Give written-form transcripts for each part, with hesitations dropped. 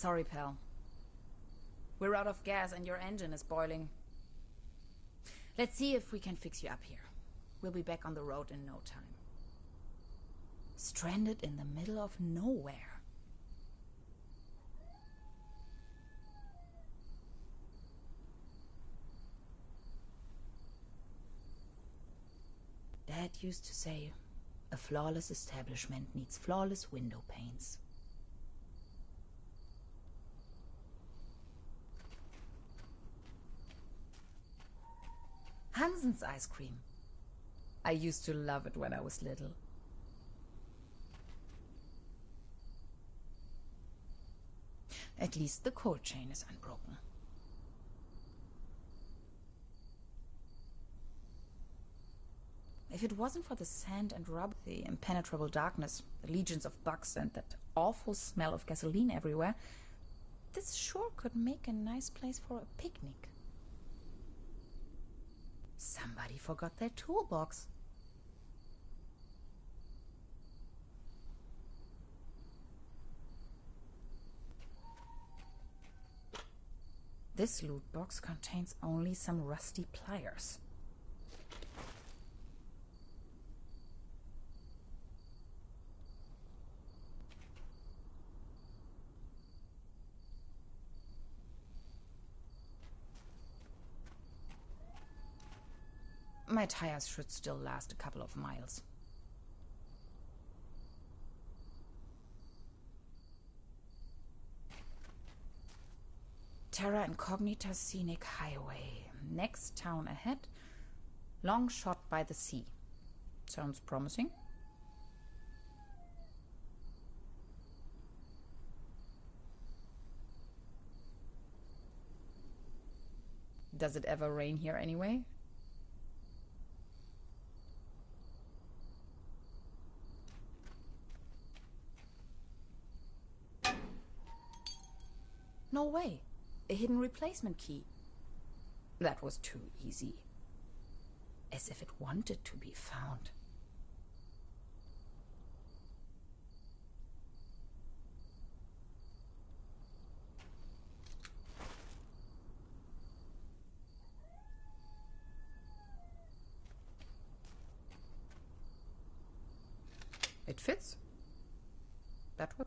Sorry, pal. We're out of gas and your engine is boiling. Let's see if we can fix you up here. We'll be back on the road in no time. Stranded in the middle of nowhere. Dad used to say, a flawless establishment needs flawless window panes. Hansen's ice cream. I used to love it when I was little. At least the cold chain is unbroken. If it wasn't for the sand and rubble, the impenetrable darkness, the legions of bugs, and that awful smell of gasoline everywhere, this sure could make a nice place for a picnic. Somebody forgot their toolbox. This loot box contains only some rusty pliers. My tires should still last a couple of miles. Terra Incognita Scenic Highway. Next town ahead. Long shot by the sea. Sounds promising. Does it ever rain here anyway? No way. A hidden replacement key. That was too easy. As if it wanted to be found. It fits. That would.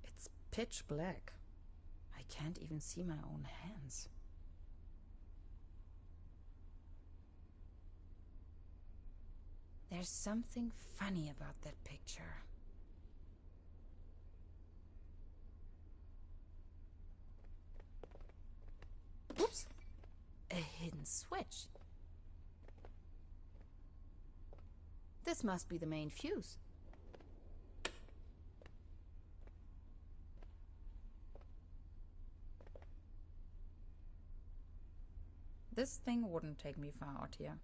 It's pitch black. I can't even see my own hands. There's something funny about that picture. Oops! A hidden switch. This must be the main fuse. This thing wouldn't take me far out here.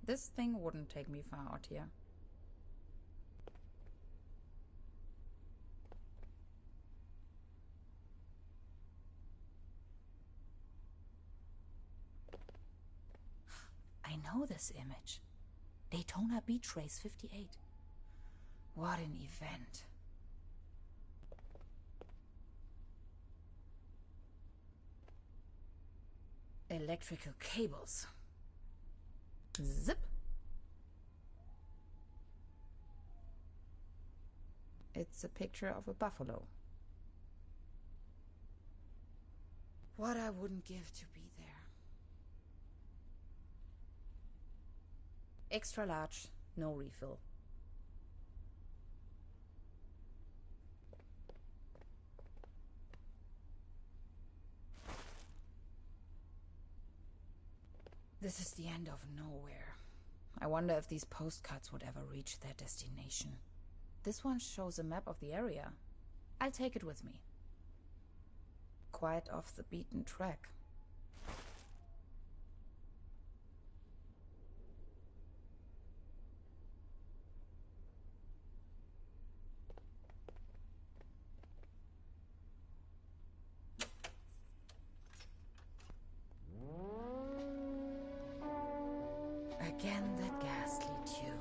This thing wouldn't take me far out here. I know this image. Daytona Beach Race 58. What an event. Electrical cables. Zip. It's a picture of a buffalo. What I wouldn't give to be there. Extra large, no refill. This is the end of nowhere. I wonder if these postcards would ever reach their destination. This one shows a map of the area. I'll take it with me. Quite off the beaten track. Again, that ghastly tune.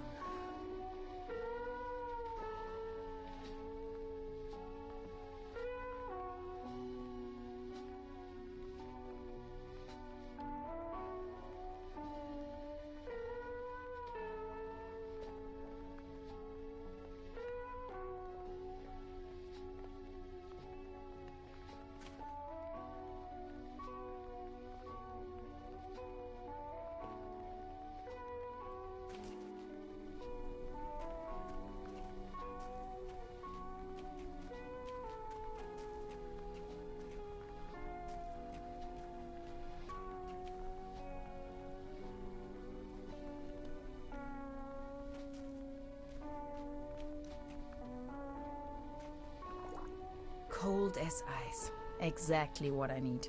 Cold as ice. Exactly what I need.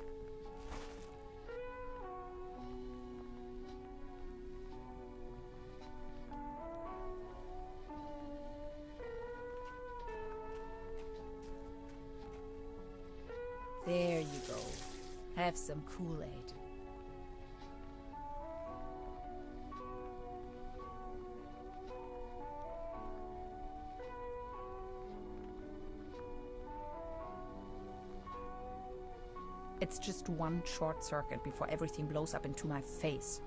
There you go. Have some Kool-Aid. It's just one short circuit before everything blows up into my face.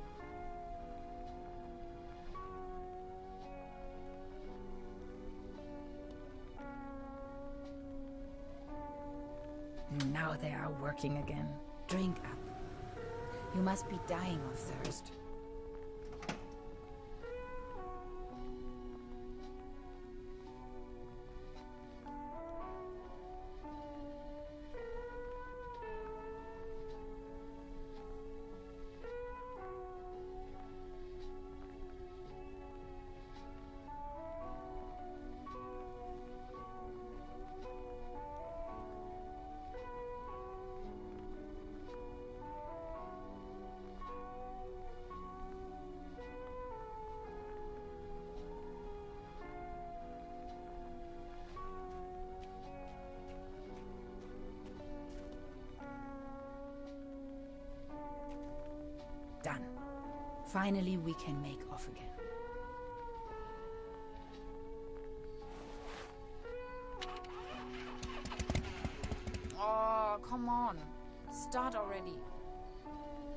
Now they are working again. Drink up. You must be dying of thirst. Done. Finally, we can make off again. Oh, come on. Start already.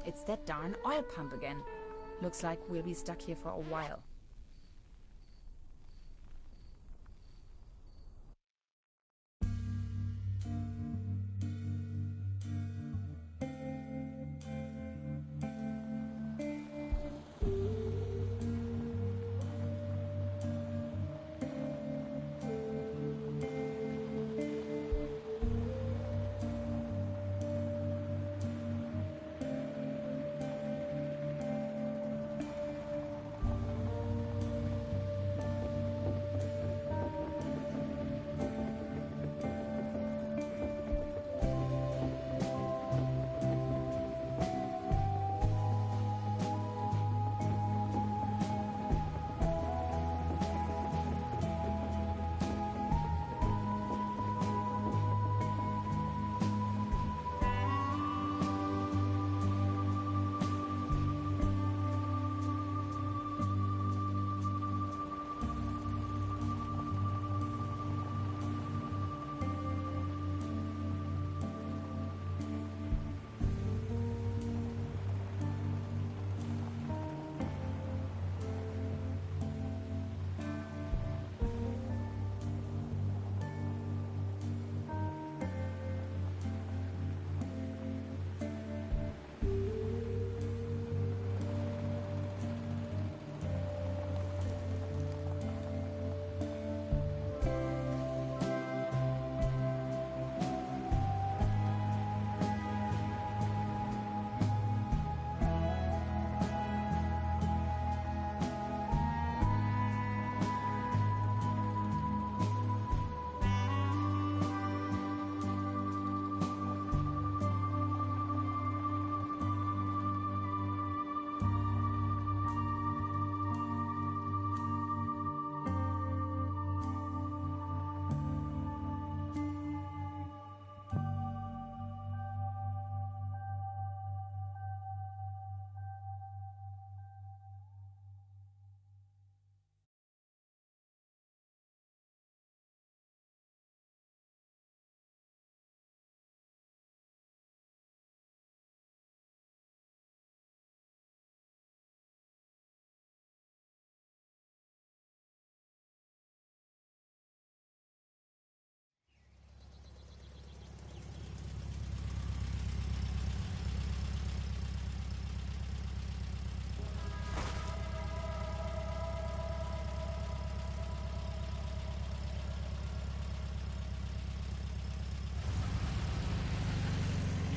It's that darn oil pump again. Looks like we'll be stuck here for a while.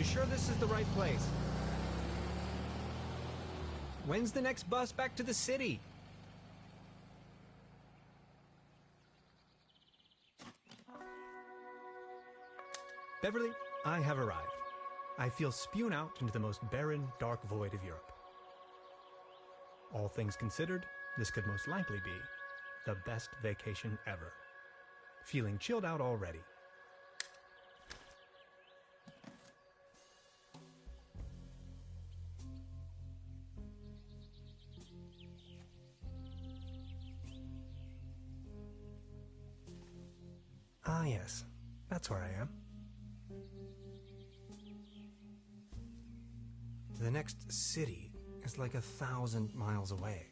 sure this is the right place? When's the next bus back to the city? Beverly, I have arrived. I feel spewed out into the most barren, dark void of Europe. All things considered, this could most likely be the best vacation ever. Feeling chilled out already. Ah, yes. That's where I am. The next city is like 1,000 miles away.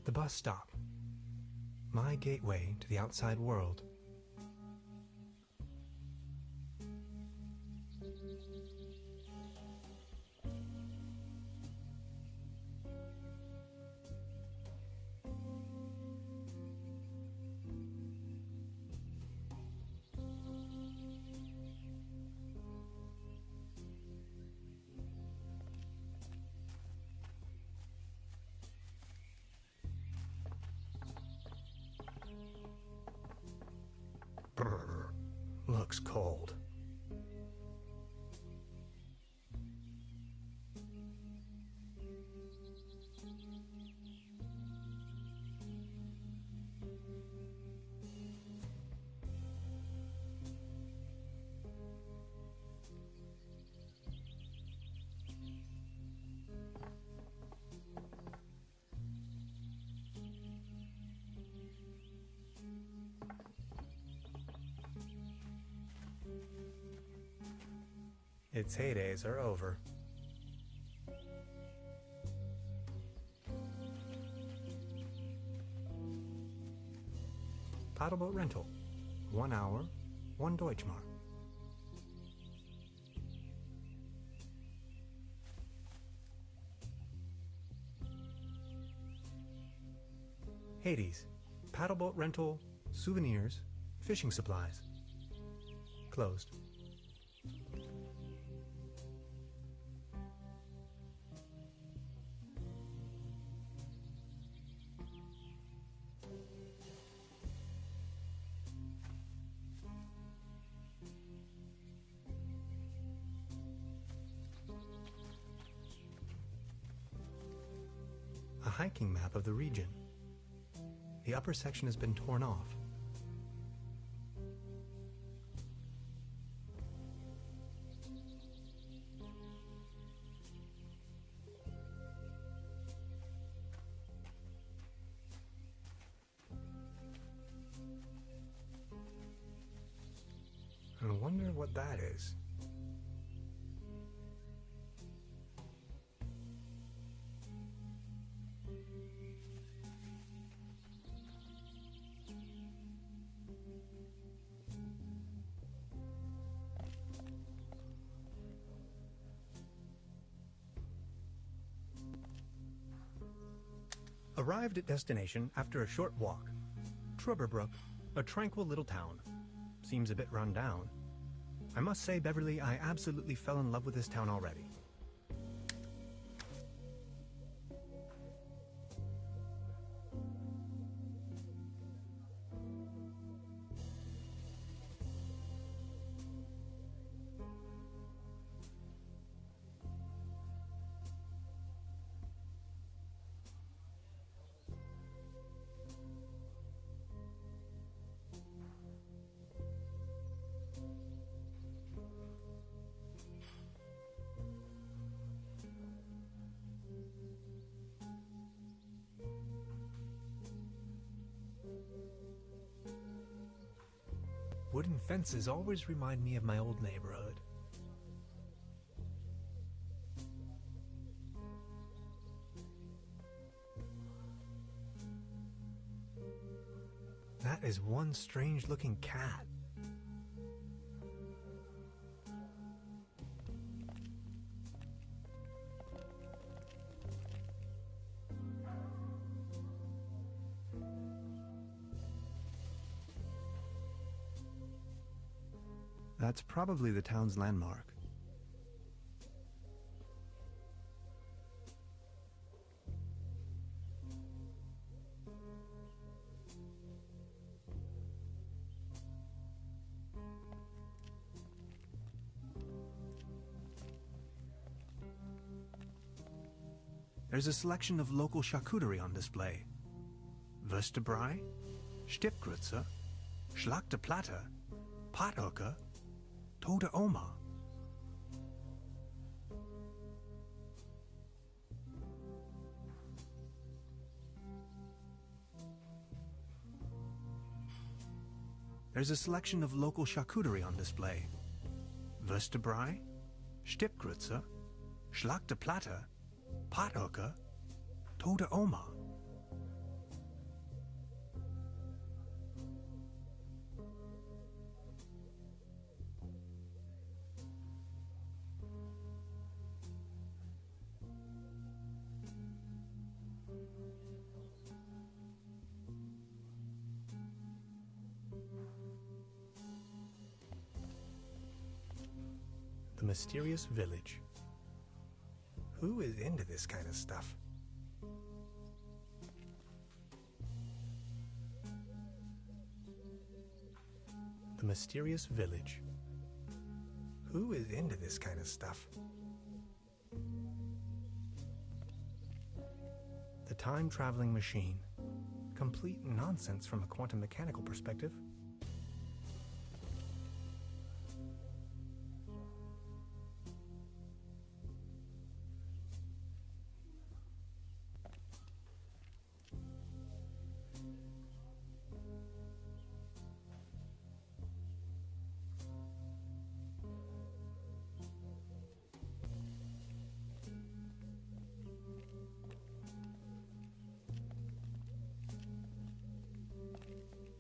The bus stop. My gateway to the outside world. Brr, looks cold. Its heydays are over. Paddleboat rental. 1 hour, 1 Deutschmark. Hades. Paddleboat rental, souvenirs, fishing supplies. Closed. A hiking map of the region. The upper section has been torn off. I wonder what that is. Arrived at destination after a short walk. Trubberbrook, a tranquil little town. Seems a bit run down. I must say, Beverly, I absolutely fell in love with this town already. Wooden fences always remind me of my old neighborhood. That is one strange-looking cat. That's probably the town's landmark. There's a selection of local charcuterie on display. Würstebrei, Stippgrütze, Schlachte Platte, Pathöcke, Tote Oma. There's a selection of local charcuterie on display. Würstebrei, Stippgrütze, Schlachte Platte, Pathöcke, Tote Oma. The mysterious village. Who is into this kind of stuff? The mysterious village. Who is into this kind of stuff? The time-traveling machine. Complete nonsense from a quantum mechanical perspective.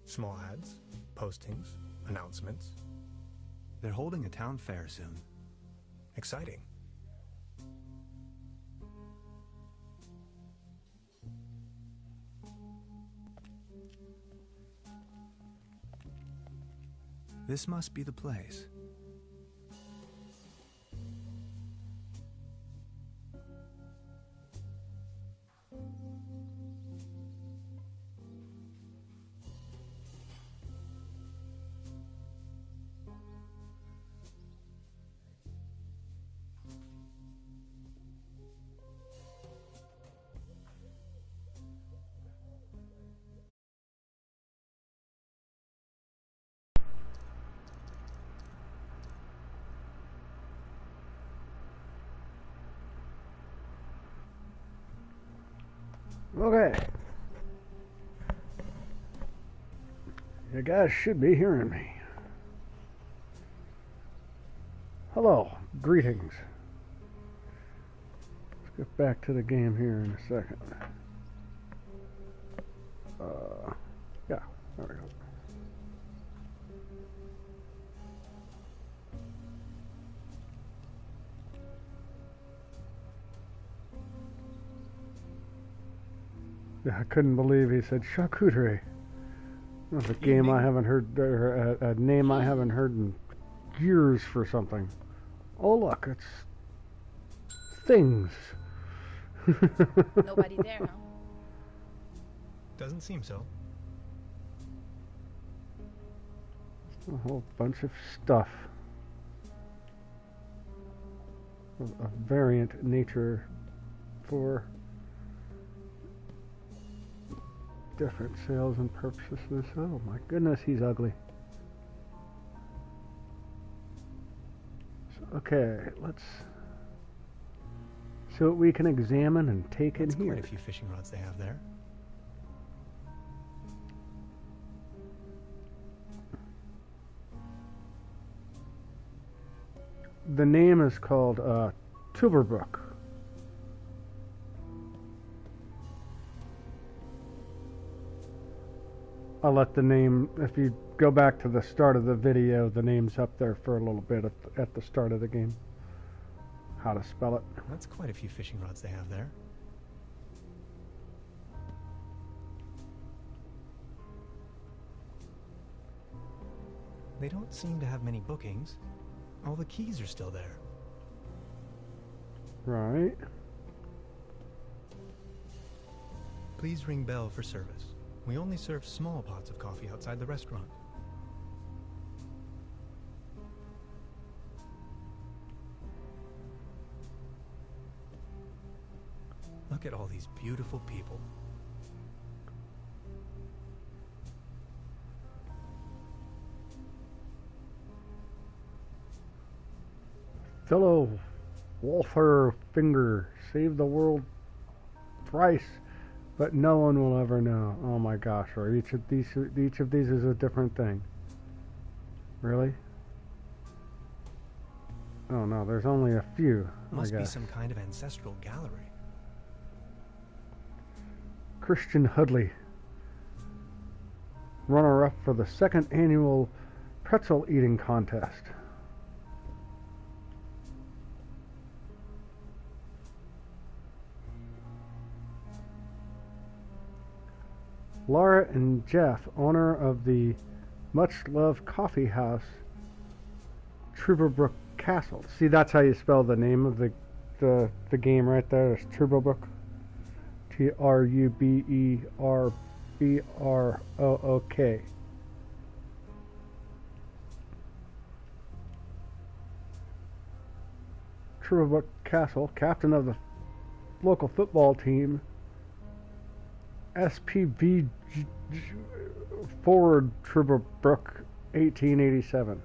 Small ads, postings, announcements. They're holding a town fair soon. Exciting. This must be the place. Okay. You guys should be hearing me. Hello. Greetings. Let's get back to the game here in a second. Yeah, there we go. I couldn't believe he said charcuterie. That's a game I haven't heard, or a name I haven't heard in years for something. Oh look, it's things. Nobody there, huh? Doesn't seem so. A whole bunch of stuff of a variant nature for different sales and purposes. Oh my goodness, he's ugly. So, okay, let's see what we can examine and take in here. Quite a few fishing rods they have there. The name is called TroubleShook. I'll let the name, if you go back to the start of the video, the name's up there for a little bit at the start of the game. How to spell it. That's quite a few fishing rods they have there. they don't seem to have many bookings. All the keys are still there. Right. Please ring bell for service. We only serve small pots of coffee outside the restaurant. Look at all these beautiful people. Fellow Walther Finger saved the world thrice, but no one will ever know. Oh my gosh! Or each of these is a different thing. Really? Oh no, there's only a few. Must be some kind of ancestral gallery. Christian Hudley, runner-up for the second annual pretzel eating contest. Laura and Jeff, owner of the much-loved coffee house, Troubleshook Castle. See, that's how you spell the name of the game right there. It's Troubleshook. Trubberbrok. Troubleshook Castle, captain of the local football team, SPV Forward Troubleshook, 1887.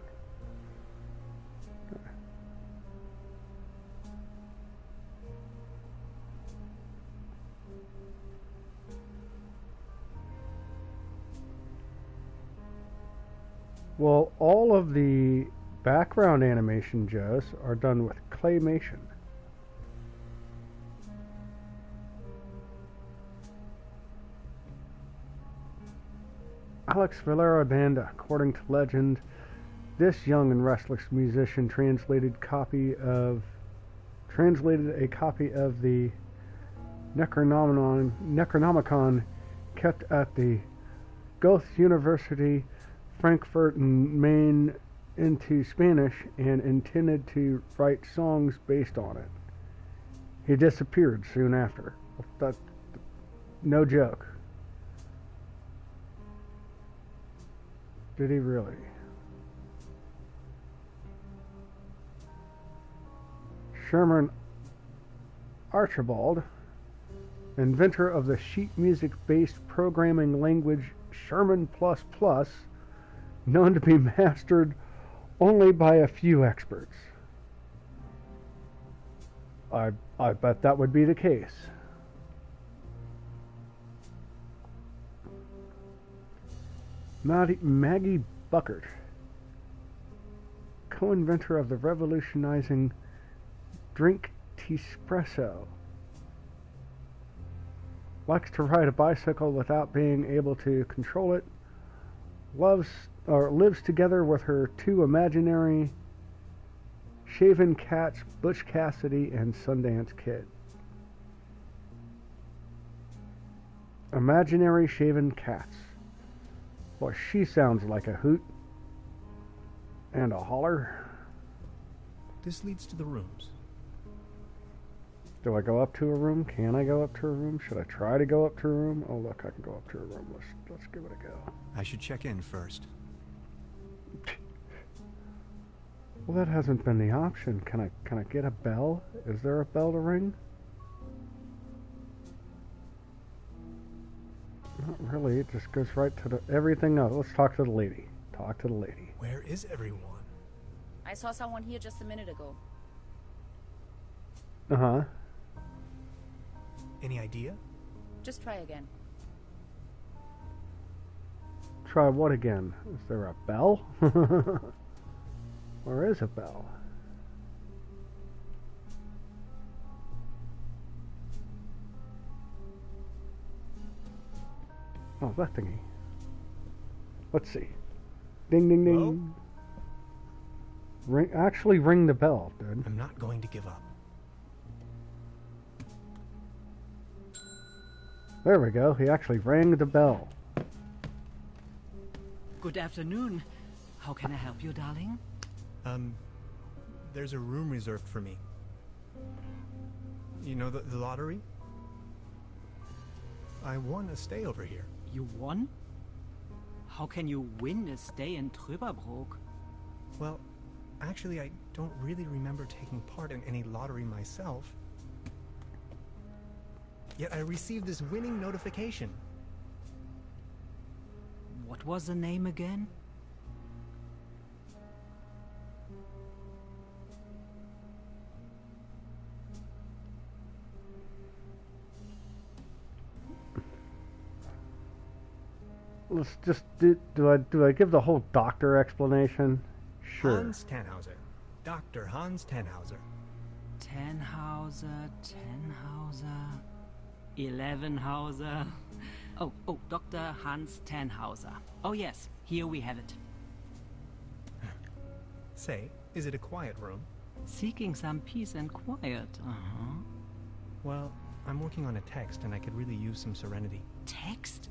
Well, all of the background animation, Jess, are done with claymation. Alex Valera Banda, according to legend, this young and restless musician translated a copy of the Necronomicon kept at the Goethe University Frankfurt and Main into Spanish and intended to write songs based on it. He disappeared soon after. That, no joke. Did he really? Sherman Archibald, inventor of the sheet music-based programming language Sherman++, known to be mastered only by a few experts. I bet that would be the case. Maggie Buckert, co-inventor of the revolutionizing drink T-espresso, likes to ride a bicycle without being able to control it, lives together with her two imaginary shaven cats, Butch Cassidy and Sundance Kid. Imaginary shaven cats. Well, she sounds like a hoot and a holler. This leads to the rooms. Do I go up to a room? Can I go up to a room? Should I try to go up to a room? Oh, look, I can go up to a room. Let's give it a go. I should check in first. Well, that hasn't been the option. Can I get a bell? Is there a bell to ring? Not really. It just goes right to the everything else. Let's talk to the lady. Talk to the lady. Where is everyone? I saw someone here just a minute ago. Uh-huh. Any idea? Just try again. Try what again? Is there a bell? Or is a bell? Oh, that thingy. Let's see. Ding, ding, ding. Hello? Actually ring the bell, dude. I'm not going to give up. There we go. He actually rang the bell. Good afternoon. How can I help you, darling? There's a room reserved for me. You know the lottery? I won a stay over here. You won? How can you win a stay in TroubleShook? Well, actually, I don't really remember taking part in any lottery myself. Yet I received this winning notification. What was the name again? Let's just do I give the whole doctor explanation? Sure. Hans Tannhauser. Dr. Hans Tannhauser. Tannhauser, 11hauser. Oh, Dr. Hans Tannhauser. Oh yes, here we have it. Say, is it a quiet room? Seeking some peace and quiet, Well, I'm working on a text and I could really use some serenity. Text?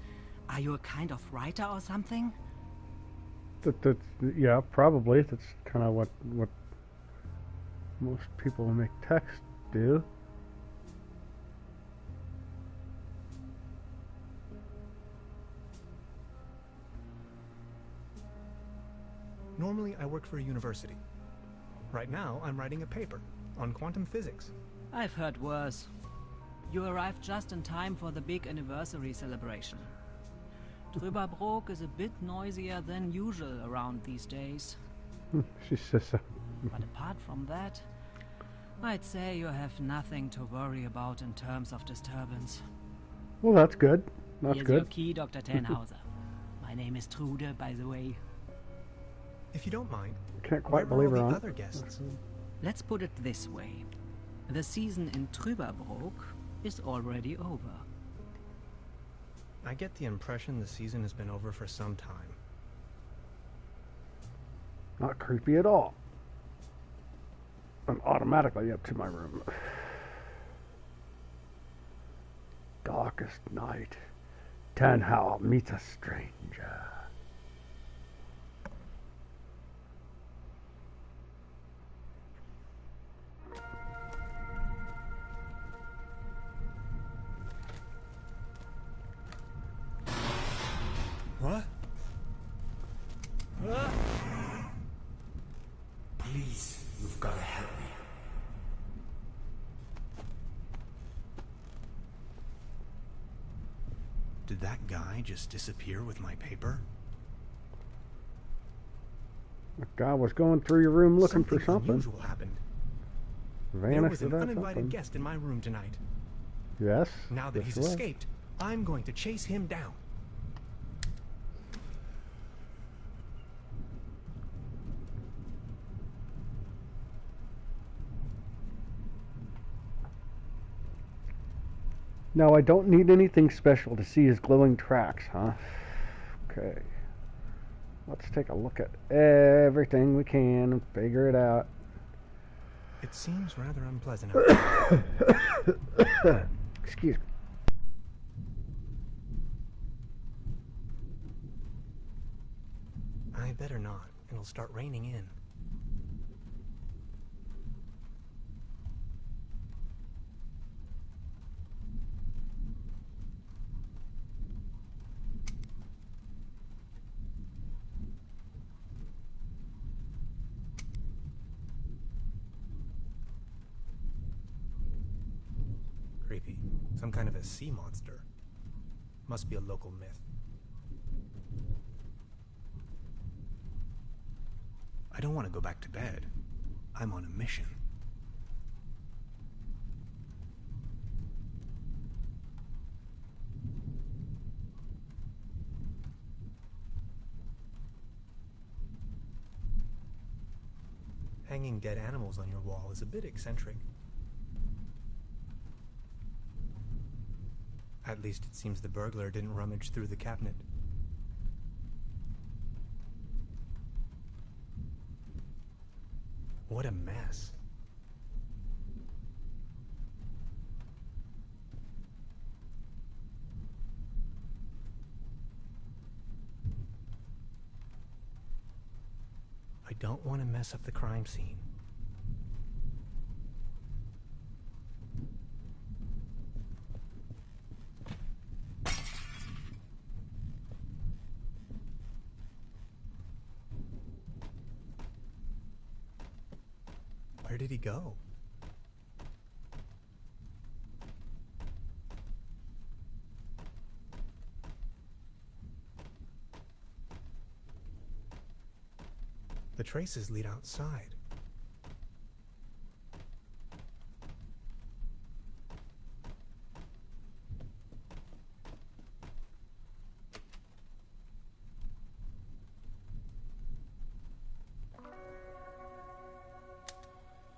Are you a kind of writer or something? Yeah, probably. That's kind of what most people who make text do. Normally, I work for a university. Right now, I'm writing a paper on quantum physics. I've heard worse. You arrived just in time for the big anniversary celebration. TroubleShook is a bit noisier than usual around these days. She says so. But apart from that, I'd say you have nothing to worry about in terms of disturbance. Well, that's good. That's Here's good. your key, Dr. Tannhauser. My name is Trude, by the way. If you don't mind, Can't where quite are believe all her. the other guests? Let's put it this way. The season in TroubleShook is already over. I get the impression the season has been over for some time. Not creepy at all. I'm automatically up to my room. Darkest night. Tannhauser meets a stranger. What? Please, you've got to help me. Did that guy just disappear with my paper? The guy was going through your room looking for something. Unusual happened. There Vanished was an without uninvited something. guest in my room tonight. Yes. Now that yes, he's it was. escaped, I'm going to chase him down. Now, I don't need anything special to see his glowing tracks, huh? Okay. Let's take a look at everything we can and figure it out. It seems rather unpleasant out there. Excuse me. I better not. It'll start raining in. Creepy. Some kind of a sea monster. Must be a local myth. I don't want to go back to bed. I'm on a mission. Hanging dead animals on your wall is a bit eccentric. At least it seems the burglar didn't rummage through the cabinet. What a mess. don't want to mess up the crime scene. Where did he go? The traces lead outside.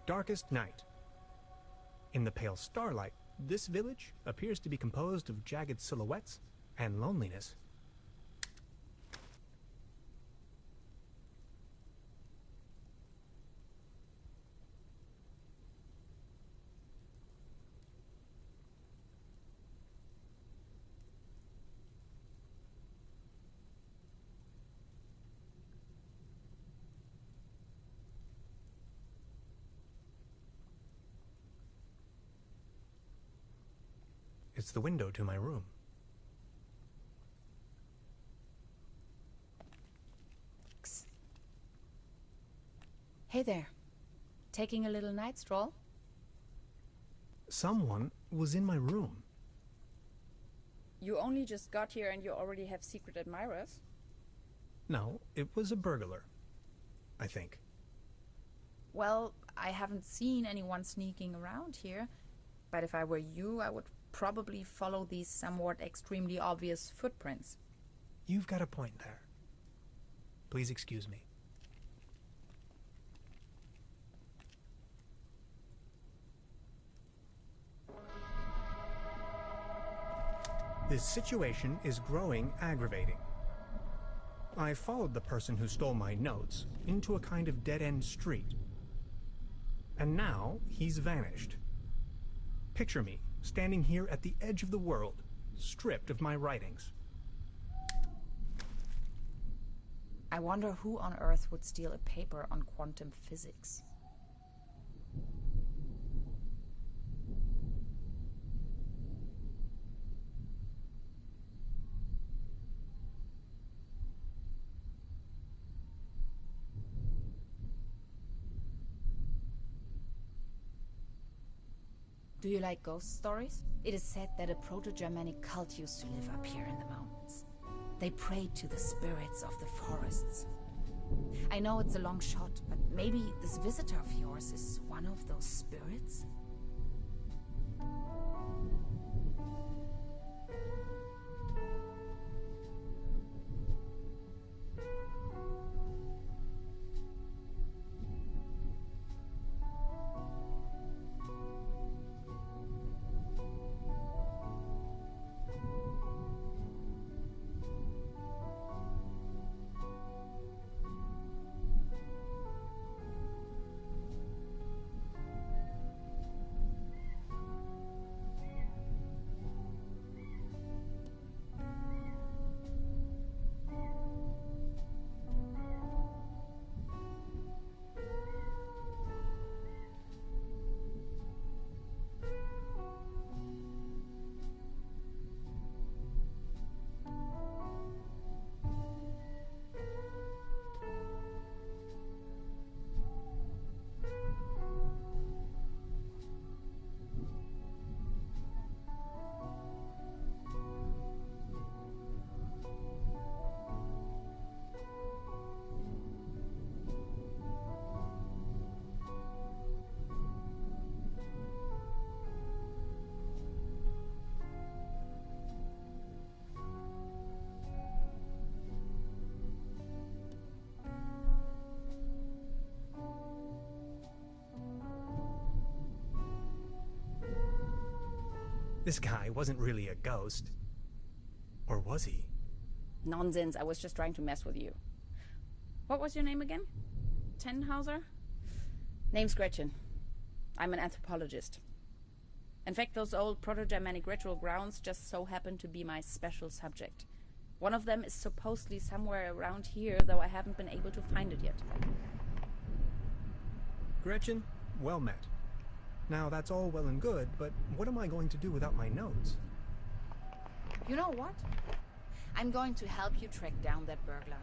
Darkest night. In the pale starlight, this village appears to be composed of jagged silhouettes and loneliness. It's the window to my room. Hey there. Taking a little night stroll? Someone was in my room. You only just got here and you already have secret admirers? No, it was a burglar, I think. Well, I haven't seen anyone sneaking around here, but if I were you, I would probably follow these somewhat extremely obvious footprints. You've got a point there. Please excuse me. This situation is growing aggravating. I followed the person who stole my notes into a kind of dead-end street. And now he's vanished. Picture me standing here at the edge of the world, stripped of my writings. I wonder who on Earth would steal a paper on quantum physics. Do you like ghost stories? It is said that a Proto-Germanic cult used to live up here in the mountains. They prayed to the spirits of the forests. I know it's a long shot, but maybe this visitor of yours is one of those spirits? This guy wasn't really a ghost. Or was he? Nonsense, I was just trying to mess with you. What was your name again? Tenhauser? Name's Gretchen. I'm an anthropologist. In fact, those old Proto-Germanic ritual grounds just so happen to be my special subject. One of them is supposedly somewhere around here, though I haven't been able to find it yet. Gretchen, well met. Now, that's all well and good, but what am I going to do without my notes? You know what? I'm going to help you track down that burglar.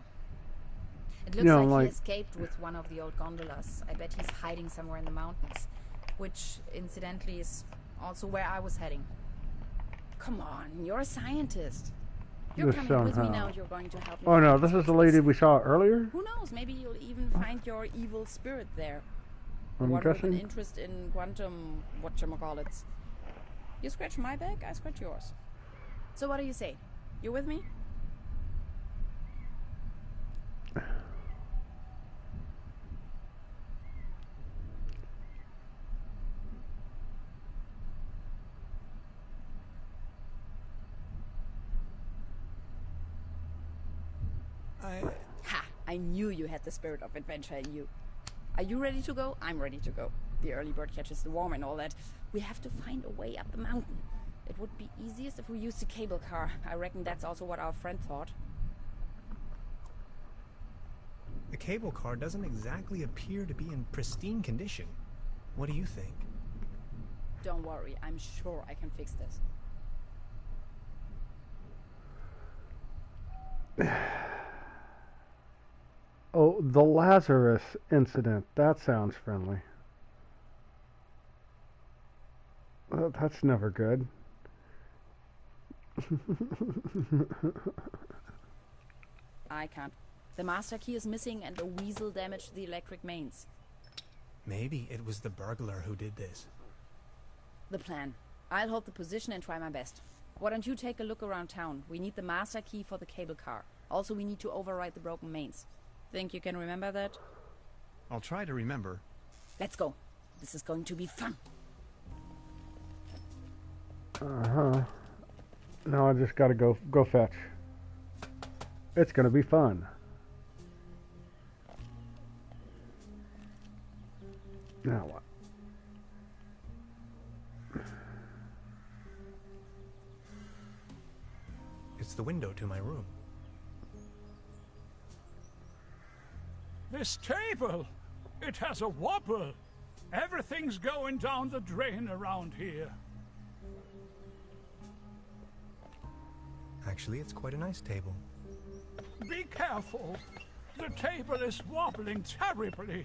It looks Yeah, like like- he escaped with one of the old gondolas. I bet he's hiding somewhere in the mountains, which, incidentally, is also where I was heading. Come on, you're a scientist. You're This coming with me somehow- now. You're going to help me. Oh no, find this his is the lady we saw earlier? Who knows? Maybe you'll even find your evil spirit there. The I'm one with an guessing. interest in quantum whatchamacallits. You scratch my back, I scratch yours. So what do you say? You with me? Ha! I knew you had the spirit of adventure in you. Are you ready to go? I'm ready to go. The early bird catches the worm and all that. We have to find a way up the mountain. It would be easiest if we used a cable car. I reckon that's also what our friend thought. The cable car doesn't exactly appear to be in pristine condition. What do you think? Don't worry, I'm sure I can fix this. Oh, the Lazarus incident. That sounds friendly. That's never good. I can't. The master key is missing and the weasel damaged the electric mains. Maybe it was the burglar who did this. The plan. I'll hold the position and try my best. Why don't you take a look around town? We need the master key for the cable car. Also, we need to override the broken mains. Think you can remember that? I'll try to remember. Let's go. This is going to be fun. Uh-huh. Now I just gotta go fetch. It's gonna be fun. Now what? It's the window to my room. This table, it has a wobble. Everything's going down the drain around here. Actually, it's quite a nice table. Be careful. The table is wobbling terribly.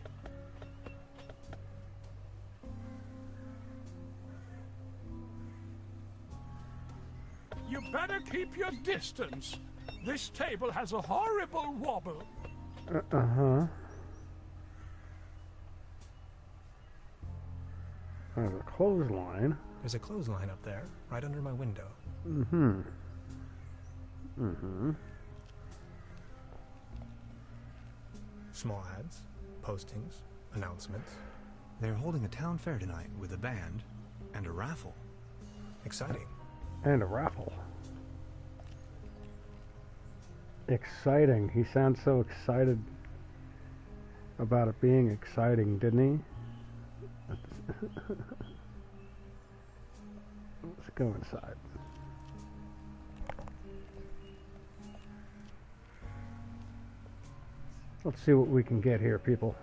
You better keep your distance. This table has a horrible wobble. Uh-huh. There's a clothesline. There's a clothesline up there, right under my window. Mm-hmm. Mm-hmm. Small ads, postings, announcements. They're holding a town fair tonight with a band and a raffle. Exciting. And a raffle. Exciting. He sounds so excited about it being exciting, didn't he? Let's go inside. Let's see what we can get here, people.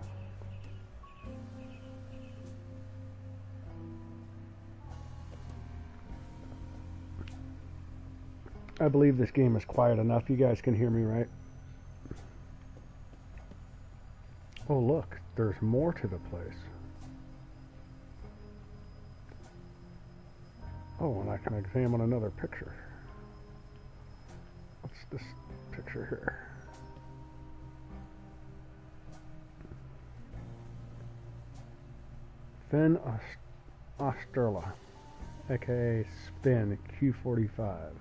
I believe this game is quiet enough. You guys can hear me, right? Oh, look. There's more to the place. Oh, and I can examine another picture. What's this picture here? Finn Osterla, aka Spin Q45.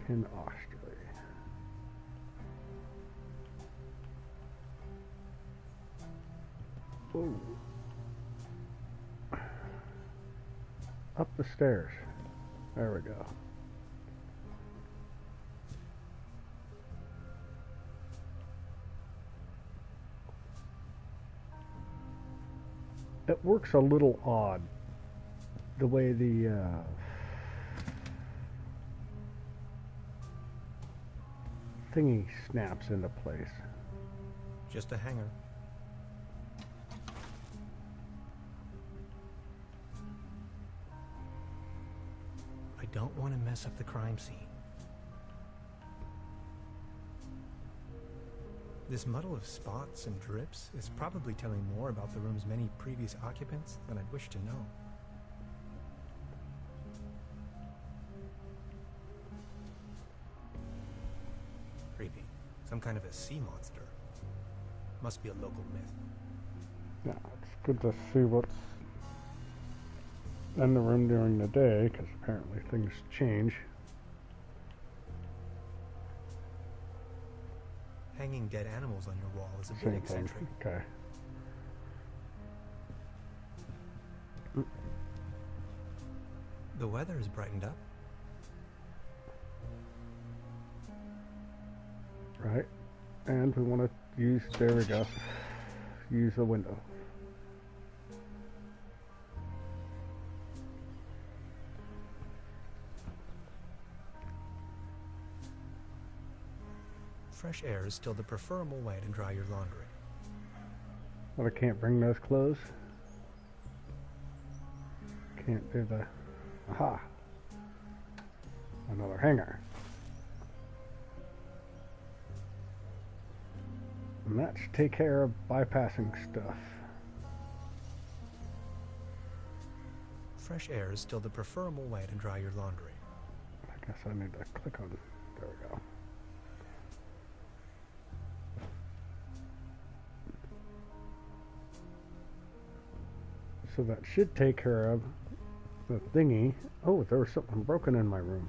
Ken Osterly. Whoa. Up the stairs. There we go. It works a little odd, the way the thingy snaps into place. Just a hangar. I don't want to mess up the crime scene. This muddle of spots and drips is probably telling more about the room's many previous occupants than I'd wish to know. Creepy. Some kind of a sea monster. Must be a local myth. Yeah, it's good to see what's in the room during the day, because apparently things change. Hanging dead animals on your wall is a bit Same thing. eccentric. Okay. The weather has brightened up. Right. And we want to use, there we go, use the window. Fresh air is still the preferable way to dry your laundry. But I can't bring those clothes. Can't do the, aha, another hanger. And that should take care of bypassing stuff. Fresh air is still the preferable way to dry your laundry. I guess I need to click on, there we go. So that should take care of the thingy. Oh, there was something broken in my room.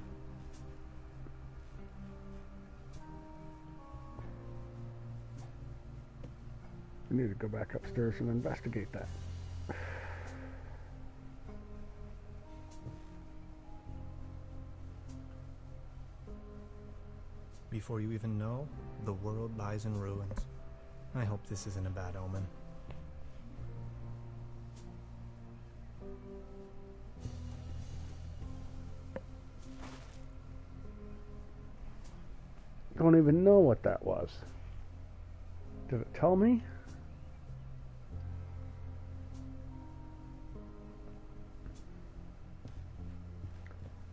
We need to go back upstairs and investigate that. Before you even know, the world lies in ruins. I hope this isn't a bad omen. Don't even know what that was. Did it tell me?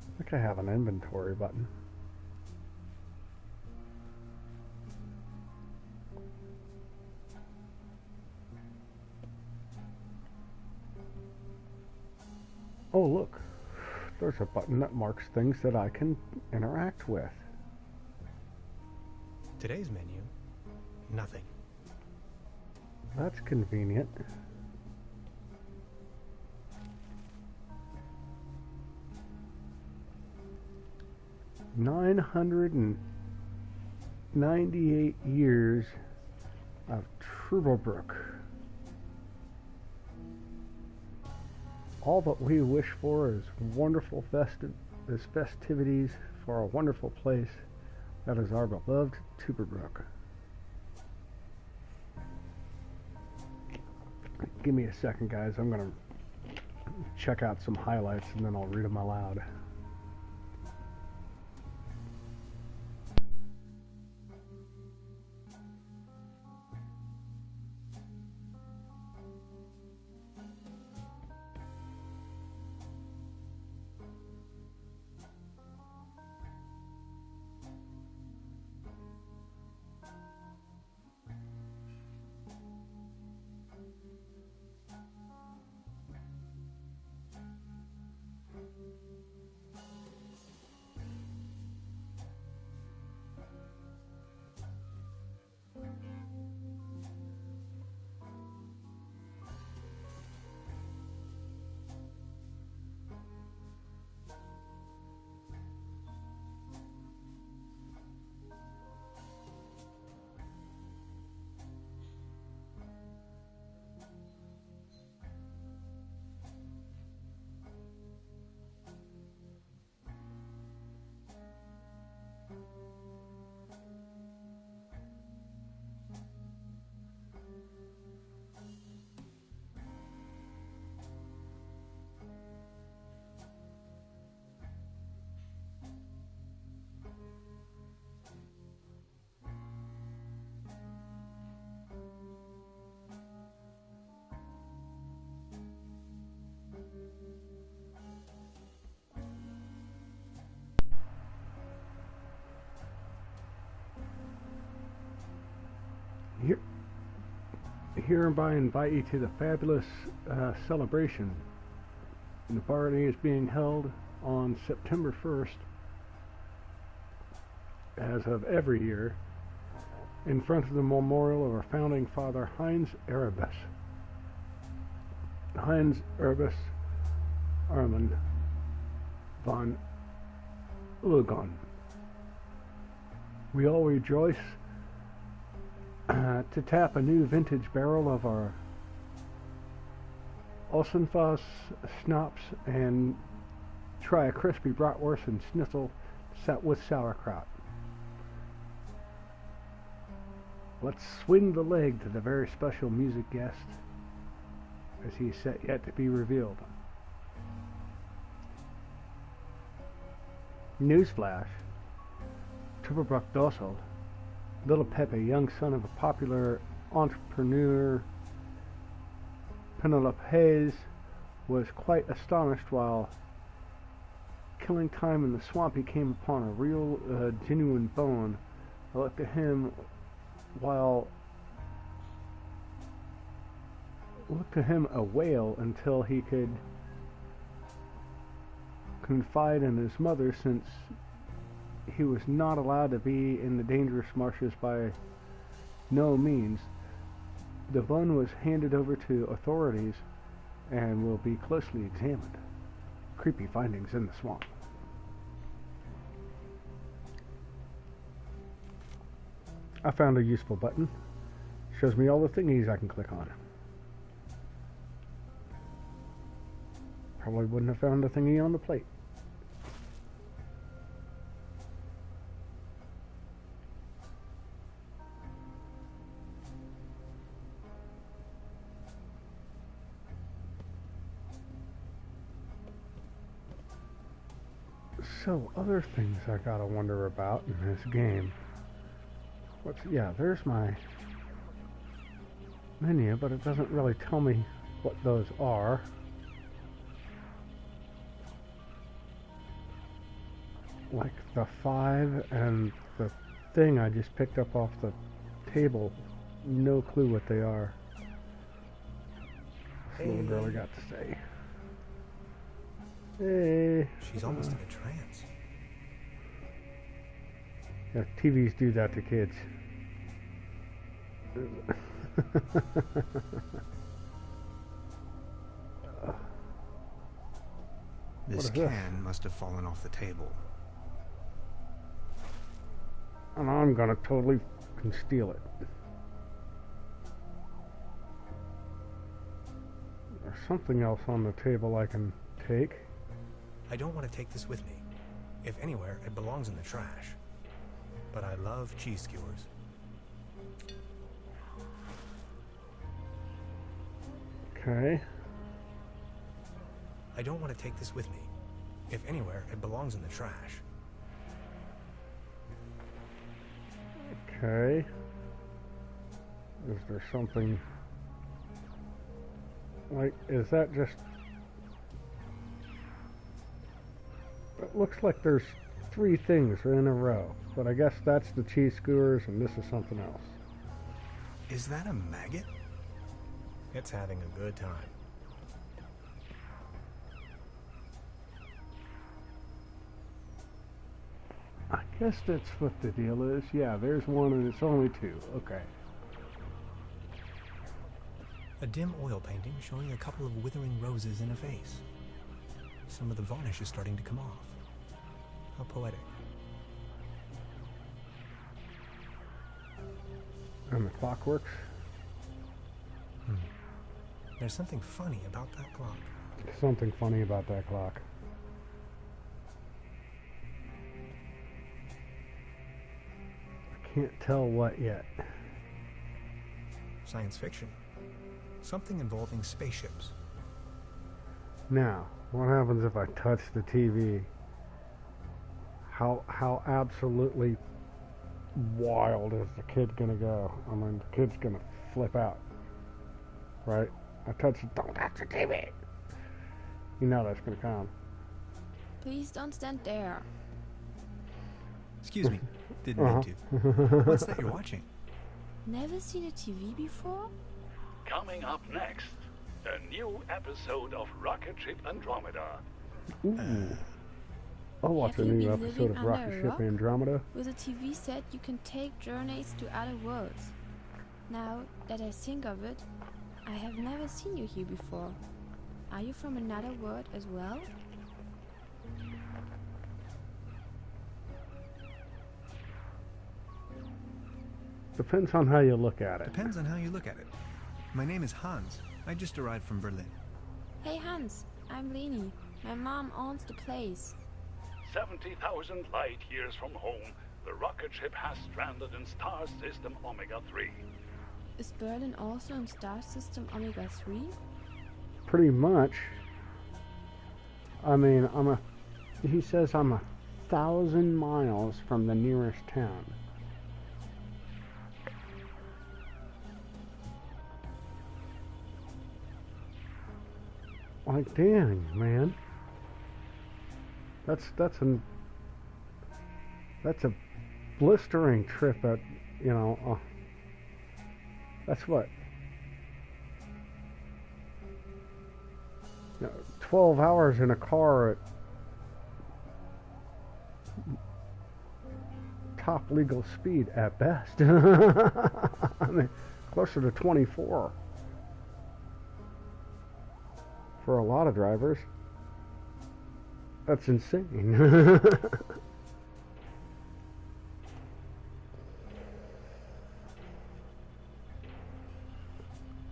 I think I have an inventory button. Oh, look. There's a button that marks things that I can interact with. Today's menu, nothing. That's convenient. $998 years of TroubleShook. All that we wish for is wonderful festivities for a wonderful place that is our beloved TroubleShook. Give me a second, guys. I'm going to check out some highlights and then I'll read them aloud. hereby invite you to the fabulous celebration. The party is being held on September 1st, as of every year, in front of the memorial of our founding father, Heinz Erebus. Heinz Erebus Armand von Lugon. We all rejoice to tap a new vintage barrel of our Ossenfass schnapps and try a crispy bratwurst and schnitzel set with sauerkraut. Let's swing the leg to the very special music guest, as he is set yet to be revealed. Newsflash: Triplebrook Dossel, Little Pepe, young son of a popular entrepreneur, Penelope Hayes, was quite astonished while killing time in the swamp. He came upon a real, genuine bone. I looked at him a whale until he could confide in his mother, since he was not allowed to be in the dangerous marshes by no means. The bone was handed over to authorities and will be closely examined. Creepy findings in the swamp. I found a useful button. Shows me all the thingies I can click on. Probably wouldn't have found a thingy on the plate. So, other things I gotta wonder about in this game. There's my menu, but it doesn't really tell me what those are. Like the 5 and the thing I just picked up off the table, no clue what they are. This little girl I got to say. Hey. She's almost in a trance. Yeah, TVs do that to kids. This can must have fallen off the table. And I'm gonna totally steal it. There's something else on the table I can take. I don't want to take this with me. If anywhere, it belongs in the trash. But I love cheese skewers. Okay. I don't want to take this with me. If anywhere, it belongs in the trash. Okay. Is there something... like, is that just... It looks like there's 3 things in a row, but I guess that's the cheese skewers and this is something else. Is that a maggot? It's having a good time. I guess that's what the deal is. Yeah, there's one and it's only 2. Okay. A dim oil painting showing a couple of withering roses in a vase. Some of the varnish is starting to come off. How poetic. And the clock works. There's something funny about that clock. Something funny about that clock. I can't tell what yet. Science fiction. Something involving spaceships. Now, what happens if I touch the TV? How absolutely wild is the kid gonna go? I mean, the kid's gonna flip out, right? I touch it, don't touch the TV. You know that's gonna come. Please don't stand there. Excuse me, didn't mean to. What's that you're watching? Never seen a TV before? Coming up next, a new episode of Rocket Ship Andromeda. Ooh. I'll watch a Have you new been episode living of Rocket under a Ship rock? Andromeda. With a TV set, you can take journeys to other worlds. Now that I think of it, I have never seen you here before. Are you from another world as well? Depends on how you look at it. Depends on how you look at it. My name is Hans. I just arrived from Berlin. Hey Hans, I'm Leni. My mom owns the place. 70,000 light years from home, the rocket ship has stranded in star system Omega 3. Is Berlin also in star system Omega 3? Pretty much. I mean, he says I'm 1,000 miles from the nearest town. Like, dang, man. That's a blistering trip at, you know, that's what, 12 hours in a car at top legal speed at best. I mean, closer to 24 for a lot of drivers. That's insane.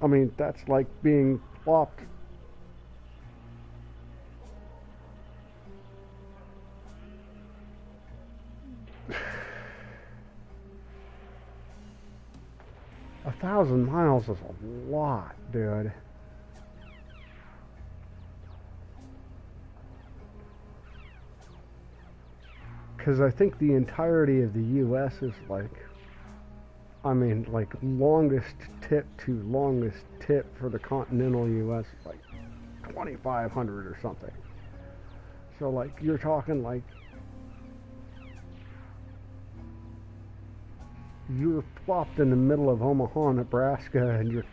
I mean, that's like being plopped a 1,000 miles is a lot, dude. Because I think the entirety of the U.S. is like, I mean, like longest tip to longest tip for the continental U.S. is like 2,500 or something. So like you're talking like you're plopped in the middle of Omaha, Nebraska, and your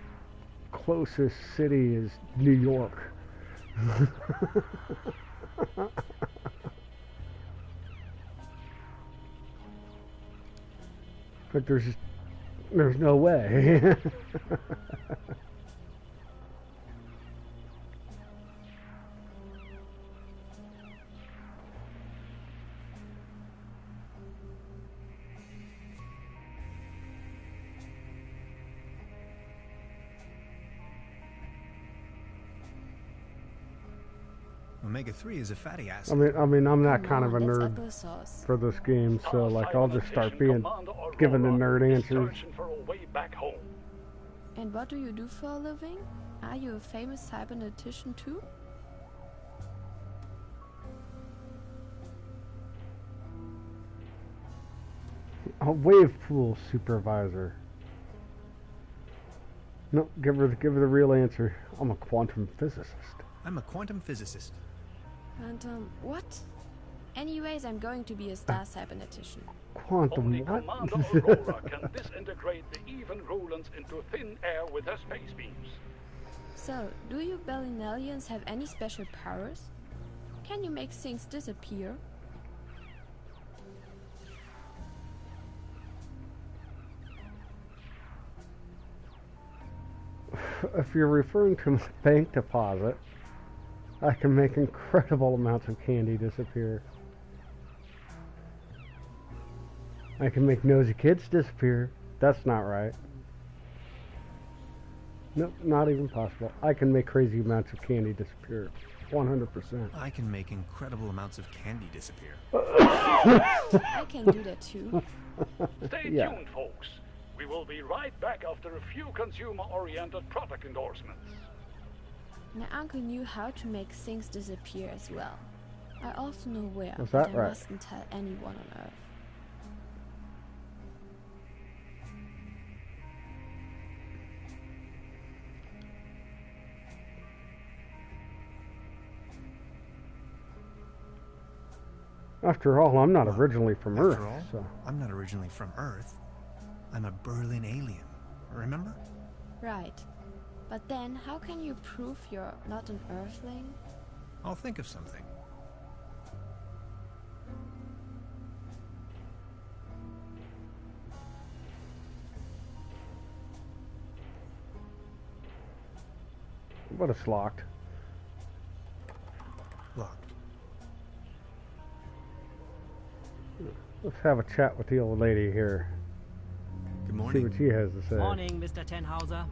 closest city is New York. But there's no way. Omega-3 is a fatty acid. I mean, I'm not kind of a Come on, nerd that's applesauce. for this game, so like I'll just start being Commander given the Aurora nerd is answers. searching for a way back home. And what do you do for a living? Are you a famous cybernetician too? A wave pool supervisor. No, give her the real answer. I'm a quantum physicist. I'm a quantum physicist. Quantum what? Anyways, I'm going to be a star cybernetician. Quantum Only what? Commander Aurora can disintegrate the even rulons into thin air with her space beams. So, do you Berlinalians have any special powers? Can you make things disappear? If you're referring to my bank deposit, I can make incredible amounts of candy disappear. I can make nosy kids disappear. That's not right. Nope, not even possible. I can make crazy amounts of candy disappear. 100%. I can make incredible amounts of candy disappear. I can do that too. Stay Yeah. tuned, folks. We will be right back after a few consumer-oriented product endorsements. My uncle knew how to make things disappear as well. I also know where, Was but that I right? mustn't tell anyone on Earth. After all, I'm not originally from Earth. After all, So. I'm not originally from Earth. I'm a Berlin alien. Remember? Right. But then, how can you prove you're not an Earthling? I'll think of something. But it's locked. Locked. Let's have a chat with the old lady here. Good See morning. what she has to say. Morning, Mr. Tenhauser.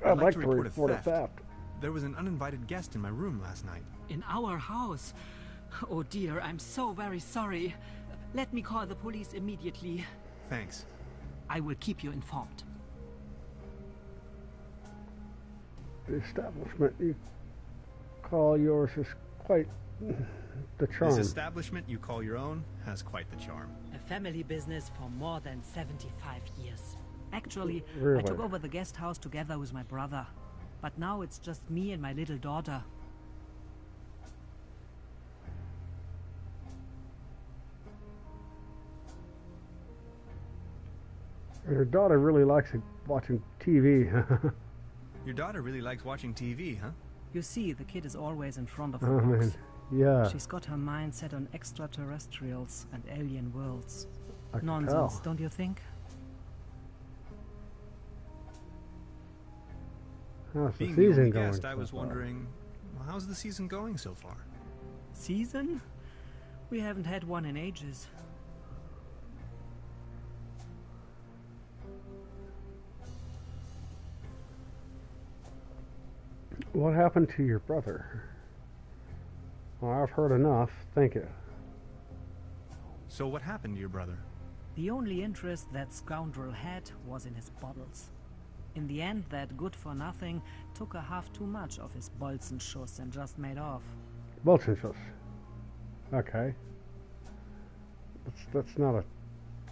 I'd like to report a theft. theft. There was an uninvited guest in my room last night. In our house? Oh dear, I'm so very sorry. Let me call the police immediately. Thanks. I will keep you informed. The establishment you call yours is quite the charm. This establishment you call your own has quite the charm. A family business for more than 75 years. Actually, Really? I took over the guest house together with my brother. But now it's just me and my little daughter. Your daughter really likes watching TV. Your daughter really likes watching TV, huh? You see, the kid is always in front of the Oh box. man, yeah. She's got her mind set on extraterrestrials and alien worlds. I can Nonsense, tell. don't you think? How's the Being the only season going? guest, I so was far? wondering, well, how's the season going so far? Season? We haven't had one in ages. What happened to your brother? Well, I've heard enough. Thank you. So what happened to your brother? The only interest that scoundrel had was in his bottles. In the end, that good-for-nothing took a half too much of his Bolzenschuss and just made off. Bolzenschuss. Okay. That's not a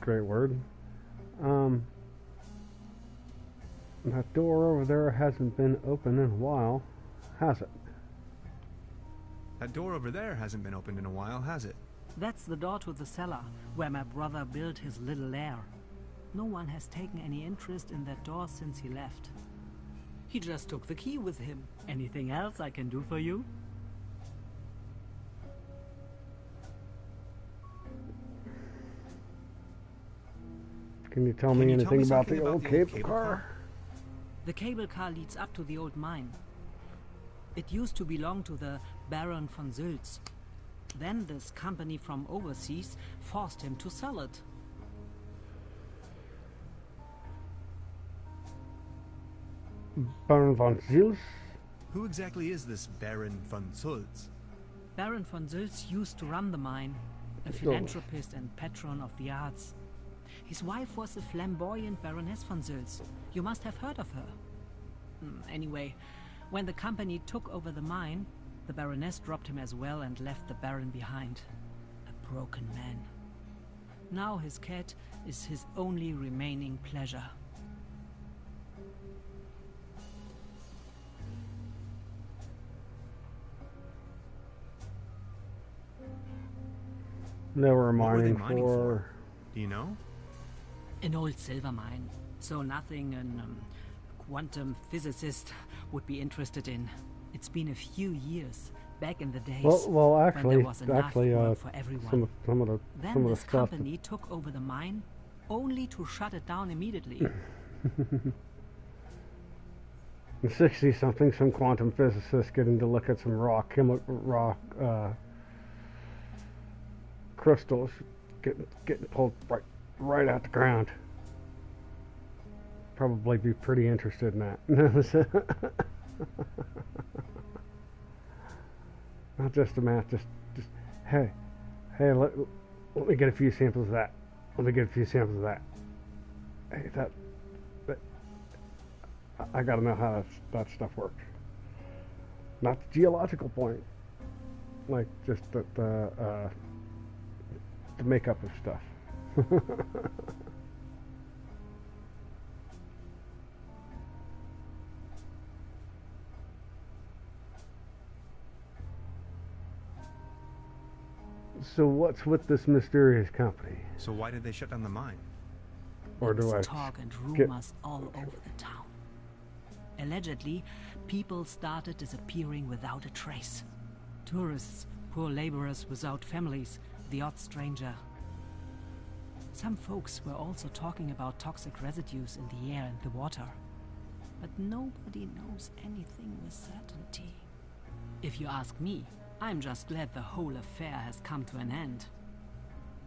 great word. That door over there hasn't been open in a while, has it? That door over there hasn't been opened in a while, has it? That's the door to the cellar, where my brother built his little lair. No one has taken any interest in that door since he left. He just took the key with him. Anything else I can do for you? Can you tell Can me you tell anything me about something the about old the old cable cable car? car? The cable car leads up to the old mine. It used to belong to the Baron von Sülz. Then this company from overseas forced him to sell it. Baron von Sülz? Who exactly is this Baron von Sülz? Baron von Sülz used to run the mine, a philanthropist and patron of the arts. His wife was a flamboyant Baroness von Sülz. You must have heard of her. Anyway, when the company took over the mine, the Baroness dropped him as well and left the Baron behind. A broken man. Now his cat is his only remaining pleasure. They were What were they mining mining for. Do you know? An old silver mine. So nothing an quantum physicist would be interested in. It's been a few years, back in the days, Well, when actually, there was enough work for everyone. some of the Then the this stuff. company took over the mine, only to shut it down immediately. In 60-something, some quantum physicists getting to look at some raw crystals getting pulled right out the ground. Probably be pretty interested in that. Not just a math, just hey, let me get a few samples of that. Let me get a few samples of that. Hey, that I gotta know how that stuff works. Not the geological point, like just the makeup of stuff. So what's with this mysterious company? So why did they shut down the mine? Or do I There's talk and rumors all over the town. Allegedly, people started disappearing without a trace. Tourists, poor laborers without families, the odd stranger. Some folks were also talking about toxic residues in the air and the water. But nobody knows anything with certainty. If you ask me, I'm just glad the whole affair has come to an end.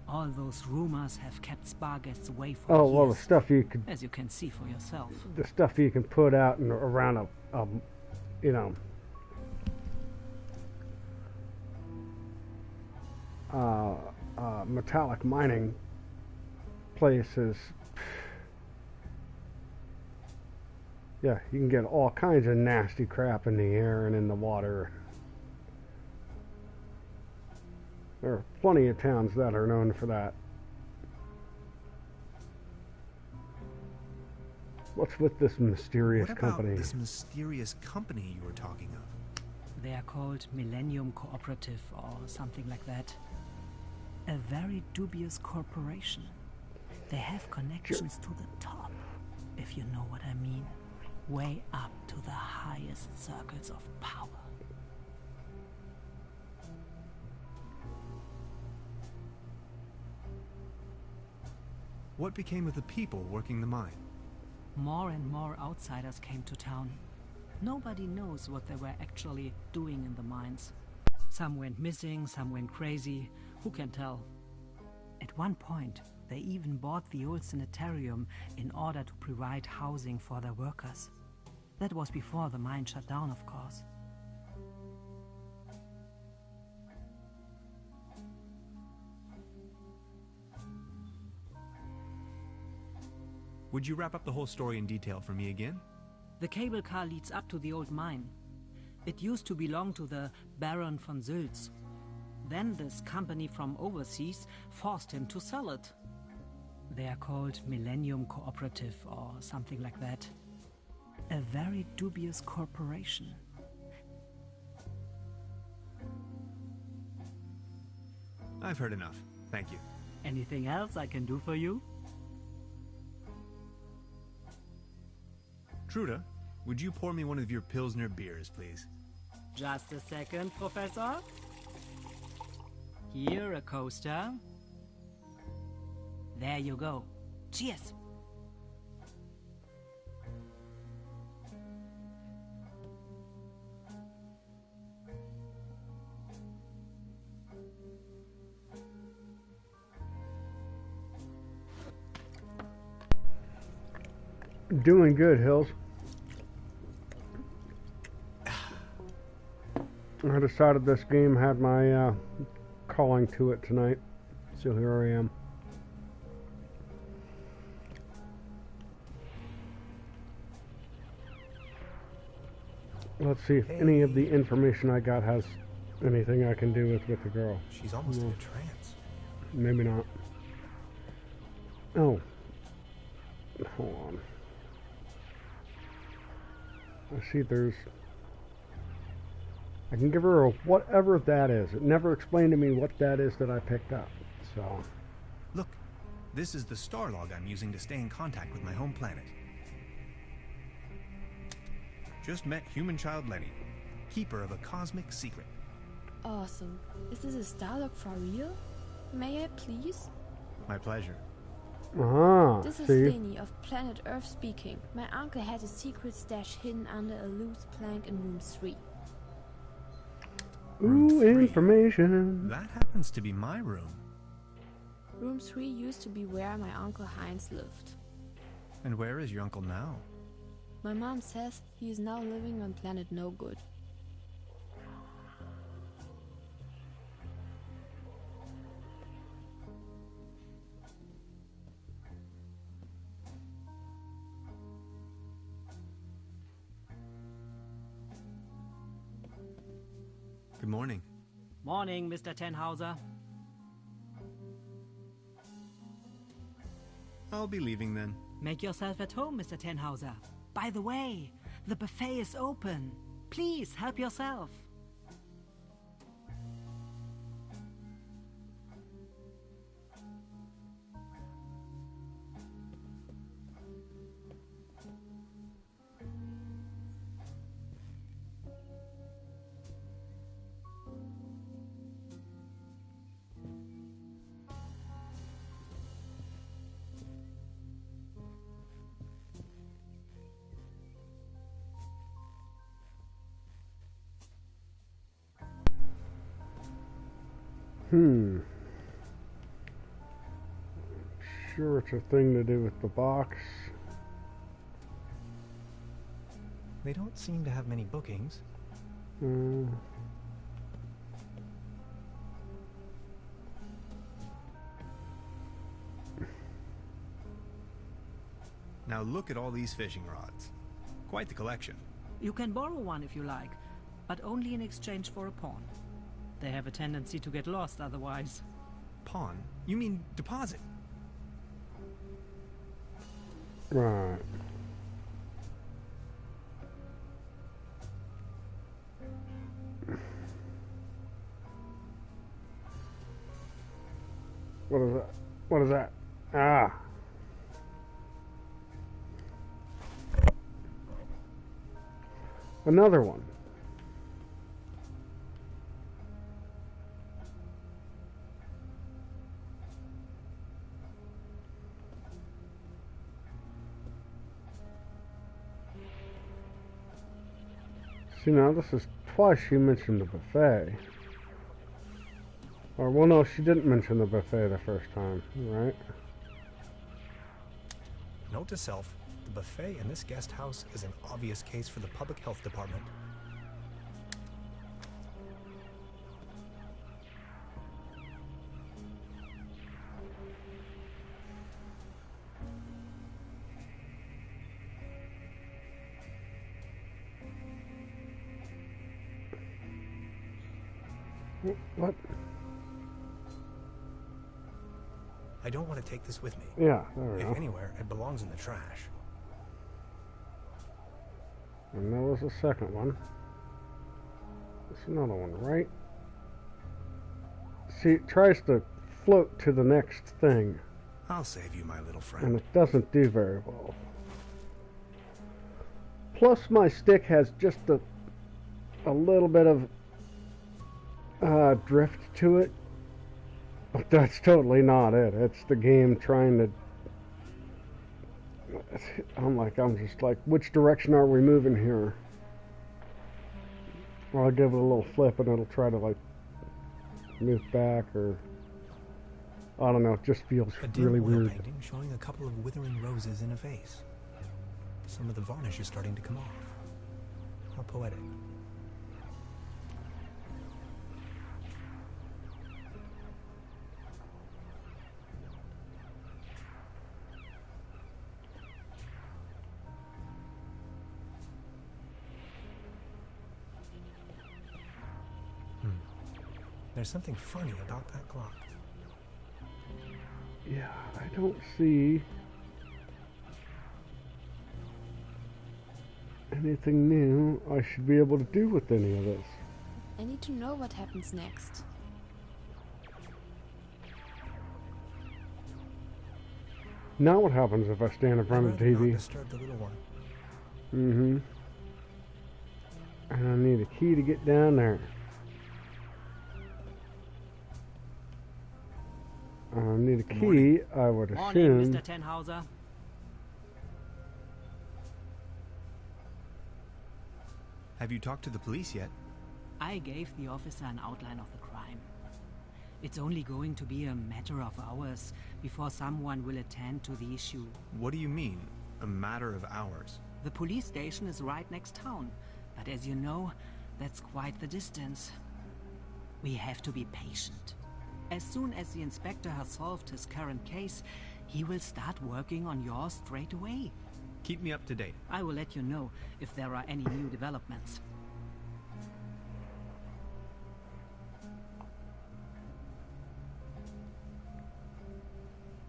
All those rumors have kept spa guests away for years. Oh, well, the stuff you could... As you can see for yourself. The stuff you can put out and around a you know... metallic mining places. Yeah, you can get all kinds of nasty crap in the air and in the water. There are plenty of towns that are known for that. What's with this mysterious company? What about this mysterious company you were talking of? They are called Millennium Cooperative or something like that. A very dubious corporation. They have connections to the top, if you know what I mean. Way up to the highest circles of power. What became of the people working the mine? More and more outsiders came to town. Nobody knows what they were actually doing in the mines. Some went missing, some went crazy. Who can tell? At one point, they even bought the old sanitarium in order to provide housing for their workers. That was before the mine shut down, of course. Would you wrap up the whole story in detail for me again? The cable car leads up to the old mine. It used to belong to the Baron von Sülz. Then this company from overseas forced him to sell it. They are called Millennium Cooperative or something like that. A very dubious corporation. I've heard enough. Thank you. Anything else I can do for you? Truda, would you pour me one of your Pilsner beers, please? Just a second, Professor. Here, a coaster. There you go. Cheers! Doing good, Hills. I decided this game had my calling to it tonight, so here I am. Let's see if any of the information I got has anything I can do with the girl. She's almost in a trance. Maybe not. Oh. Hold on. I see there's... I can give her a whatever that is. It never explained to me what that is that I picked up, so... Look, this is the star log I'm using to stay in contact with my home planet. Just met human child Lenny, keeper of a cosmic secret. Awesome. Is this a star log for real? May I please? My pleasure. This is see? Lenny of planet Earth speaking. My uncle had a secret stash hidden under a loose plank in room 3. Room Ooh, 3. information. That happens to be my room. Room 3 used to be where my uncle Heinz lived. And where is your uncle now? My mom says he is now living on planet No Good. Good morning. Morning, Mr. Tenhauser. I'll be leaving then. Make yourself at home, Mr. Tenhauser. By the way, the buffet is open. Please help yourself. Sure, it's a thing to do with the box. They don't seem to have many bookings. Now look at all these fishing rods. Quite the collection. You can borrow one if you like, but only in exchange for a pawn. They have a tendency to get lost otherwise. Pawn? You mean deposit? Right. What is that? What is that? Ah. Another one. See, now this is twice she mentioned the buffet. Or, well, no, she didn't mention the buffet the first time, right? Note to self, the buffet in this guest house is an obvious case for the public health department. What? I don't want to take this with me. Yeah, there we go. If anywhere, it belongs in the trash. And there was a second one. There's another one, right? See, it tries to float to the next thing, I'll save you, my little and friend. it doesn't do very well. Plus, my stick has just a little bit of drift to it, but that's totally not it. It's the game trying to. I'm just like, which direction are we moving here? Or I'll give it a little flip and it'll try to like move back, or I don't know. It just feels A dim really oil weird. painting showing a couple of withering roses in a vase. Some of the varnish is starting to come off. How poetic. There's something funny about that clock. Yeah, I don't see anything new I should be able to do with any of this. I need to know what happens next. Now what happens if I stand in front of the I'd rather TV? not disturb the little one. Mm-hmm. And I need a key to get down there. I need a key, Morning. I would Morning, assume. Mr. Tenhauser. Have you talked to the police yet? I gave the officer an outline of the crime. It's only going to be a matter of hours before someone will attend to the issue. What do you mean, a matter of hours? The police station is right next town, but as you know, that's quite the distance. We have to be patient. As soon as the inspector has solved his current case, he will start working on yours straight away. Keep me up to date. I will let you know if there are any new developments.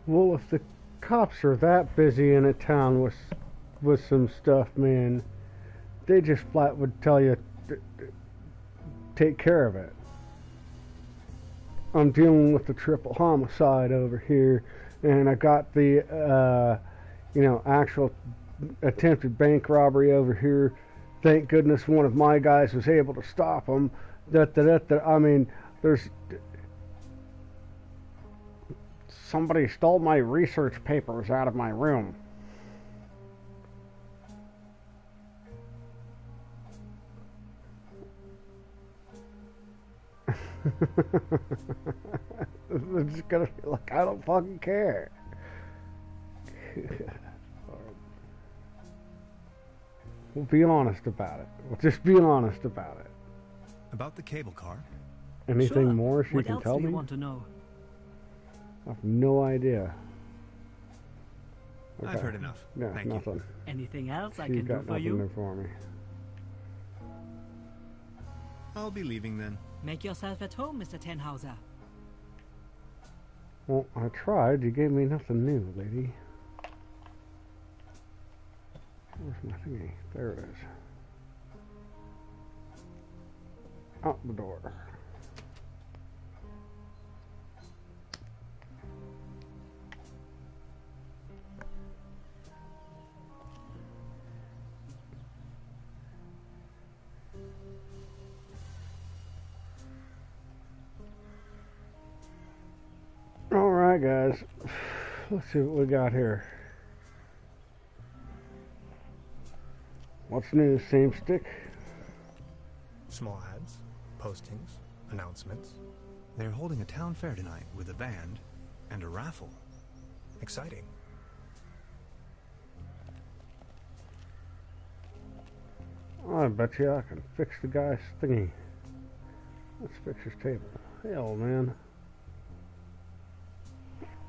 Well, if the cops are that busy in a town with some stuff, man, they just flat would tell you, take care of it. I'm dealing with the triple homicide over here, and I got the, actual attempted bank robbery over here. Thank goodness one of my guys was able to stop them. I mean, there's... Somebody stole my research papers out of my room. They're just gonna be like, I don't fucking care. We'll be honest about it. We'll just be honest about it. About the cable car? Anything Sure. more she What can else tell do you me? want to know? I have no idea. I've heard enough. Yeah, Thank nothing. you. Anything else I She's can do got for nothing you? there for me. I'll be leaving then. Make yourself at home, Mr. Tenhauser. Well, I tried. You gave me nothing new, lady. Where's my thingy? There it is. Out the door. Alright, guys. Let's see what we got here. What's new? Same stick? Small ads, postings, announcements. They're holding a town fair tonight with a band and a raffle. Exciting. I bet you I can fix the guy's thingy. Let's fix his table. Hell, man.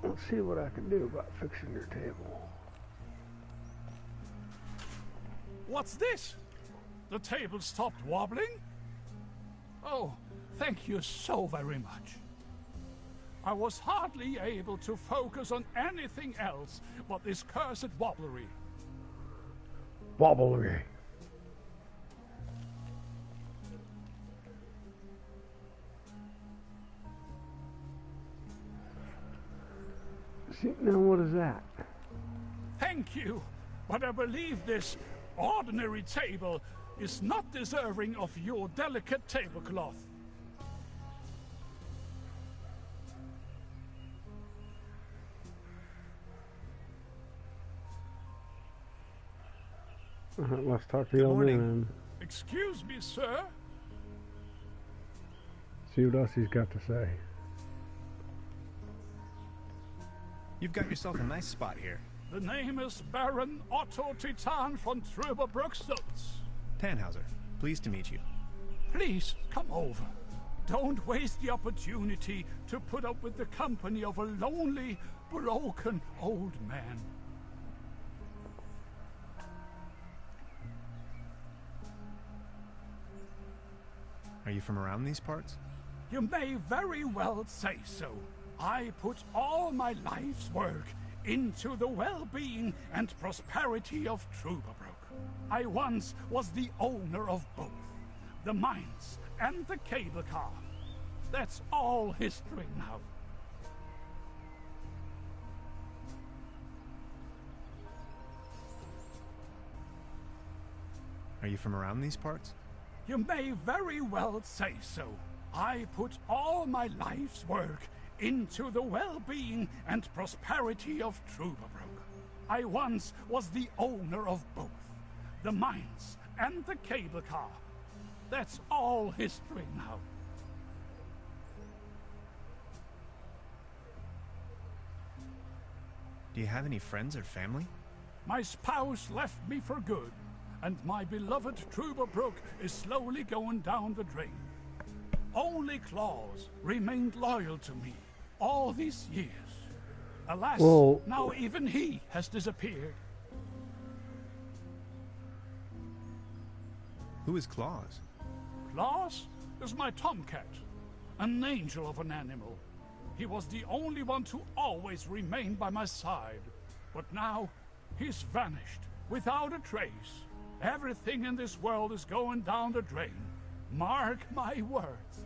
Let's see what I can do about fixing your table. What's this? The table stopped wobbling? Oh, thank you so very much. I was hardly able to focus on anything else but this cursed wobblery. Wobblery. See, now what is that? Thank you, but I believe this ordinary table is not deserving of your delicate tablecloth. Let's talk to the old morning. man. Excuse me, sir. See what else he's got to say. You've got yourself a nice spot here. The name is Baron Otto Titan von TroubleShook. Tannhauser, pleased to meet you. Please, come over. Don't waste the opportunity to put up with the company of a lonely, broken old man. Are you from around these parts? You may very well say so. I put all my life's work into the well-being and prosperity of TroubleShook. I once was the owner of both, the mines and the cable car. That's all history now. Are you from around these parts? You may very well say so. I put all my life's work into the well-being and prosperity of TroubleShook. I once was the owner of both, the mines and the cable car. That's all history now. Do you have any friends or family? My spouse left me for good, and my beloved TroubleShook is slowly going down the drain. Only Claus remained loyal to me all these years. Alas, Well, now even he has disappeared. Who is Claus? Claus is my tomcat, an angel of an animal. He was the only one to always remain by my side. But now, he's vanished, without a trace. Everything in this world is going down the drain. Mark my words.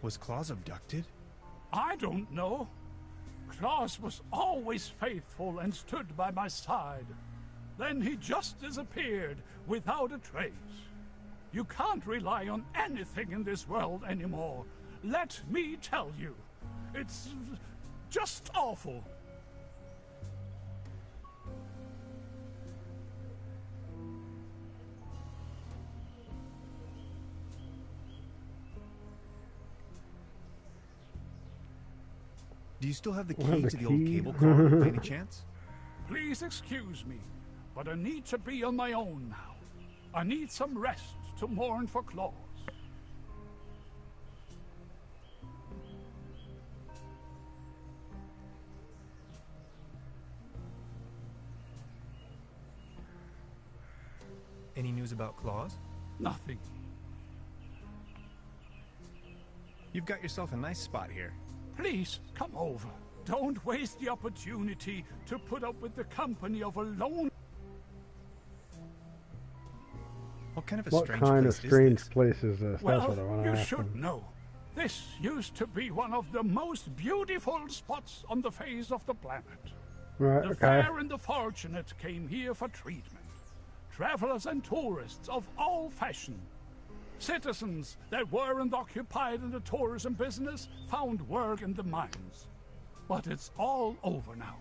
Was Claus abducted? I don't know. Claus was always faithful and stood by my side. Then he just disappeared without a trace. You can't rely on anything in this world anymore. let me tell you. It's just awful. Do you still have the Well, key the to the old key? cable car, by any chance? Please excuse me, but I need to be on my own now. I need some rest to mourn for Claus. Any news about Claus? Nothing. You've got yourself a nice spot here. Please, come over. Don't waste the opportunity to put up with the company of a lone... What kind of a What strange kind place of strange is this? place is this? That's Well, what I want to you ask should him. know. This used to be one of the most beautiful spots on the face of the planet. Right, The okay. fair and the fortunate came here for treatment. Travelers and tourists of all fashion. Citizens that weren't occupied in the tourism business found work in the mines. But it's all over now.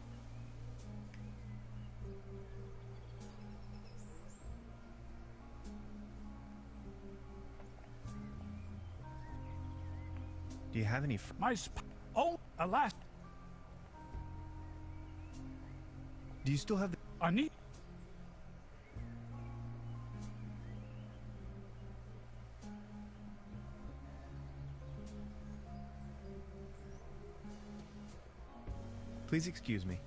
Do you have any... Oh, alas, Do you still have the... I need... Please excuse me.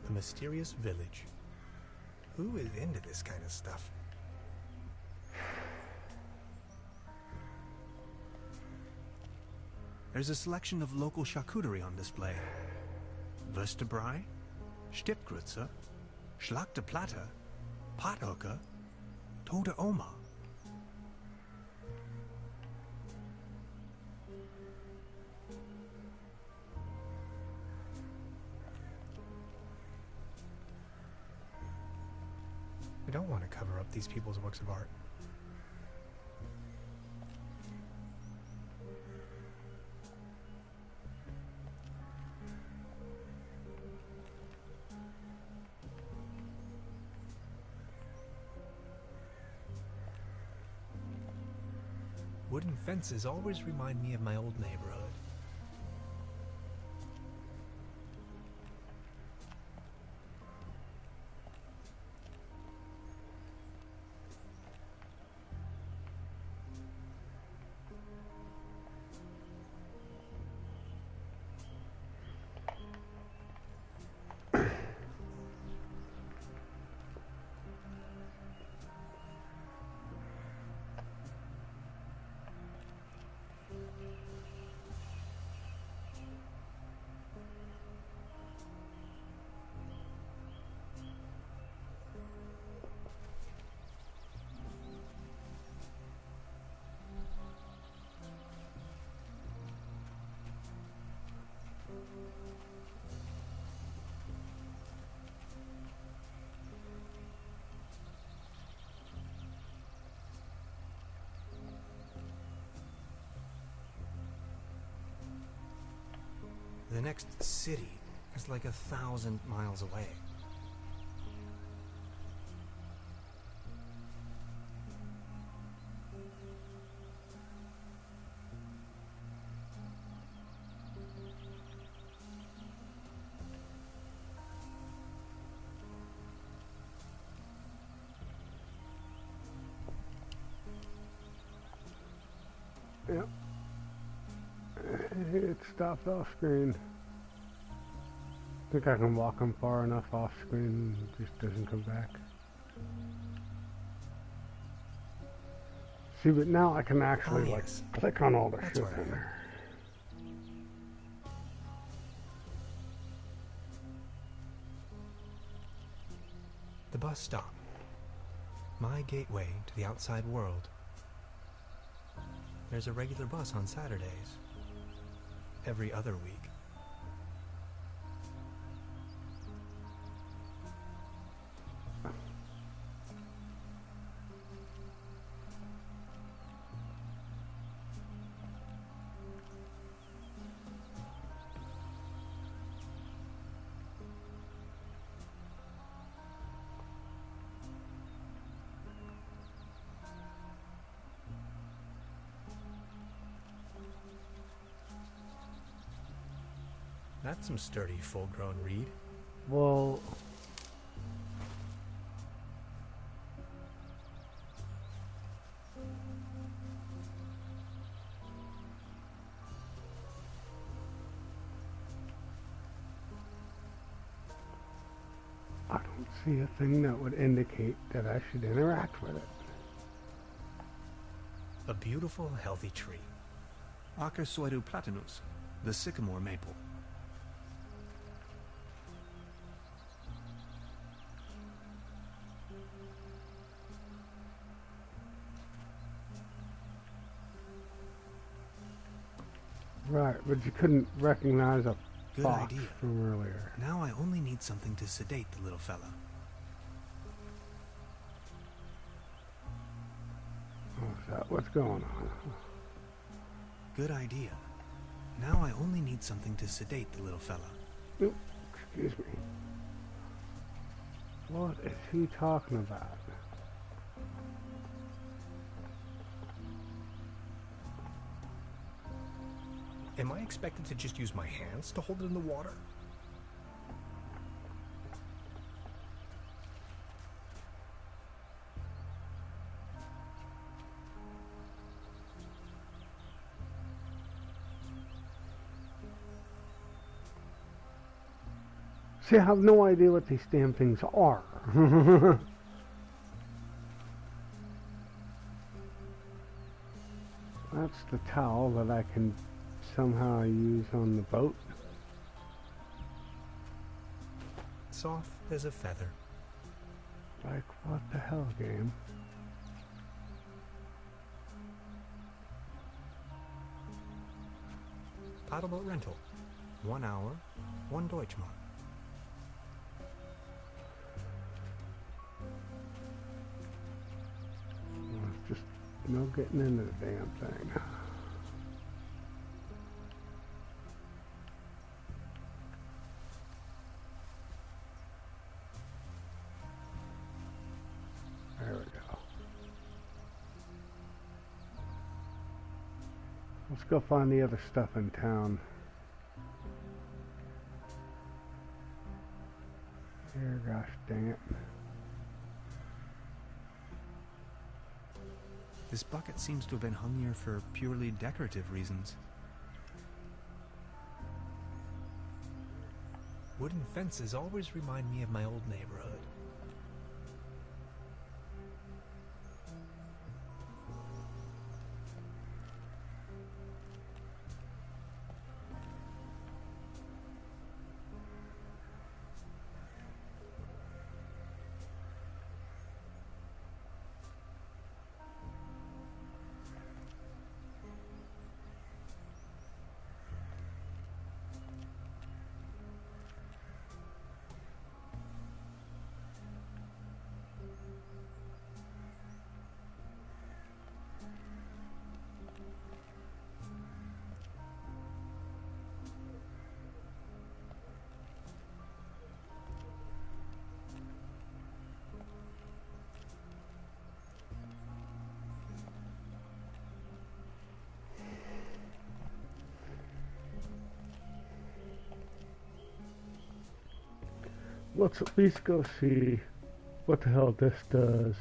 A mysterious village. Who is into this kind of stuff? There's a selection of local charcuterie on display. Würstebrei, Stippgrütze, Schlachte Platte, Pothoeke, Tote Oma. We don't want to cover up these people's works of art. Wooden fences always remind me of my old neighborhood. The next city is like 1,000 miles away. Yep. It stopped off screen. I think I can walk him far enough off screen, it just doesn't come back. See, but now I can actually Oh, like yes. click on all the That's shit what I in heard. there. The bus stop. My gateway to the outside world. There's a regular bus on Saturdays. Every other week. That's some sturdy, full-grown reed. Well, I don't see a thing that would indicate that I should interact with it. A beautiful, healthy tree. Acersoidu platanus, the sycamore maple. Right, but you couldn't recognize a Good fox idea. from earlier. Now I only need something to sedate the little fella. Oh, is that what's going on? Good idea. Now I only need something to sedate the little fella. Oop, excuse me. What is he talking about? Am I expected to just use my hands to hold it in the water? See, I have no idea what these damn things are. That's the towel that I can somehow use on the boat. Soft as a feather. Like, what the hell, game? Paddleboat rental. 1 hour, 1 Deutschmark. There's just no getting into the damn thing. There we go. Let's go find the other stuff in town. Here, gosh dang it. This bucket seems to have been hung here for purely decorative reasons. Wooden fences always remind me of my old neighborhood. Let's at least go see what the hell this does.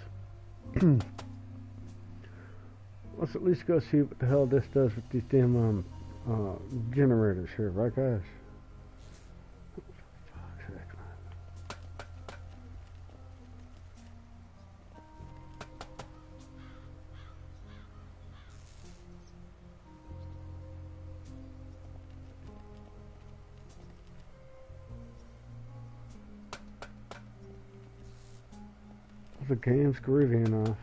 Let's at least go see what the hell this does with these damn generators here, right guys? Fuck's sake, man. The game's groovy enough.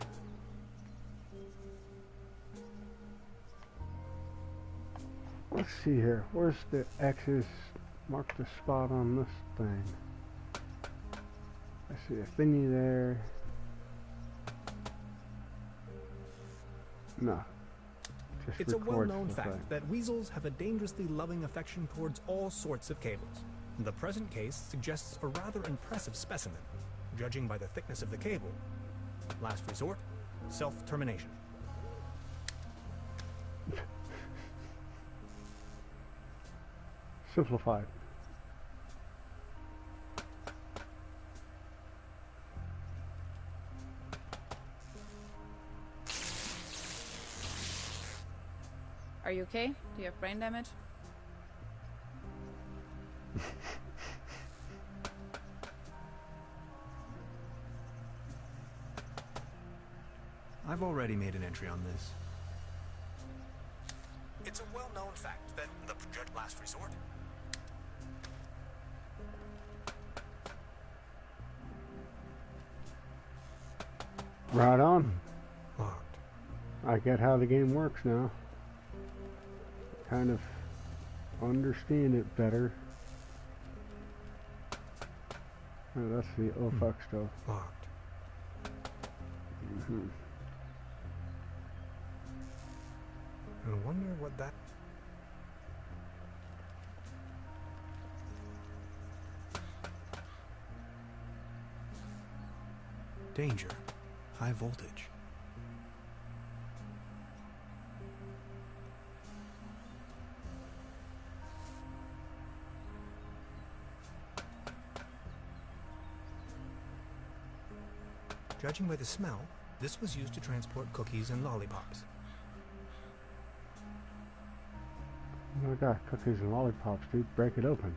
Let's see here. Where's the X's? Mark the spot on this thing. I see a thingy there. No. Just It's a records well-known the fact thing. that weasels have a dangerously loving affection towards all sorts of cables. The present case suggests a rather impressive specimen, judging by the thickness of the cable. Last resort, self-termination. Simplified. you okay? Do you have brain damage? I've already made an entry on this. It's a well-known fact that the project last resort. Right on. Locked. I get how the game works now. Kind of understand it better. Oh, that's the fuck stuff. Locked. Mm-hmm. I wonder what that... Danger. High voltage. Judging by the smell, this was used to transport cookies and lollipops. Oh my god, cookies and lollipops, dude. Break it open.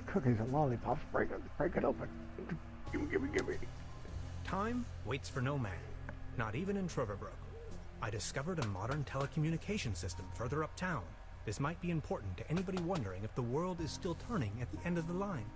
Cookies and lollipops, break it open. Gimme. Time waits for no man, not even in TroubleShook. I discovered a modern telecommunication system further uptown. This might be important to anybody wondering if the world is still turning at the end of the line.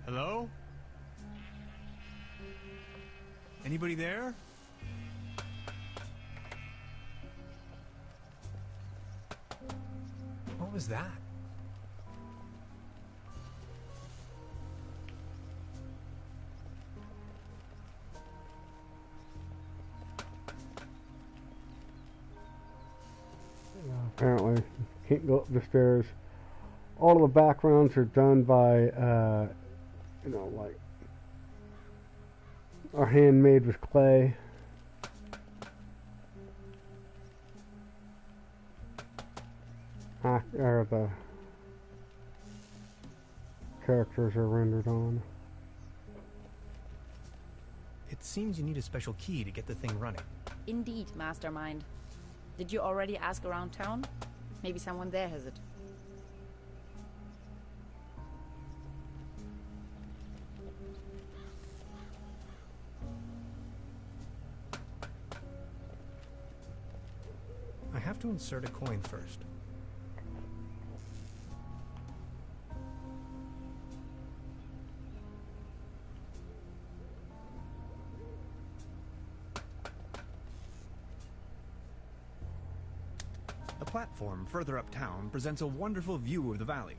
Hello? Anybody there? What was that? Apparently, can't go up the stairs. All of the backgrounds are done by, like, are handmade with clay. Or the characters are rendered on. It seems you need a special key to get the thing running. Indeed, Mastermind. Did you already ask around town? Maybe someone there has it. I have to insert a coin first. The platform further uptown presents a wonderful view of the valley.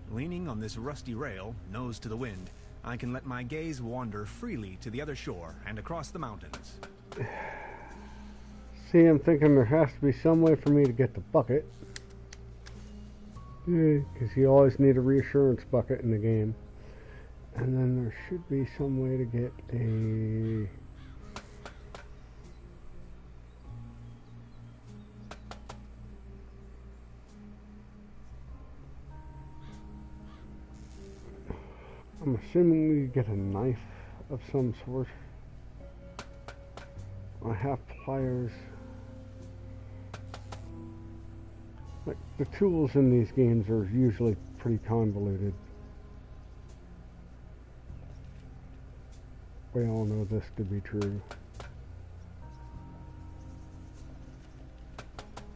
Leaning on this rusty rail, nose to the wind, I can let my gaze wander freely to the other shore and across the mountains. See, I'm thinking there has to be some way for me to get the bucket. Because you always need a reassurance bucket in the game. And then there should be some way to get a... I'm assuming we get a knife of some sort. I have pliers. Like, the tools in these games are usually pretty convoluted. We all know this to be true.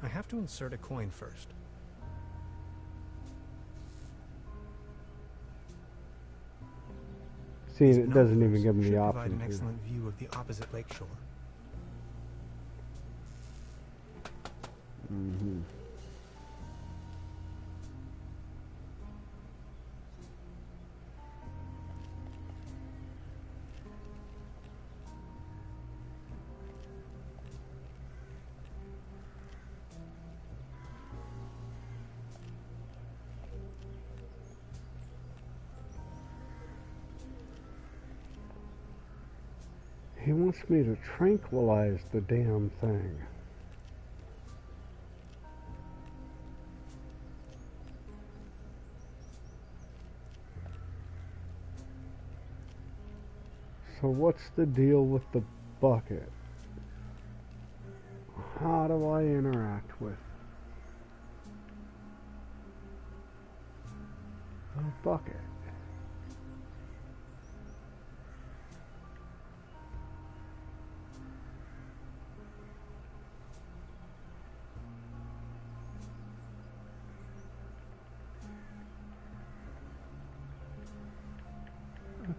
I have to insert a coin first. See, These it doesn't even binoculars give me should the provide option an here. excellent view of the opposite lakeshore. Mm-hmm. He wants me to tranquilize the damn thing. So what's the deal with the bucket? How do I interact with the bucket?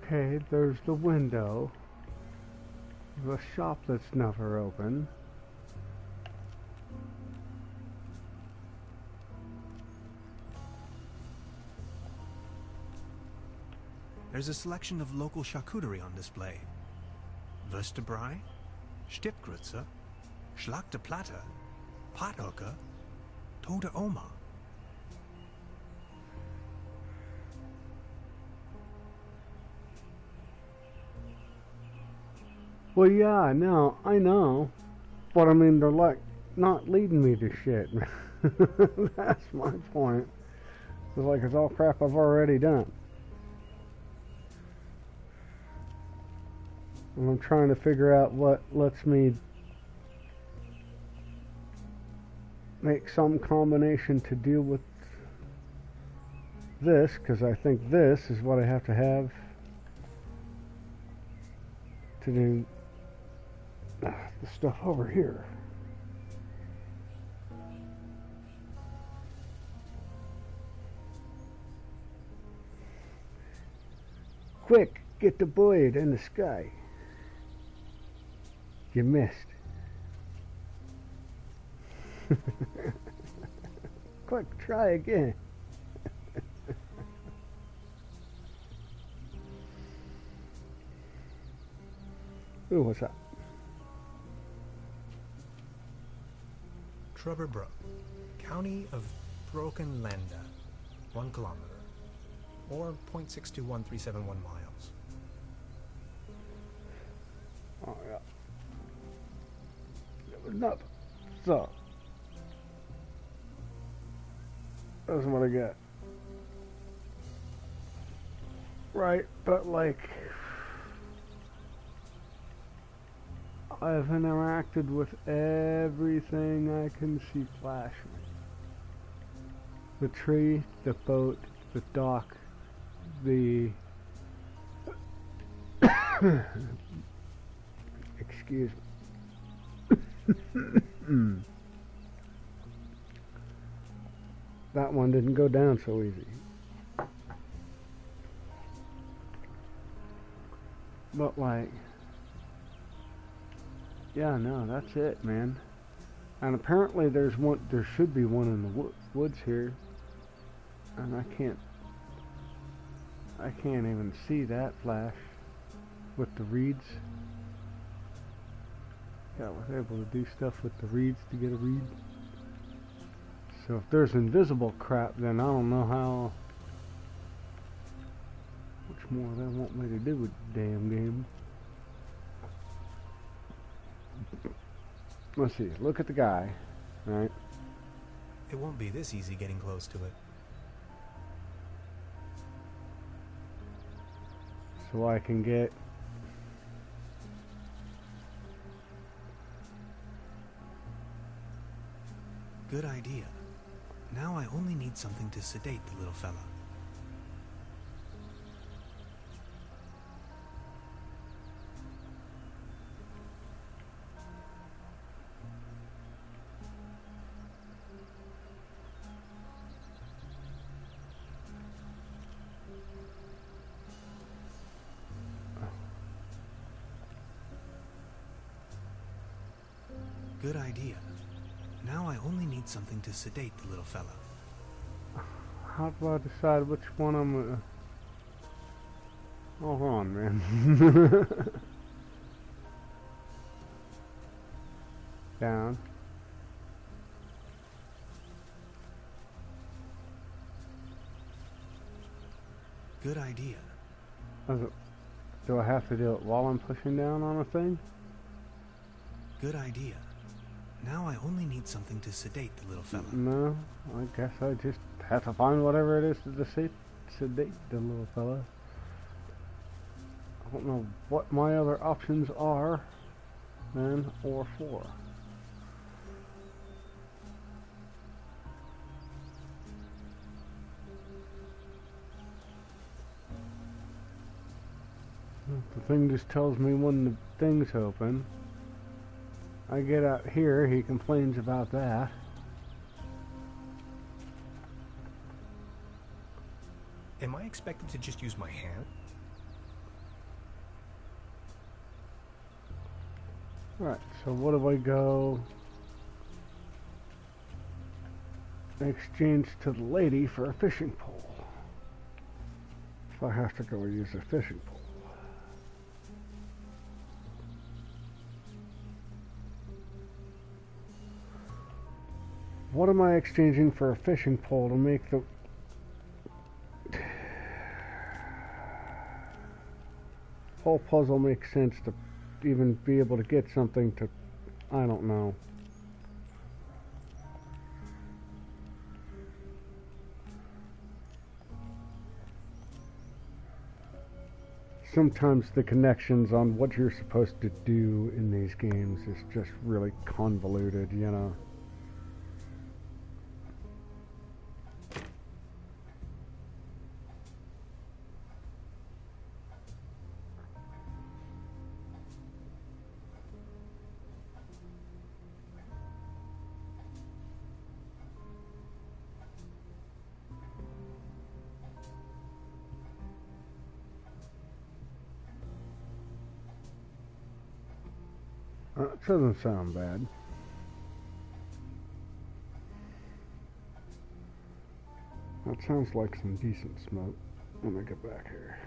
Okay, there's the window. The shop that's never open. There's a selection of local charcuterie on display. Würstebrei, Stippgrütze, Schlachte Platte, Pothoeke, Tote Oma. Well, yeah, I know. But I mean, they're like not leading me to shit. That's my point. It's like it's all crap I've already done. And I'm trying to figure out what lets me make some combination to deal with this, because I think this is what I have to have to do the stuff over here. Quick, get the blade in the sky. You missed. Quick, try again. Ooh, what's up? Troubleshook, County of Brokenlanda, 1 kilometer, or 0.621371 miles. Oh, yeah. Nothing. So, that's what I got. Right, but like, I've interacted with everything I can see flashing. The tree, the boat, the dock, the... Excuse me. That one didn't go down so easy. But like, yeah, no, that's it, man. And apparently there should be one in the woods here, and I can't even see that flash with the reeds. Yeah, I was able to do stuff with the reeds to get a reed. So if there's invisible crap, then I don't know how much more they want me to do with the damn game. Let's see, look at the guy, right? It won't be this easy getting close to it. So I can get... Good idea. Now I only need something to sedate the little fella. Good idea. Now I only need something to sedate the little fella. How do I decide which one I'm gonna... Hold on, man. Down. Good idea. Do I have to do it while I'm pushing down on a thing? Good idea. Now I only need something to sedate the little fella. No, I guess I just have to find whatever it is to sedate the little fella. I don't know what my other options are, then or for. The thing just tells me when the thing's open. I get out here, he complains about that. Am I expected to just use my hand? Right, so what do I go exchange to the lady for a fishing pole? If I have to go use a fishing pole. What am I exchanging for a fishing pole to make the whole puzzle make sense to even be able to get something to, I don't know. Sometimes the connections on what you're supposed to do in these games is just really convoluted, you know. It doesn't sound bad. That sounds like some decent smoke when I get back here.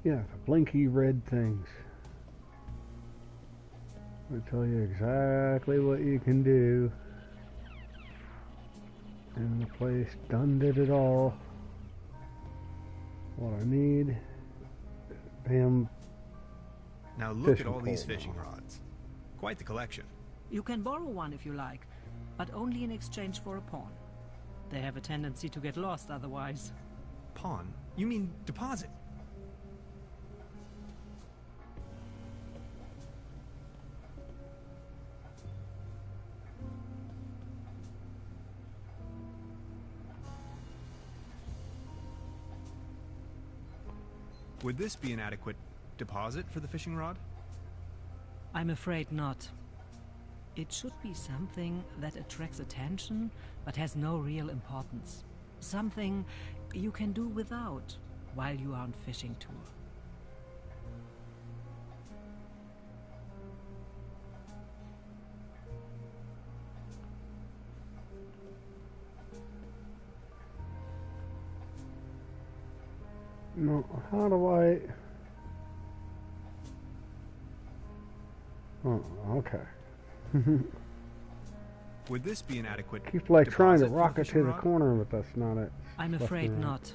Yeah, the blinky red things. They tell you exactly what you can do. And the place done did it all. What I need. Damn. Now look at all these fishing rods. Quite the collection. You can borrow one if you like, but only in exchange for a pawn. They have a tendency to get lost otherwise. Pawn? You mean deposit? Would this be an adequate deposit for the fishing rod? I'm afraid not. It should be something that attracts attention, but has no real importance. Something you can do without while you are on fishing tour. No, how do I... Oh, okay. Would this be an adequate Keep like trying to deposit for rock the it to fishing the rod? corner, but that's not it. I'm It's left afraid and right. not.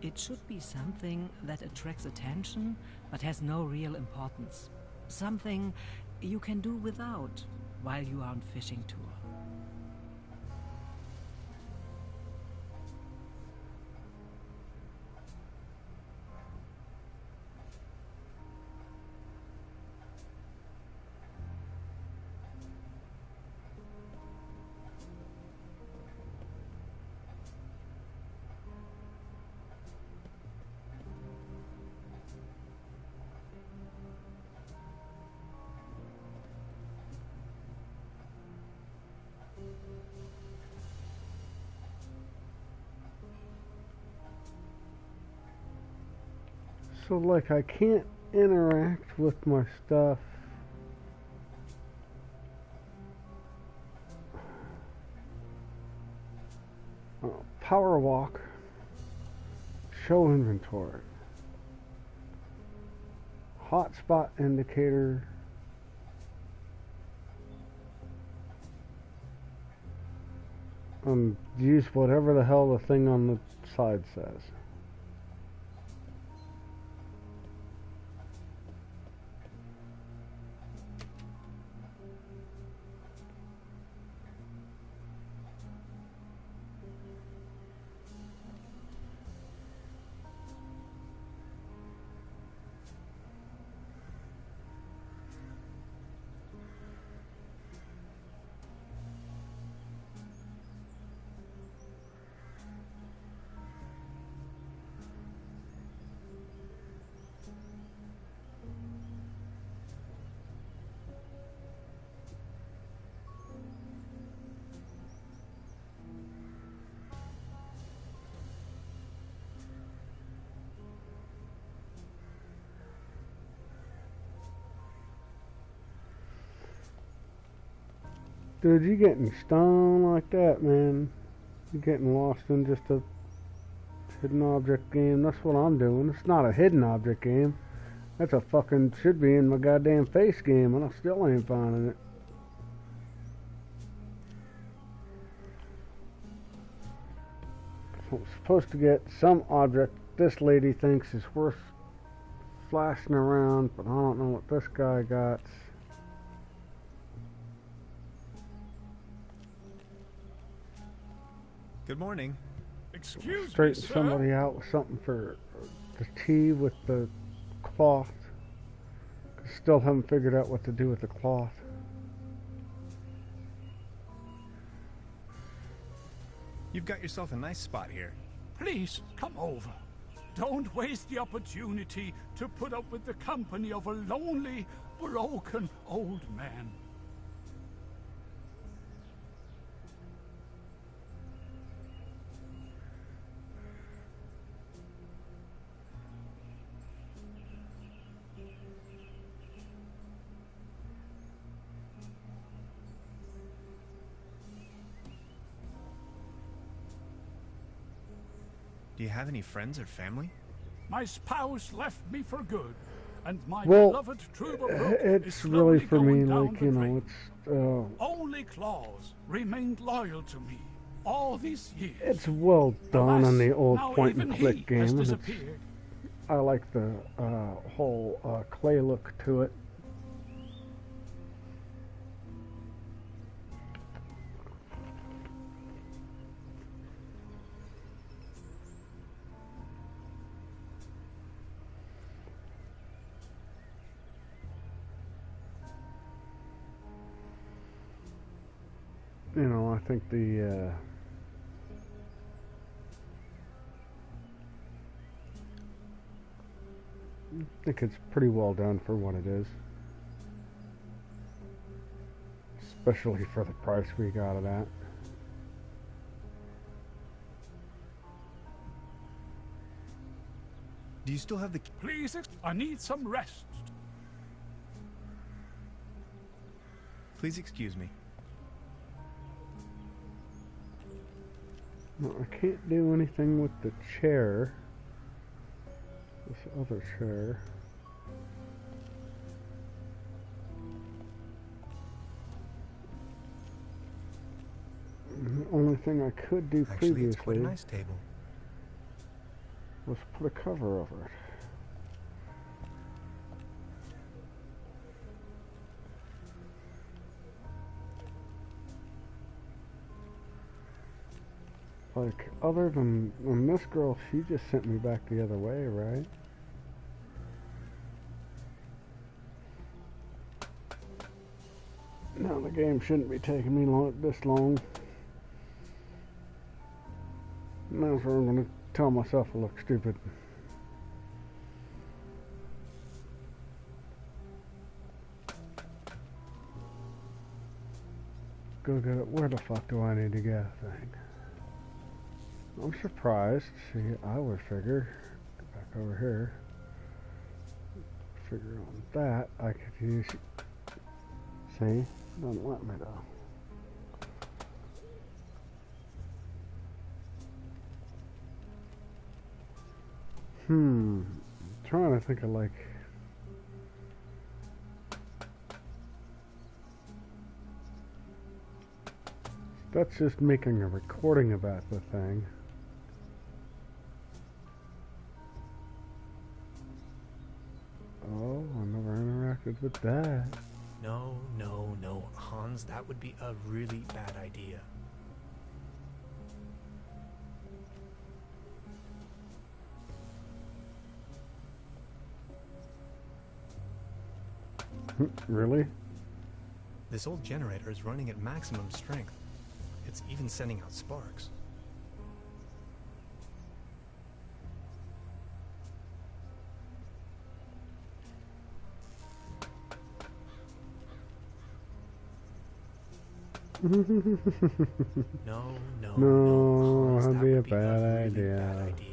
It should be something that attracts attention, but has no real importance. Something you can do without while you are on fishing tour. So, like, I can't interact with my stuff Power walk. Show inventory. Hotspot indicator. Use whatever the hell the thing on the side says. Dude, you getting stoned like that, man. You're getting lost in just a hidden object game. That's what I'm doing. It's not a hidden object game. That's a fucking, should be in my goddamn face game, and I still ain't finding it. So I'm supposed to get some object this lady thinks is worth flashing around, but I don't know what this guy got. Good morning. Excuse Straighten me, sir. somebody out with something for the tea with the cloth. Still haven't figured out what to do with the cloth. You've got yourself a nice spot here. Please, come over. Don't waste the opportunity to put up with the company of a lonely, broken old man. Do you have any friends or family? My spouse left me for good, and my Well, beloved Troubadour it's is really slowly for me, going down like, the you know, drain. it's, Only Claus remained loyal to me all these years. it's well done Alas, on the old now point and even click he game. has And it's, disappeared. I like the whole clay look to it. You know, I think the I think it's pretty well done for what it is, especially for the price we got it at. Do you still have the... Please, I need some rest. Please excuse me. No, I can't do anything with the chair. This other chair. The only thing I could do Actually, it's quite a previously nice table. was put a cover over it. Like, other than this girl, she just sent me back the other way, right? No, the game shouldn't be taking me this long. That's where I'm going to tell myself I look stupid. Go get it. Where the fuck do I need to get a thing? I'm surprised. See, I would figure, get back over here, figure on that, I could use, see, doesn't let me though. Trying to think of like... That's just making a recording about the thing. Oh, I never interacted with that. No, no, no, Hans, that would be a really bad idea. Really? This old generator is running at maximum strength. It's even sending out sparks. No, No, no, no, Hans, that'd that be a would be bad really idea. bad idea.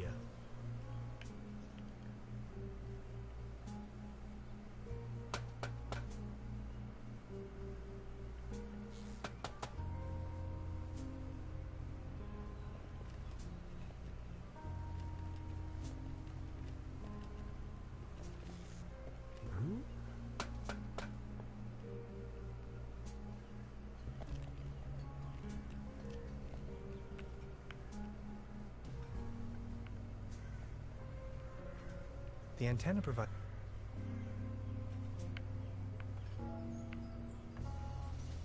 The antenna provides...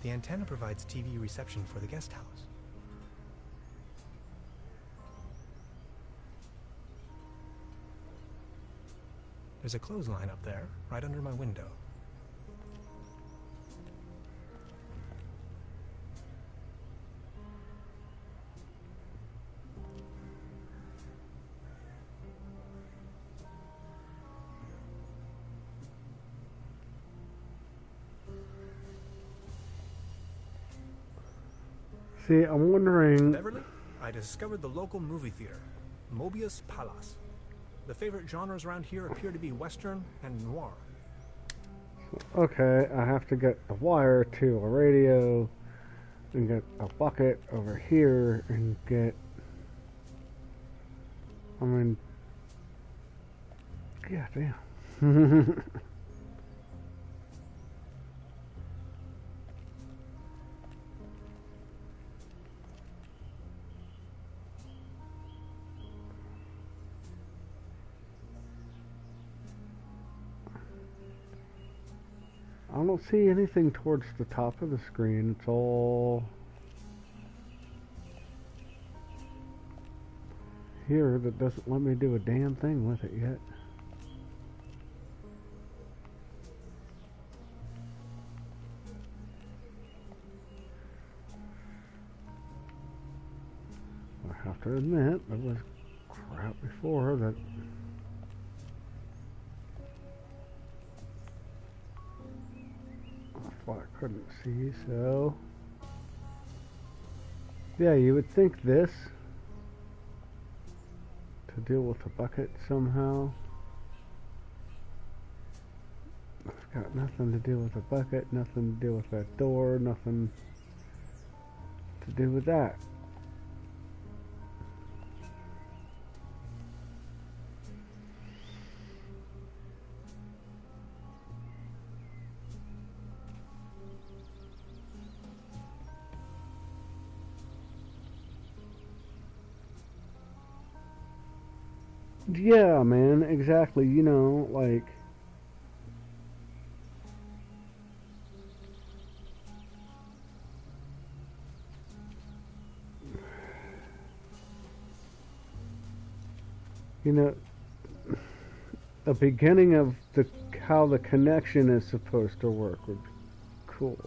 The antenna provides TV reception for the guest house. There's a clothesline up there, right under my window. See, I'm wondering... Beverly, I discovered the local movie theater, Mobius Palace. The favorite genres around here appear to be Western and noir. Okay, I have to get a wire to a radio, and get a bucket over here, and get... I mean... God damn. I don't see anything towards the top of the screen. It's all here that doesn't let me do a damn thing with it yet. I have to admit, there was crap before that. I couldn't see, so yeah, you would think this to deal with the bucket somehow. It's got nothing to do with the bucket, nothing to do with that door, nothing to do with that. Yeah, man, exactly, you know, like... You know, a beginning of the how the connection is supposed to work would be cool.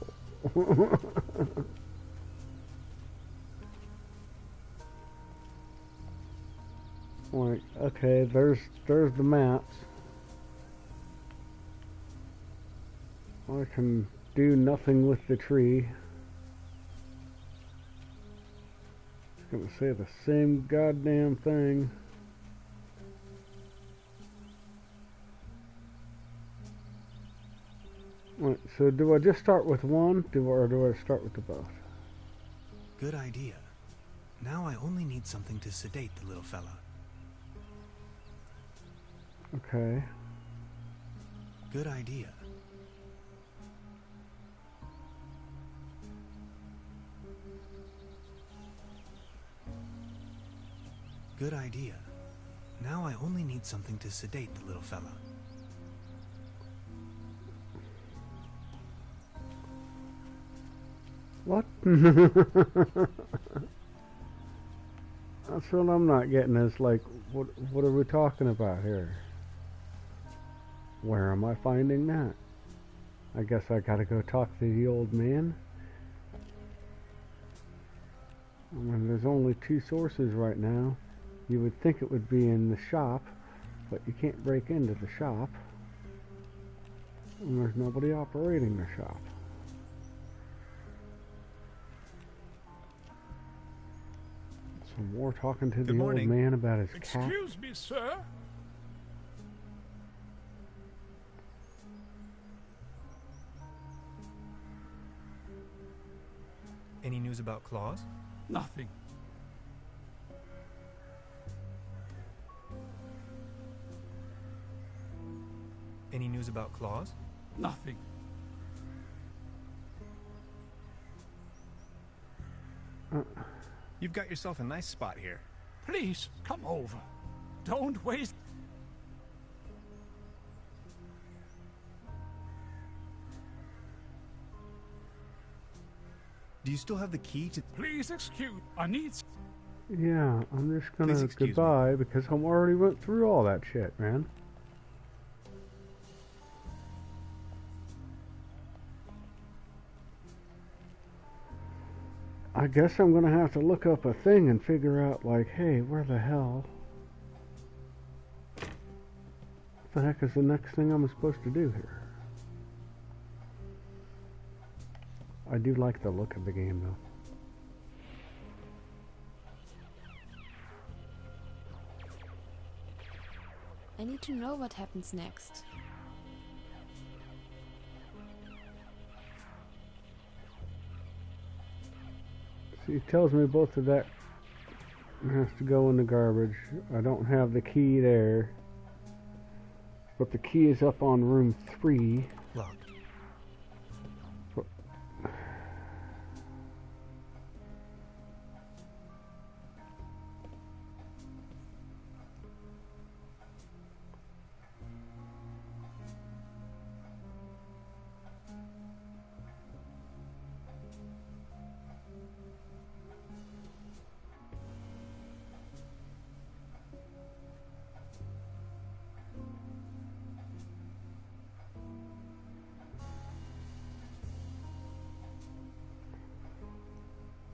Like, okay, there's the maps. I can do nothing with the tree. It's gonna say the same goddamn thing. Right, so do I just start with one, or do I start with the both? Good idea. Now I only need something to sedate the little fella. Okay. Good idea. Good idea. Now I only need something to sedate the little fella. What? That's what I'm not getting is like, what are we talking about here? Where am I finding that? I guess I gotta go talk to the old man. I mean, there's only 2 sources right now. You would think it would be in the shop, but you can't break into the shop. And there's nobody operating the shop. So more talking to the old man about his cat. Excuse me, sir. Any news about Claus? Nothing. Any news about Claus? Nothing. You've got yourself a nice spot here. Please, come over. Don't waste... Do you still have the key to... Please excuse... I need... Yeah, I'm just gonna goodbye because I'm already went through all that shit, man. I guess I'm gonna have to look up a thing and figure out, like, hey, where the hell? What the heck is the next thing I'm supposed to do here? I do like the look of the game, though. I need to know what happens next. See, it tells me both of that has to go in the garbage. I don't have the key there. But the key is up on room 3. Locked.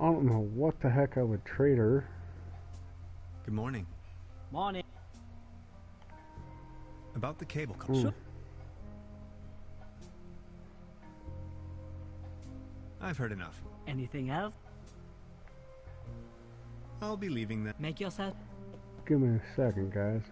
I don't know what the heck I would trade her. Good morning. Morning. About the cable company. I've heard enough. Anything else? I'll be leaving then. Make yourself... Give me a second, guys.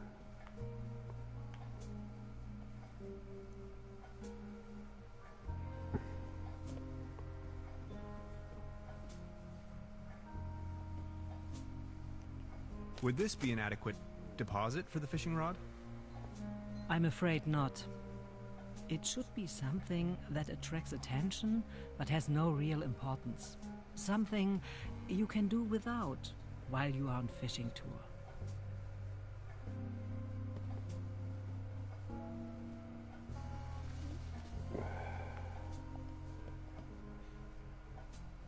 Would this be an adequate deposit for the fishing rod? I'm afraid not. It should be something that attracts attention, but has no real importance. Something you can do without while you are on fishing tour.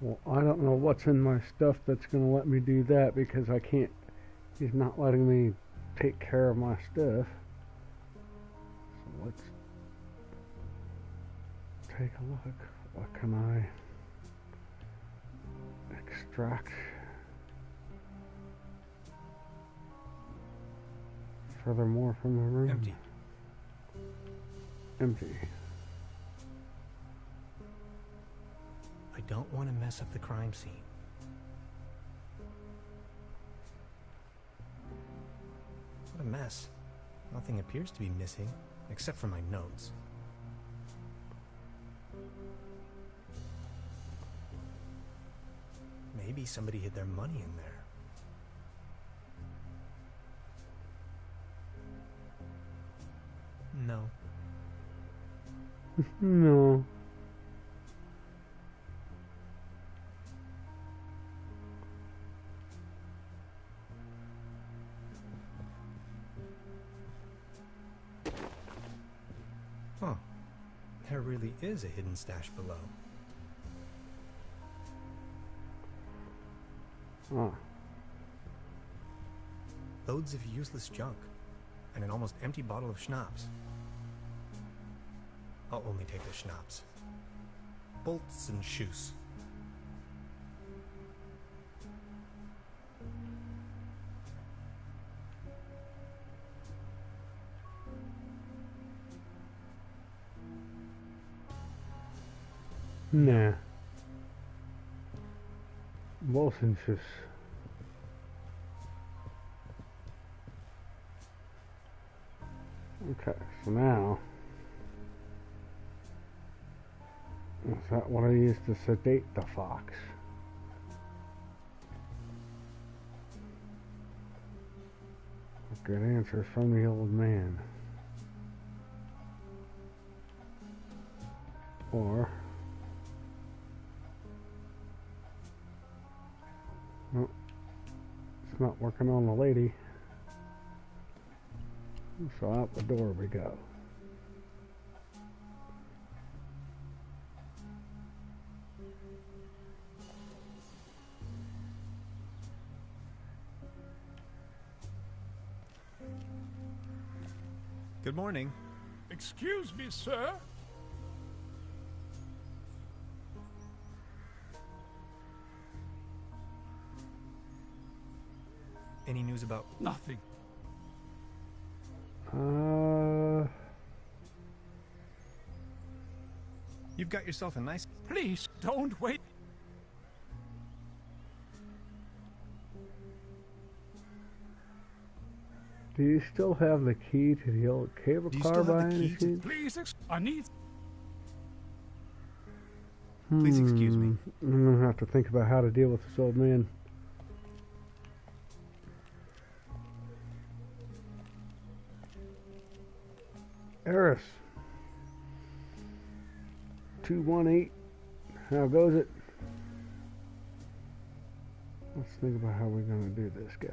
Well, I don't know what's in my stuff that's going to let me do that because I can't. He's not letting me take care of my stuff. So let's take a look. What can I extract? Furthermore from the room. Empty. Empty. I don't want to mess up the crime scene. What a mess. Nothing appears to be missing, except for my notes. Maybe somebody hid their money in there. No. No. Huh. There really is a hidden stash below. Huh. Loads of useless junk. And an almost empty bottle of schnapps. I'll only take the schnapps. Bolts and shoes. Nah. Bolsenschüss. Okay, so now is that what I used to sedate the fox? Good answer from the old man. Or no, it's not working on the lady. So out the door we go. Good morning. Excuse me, sir. Any news about... Nothing. You've got yourself a nice... Please, don't wait. Do you still have the key to the old cable car by any chance? Please, I need... Please excuse me. I'm going to have to think about how to deal with this old man. Eris. 218. How goes it? Let's think about how we're going to do this, guys.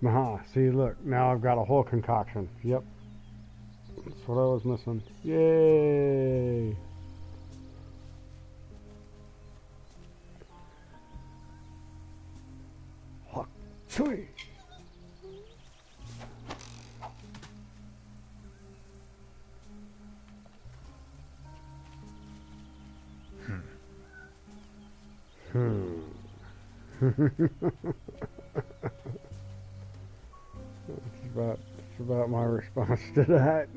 Aha, see, look, now I've got a whole concoction. Yep. That's what I was missing. Yay! Hawk, tui. That's about my response to that.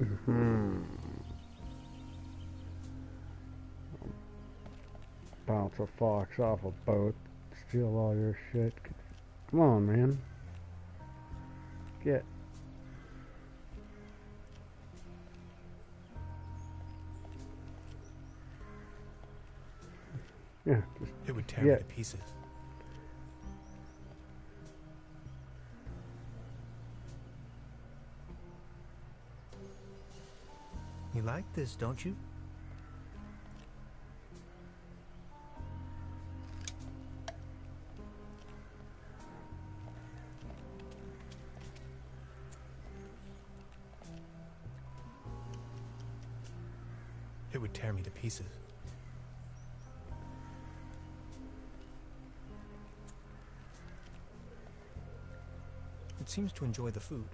Bounce a fox off a boat, steal all your shit. Come on, man. Get. Yeah, just It would tear me to pieces. You like this, don't you? It would tear me to pieces. It seems to enjoy the food.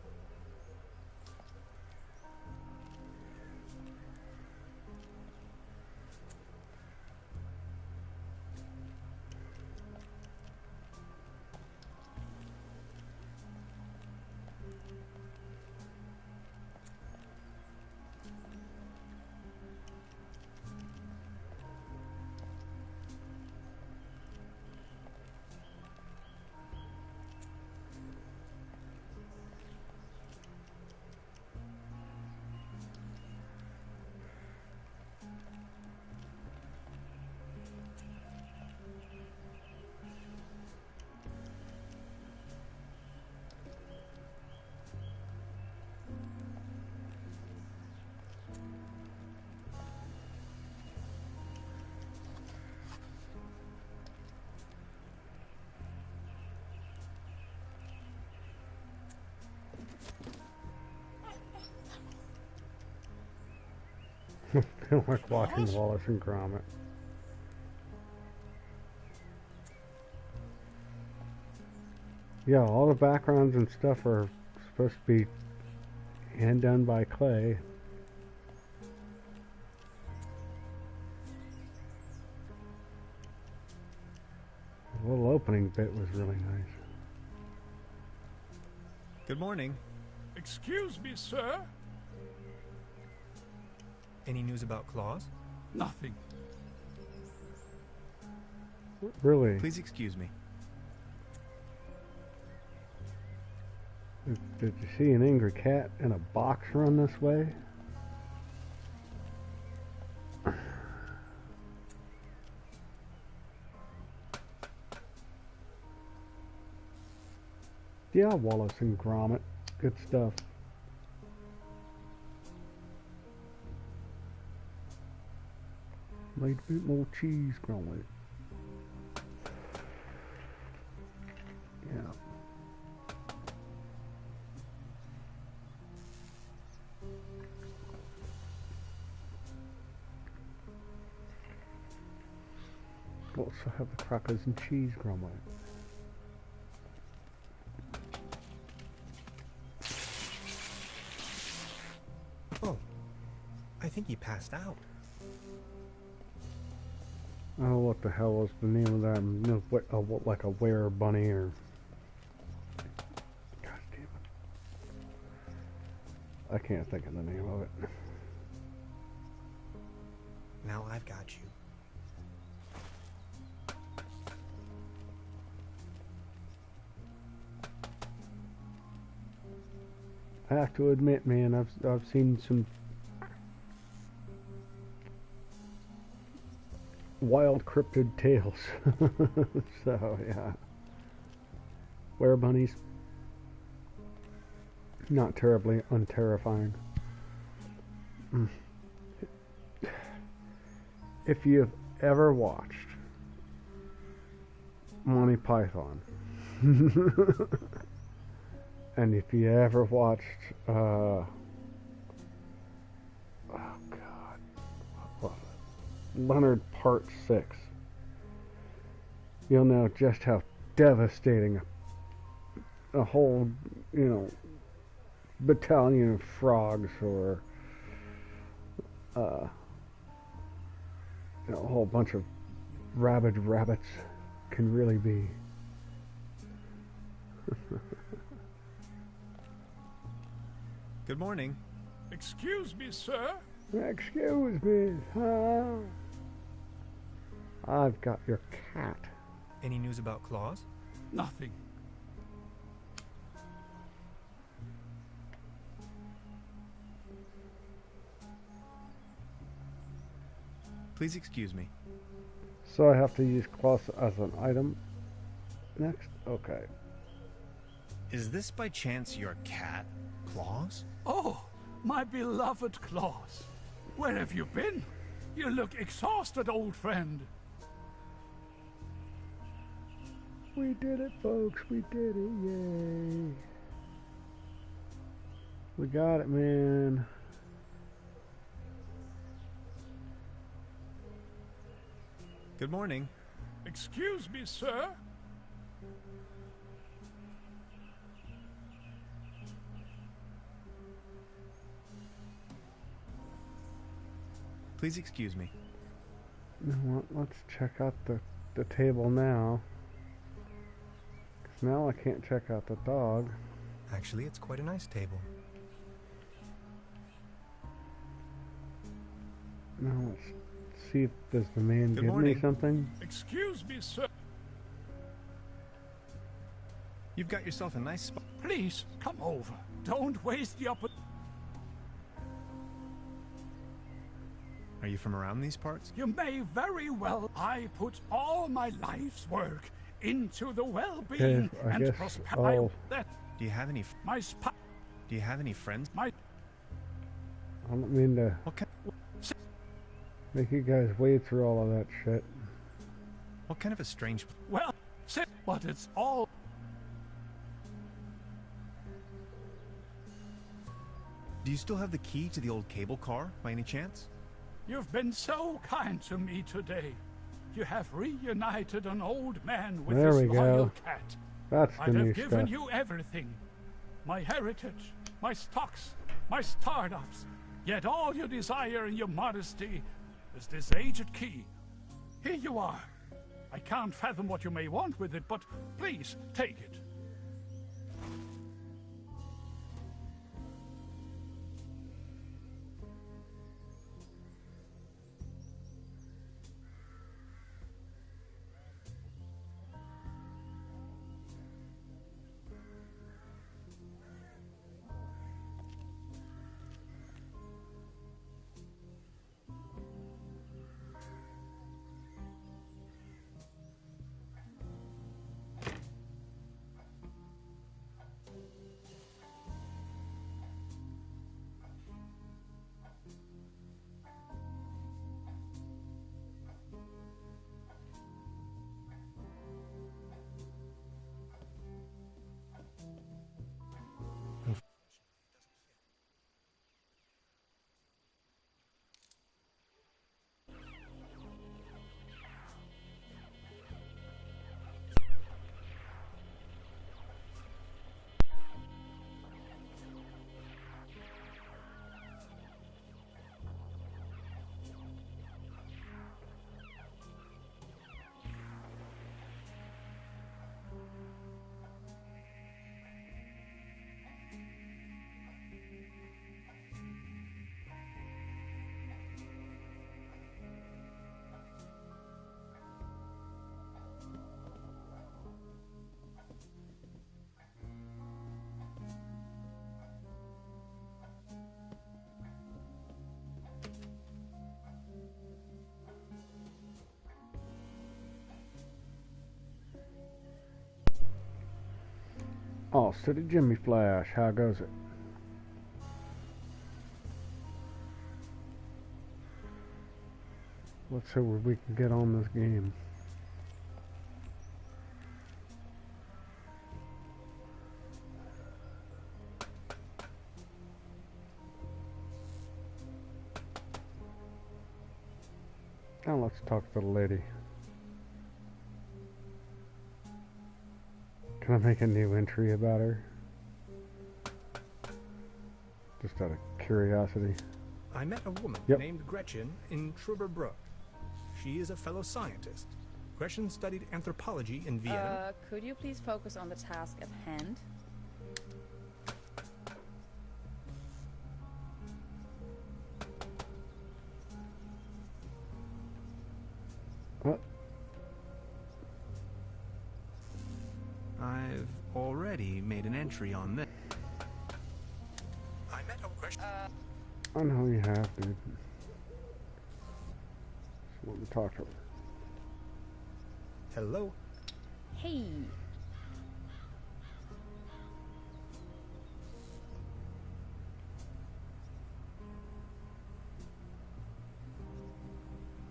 Feel like watching Wallace and Gromit. Yeah, all the backgrounds and stuff are supposed to be hand done by Clay. The little opening bit was really nice. Good morning. Excuse me, sir. Any news about Claus? Nothing. Really? Please excuse me. Did you see an angry cat in a box run this way? Yeah, Wallace and Gromit. Good stuff. Made a bit more cheese, Gromit. Yeah. Also have the crackers and cheese, Gromit. Oh, I think he passed out. I don't know what the hell was the name of that. No, what, like a were bunny or... God damn it. I can't think of the name of it. Now I've got you. I have to admit, man, I've seen some wild cryptid tales. So yeah, were bunnies, not terribly unterrifying. If you've ever watched Monty Python. And if you ever watched, oh God, what was it? Leonard Part 6, you'll know just how devastating a whole, battalion of frogs or, a whole bunch of rabid rabbits can really be. Good morning. Excuse me, sir. Excuse me, huh? I've got your cat. Any news about Claus? Nothing. Please excuse me. So I have to use Claus as an item next? Okay. Is this by chance your cat, Claus? Oh, my beloved Claus. Where have you been? You look exhausted, old friend. We did it, folks. We did it. Yay. We got it, man. Good morning. Excuse me, sir. Please excuse me. You know what? Let's check out the table now. 'Cause now I can't check out the dog. Actually, it's quite a nice table. Now let's see if does the man Good give morning. me something. Excuse me, sir. You've got yourself a nice spot. Please, come over. Don't waste the opportunity. Are you from around these parts? You may very well. I put all my life's work into the well-being Okay, I and guess prosperity. I'll- Do you have any? My spa. Do you have any friends? My. I don't mean to What make you guys wade through all of that shit. kind of a strange? Well, sit, but it's all. Do you still have the key to the old cable car, by any chance? You've been so kind to me today. You have reunited an old man with There his we loyal go. cat. That's the I new have given stuff. you everything. My heritage, my stocks, my startups. Yet all you desire in your modesty is this aged key. Here you are. I can't fathom what you may want with it, but please, take it. Oh, so did Jimmy Flash. How goes it? Let's see where we can get on this game. Now let's talk to the lady. Can I make a new entry about her? Just out of curiosity. I met a woman Yep. named Gretchen in TroubleShook. She is a fellow scientist. Gretchen studied anthropology in Vienna. Could you please focus on the task at hand? What? I've already made an entry on this. I met a Gretchen. I know you have, dude. So let me talk to her. Hello. Hey.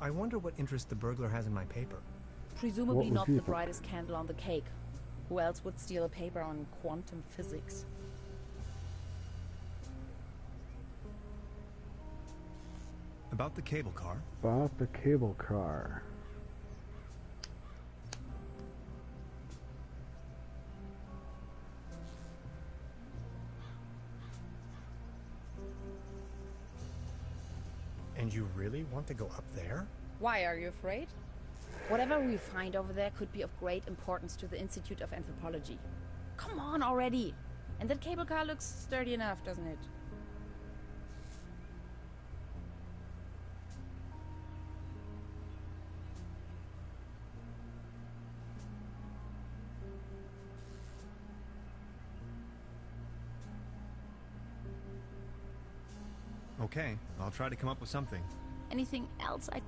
I wonder what interest the burglar has in my paper. Presumably What would not you the think? brightest candle on the cake. Who else would steal a paper on quantum physics? About the cable car. About the cable car. And you really want to go up there? Why, are you afraid? Whatever we find over there could be of great importance to the Institute of Anthropology. Come on already! And that cable car looks sturdy enough, doesn't it? Okay, I'll try to come up with something. Anything else I...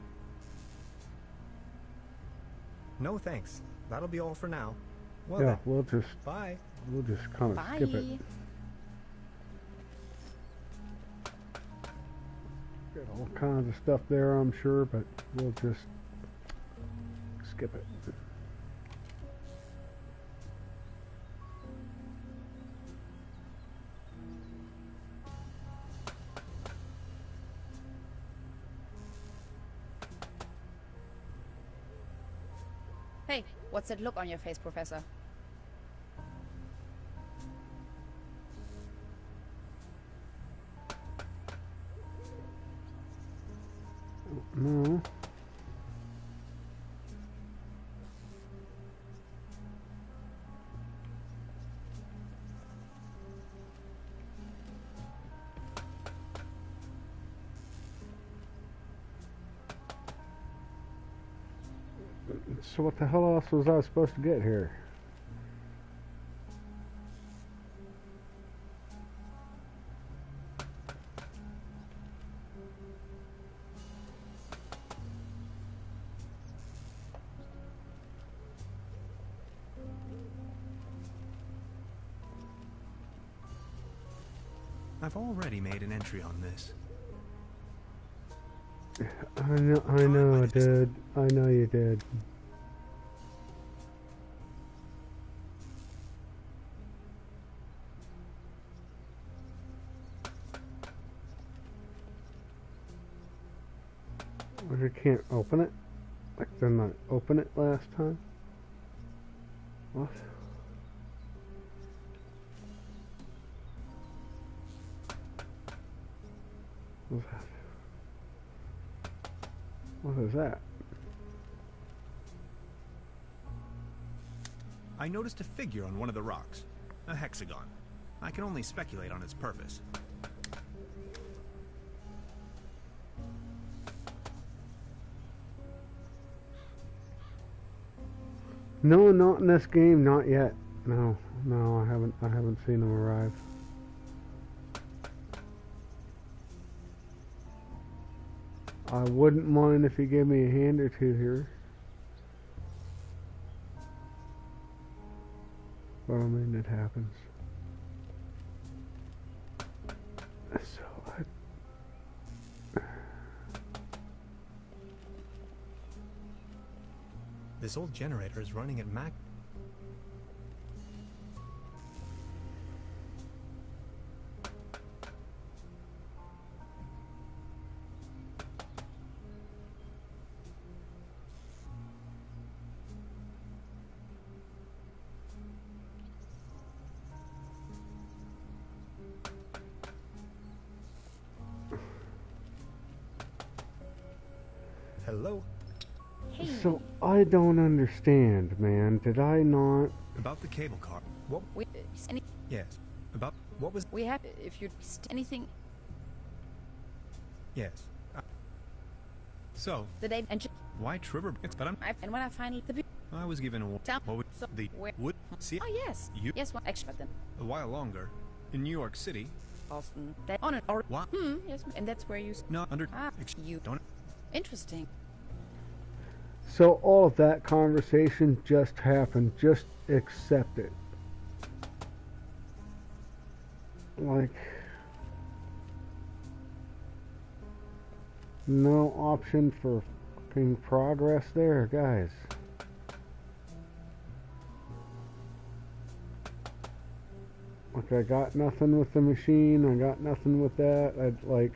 No, thanks. That'll be all for now. Well Yeah, then, we'll just bye. kind of Bye. skip it. Got all kinds of stuff there, I'm sure, but we'll just skip it. What's that look on your face, Professor? No. So what the hell else was I supposed to get here? I've already made an entry on this. I know, dude. I know you did. I can't open it? Like, didn't I open it last time? What? What's that? What is that? I noticed a figure on one of the rocks. A hexagon. I can only speculate on its purpose. No, not in this game, not yet. No, I haven't seen them arrive. I wouldn't mind if you gave me a hand or two here. But I mean, it happens. So, This old generator is running at max. Hello? Hey. So I don't understand, man. Did I not? About the cable car. What? Yes. About what was? We have. If you anything. Yes. So, The day and why Tribber? It's but and when I finally I was given a Tell- what would so the where- would see Oh yes. You- Yes, one extra then. a while longer in New York City. Boston. That on it or What? yes, and that's where you Not under you don't interesting. So all of that conversation just happened. Just accept it. Like, no option for fucking progress there, guys. Like, I got nothing with the machine. I got nothing with that. I'd like.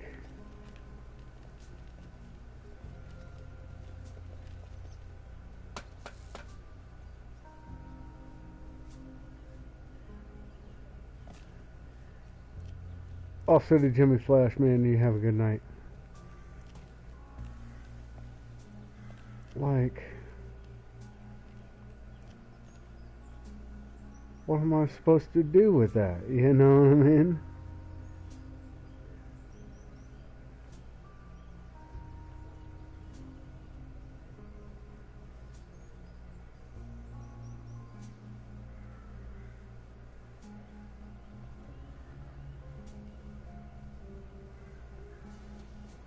Also to Jimmy Flash, man, you have a good night. Like, what am I supposed to do with that? You know what I mean?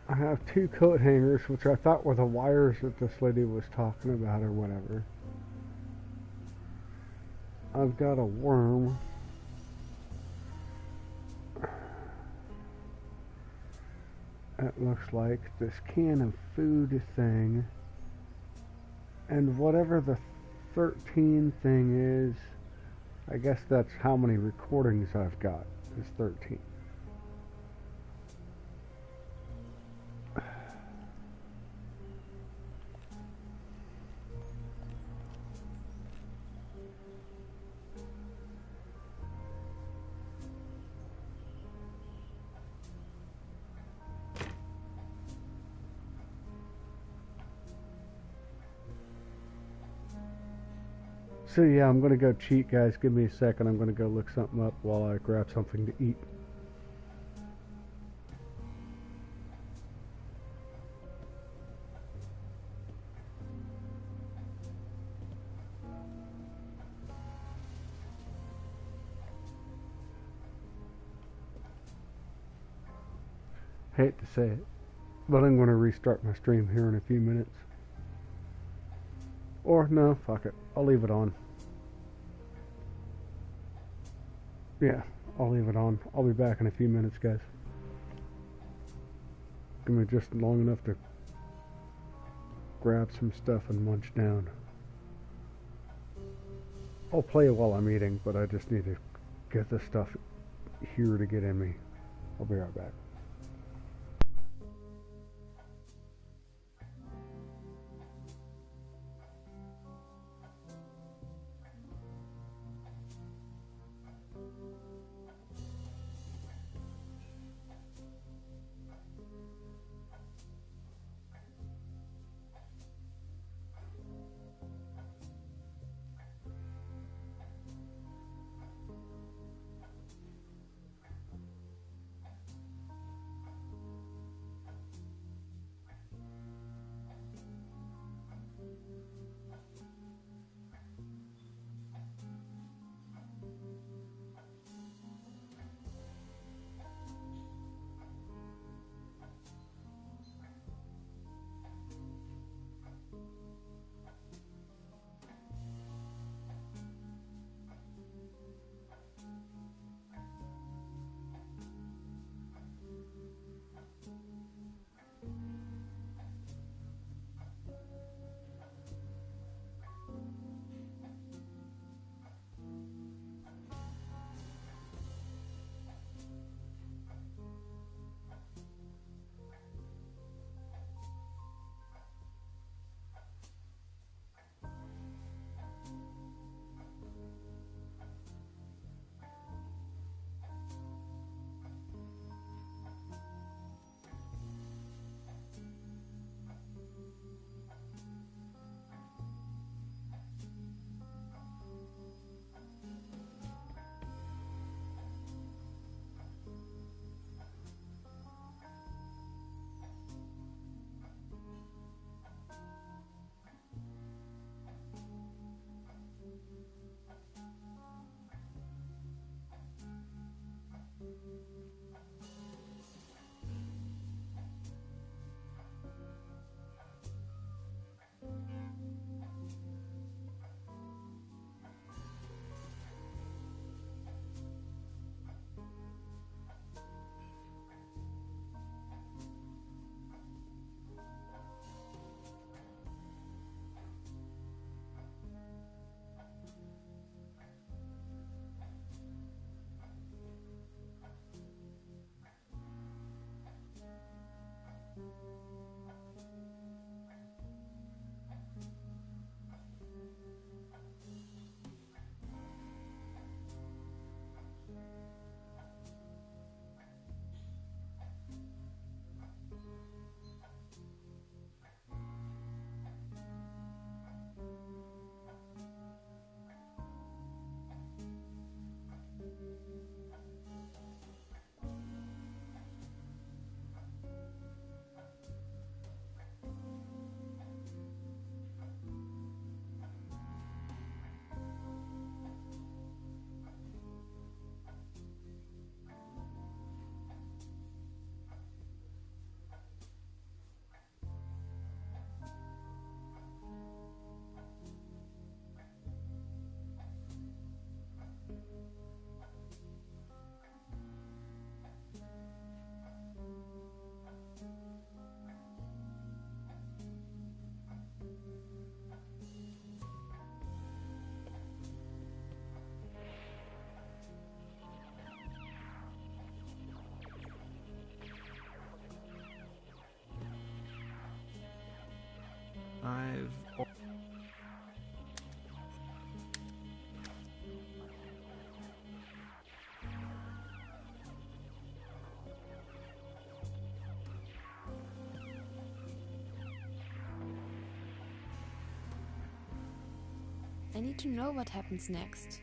I have 2 coat hangers, which I thought were the wires that this lady was talking about or whatever. I've got a worm. It looks like this can of food thing. And whatever the 13 thing is, I guess that's how many recordings I've got, is 13. So yeah, I'm gonna go cheat, guys. Give me a second. I'm gonna go look something up while I grab something to eat. Hate to say it, but I'm gonna restart my stream here in a few minutes. Or no, fuck it. I'll leave it on. Yeah, I'll leave it on. I'll be back in a few minutes, guys. Give me just long enough to grab some stuff and munch down. I'll play while I'm eating, but I just need to get this stuff here to get in me. I'll be right back. I need to know what happens next.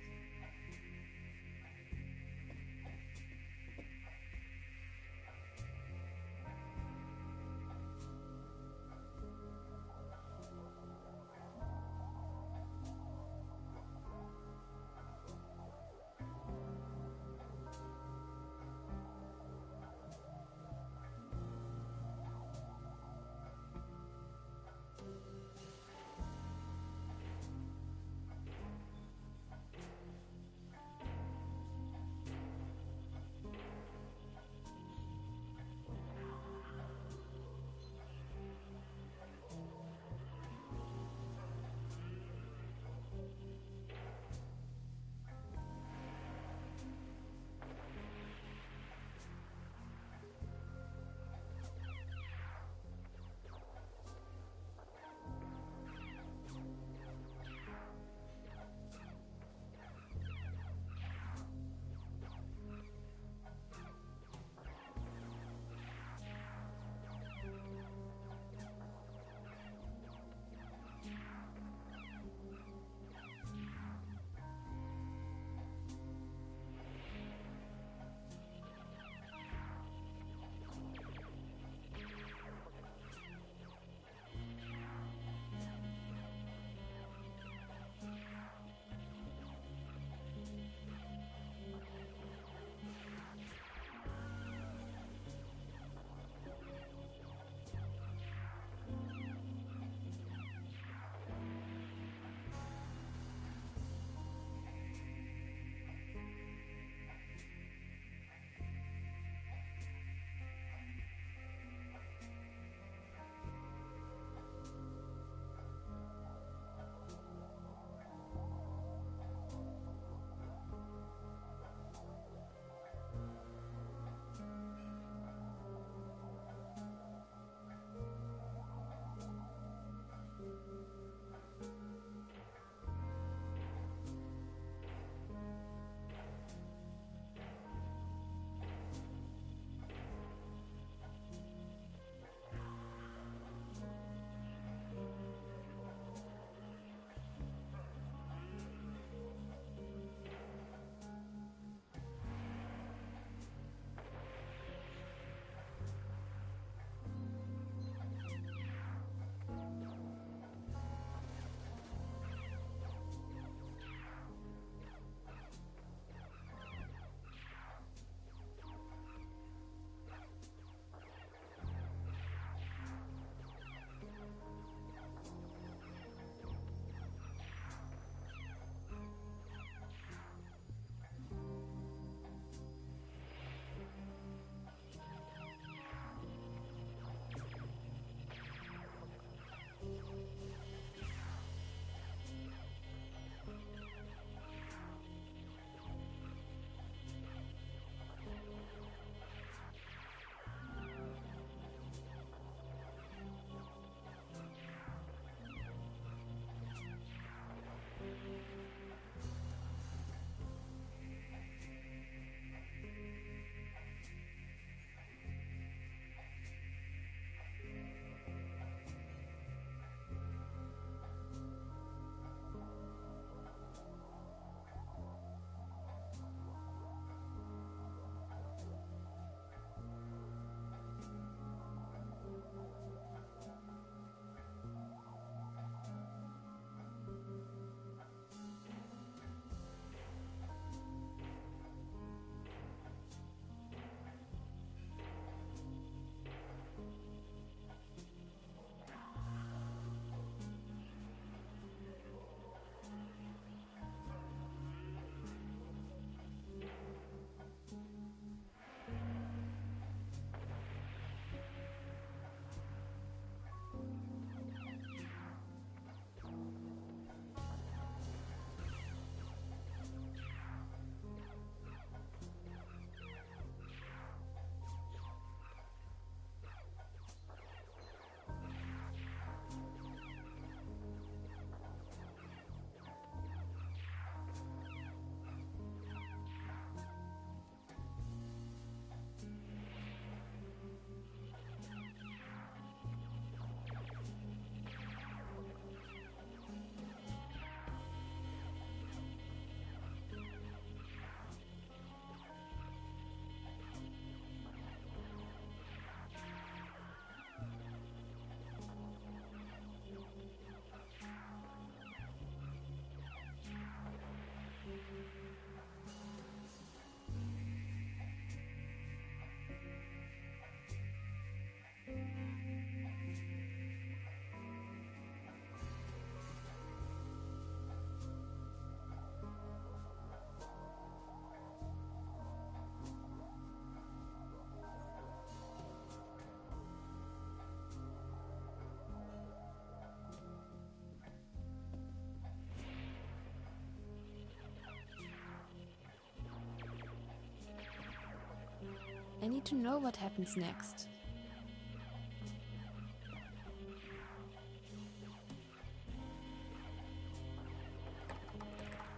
I need to know what happens next.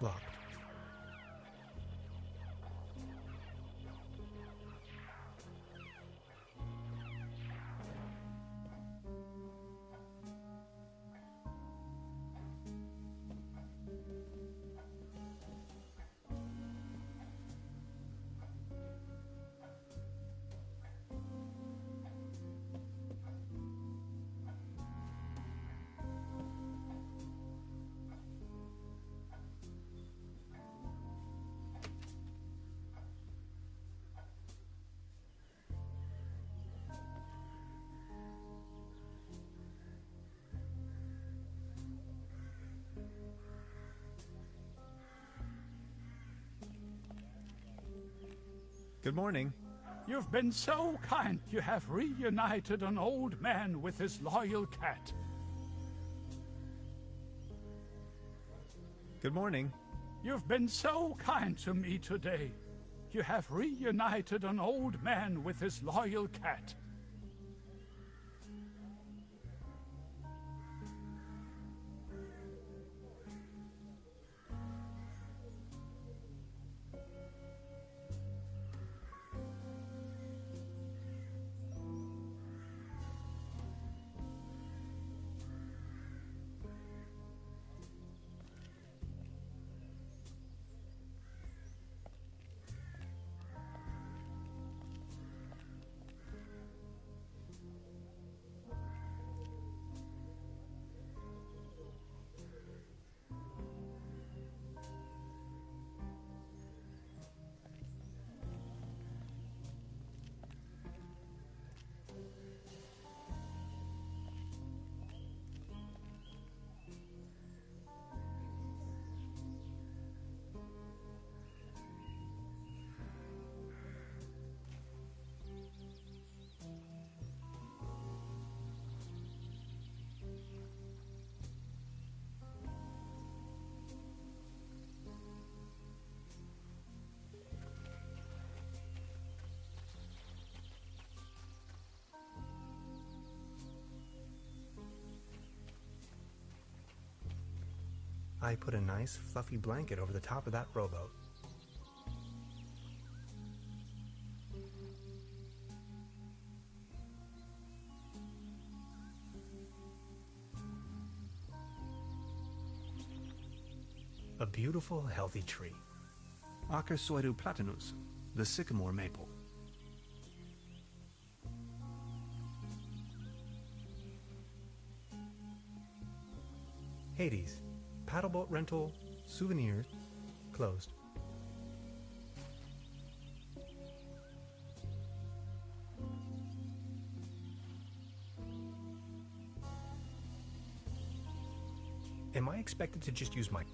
Locked. Good morning. You've been so kind. You have reunited an old man with his loyal cat. Good morning. You've been so kind to me today. You have reunited an old man with his loyal cat. I put a nice fluffy blanket over the top of that rowboat. A beautiful, healthy tree. Acersoidu platanus, the sycamore maple. Hades. Paddleboat rental, souvenirs, closed. Am I expected to just use my...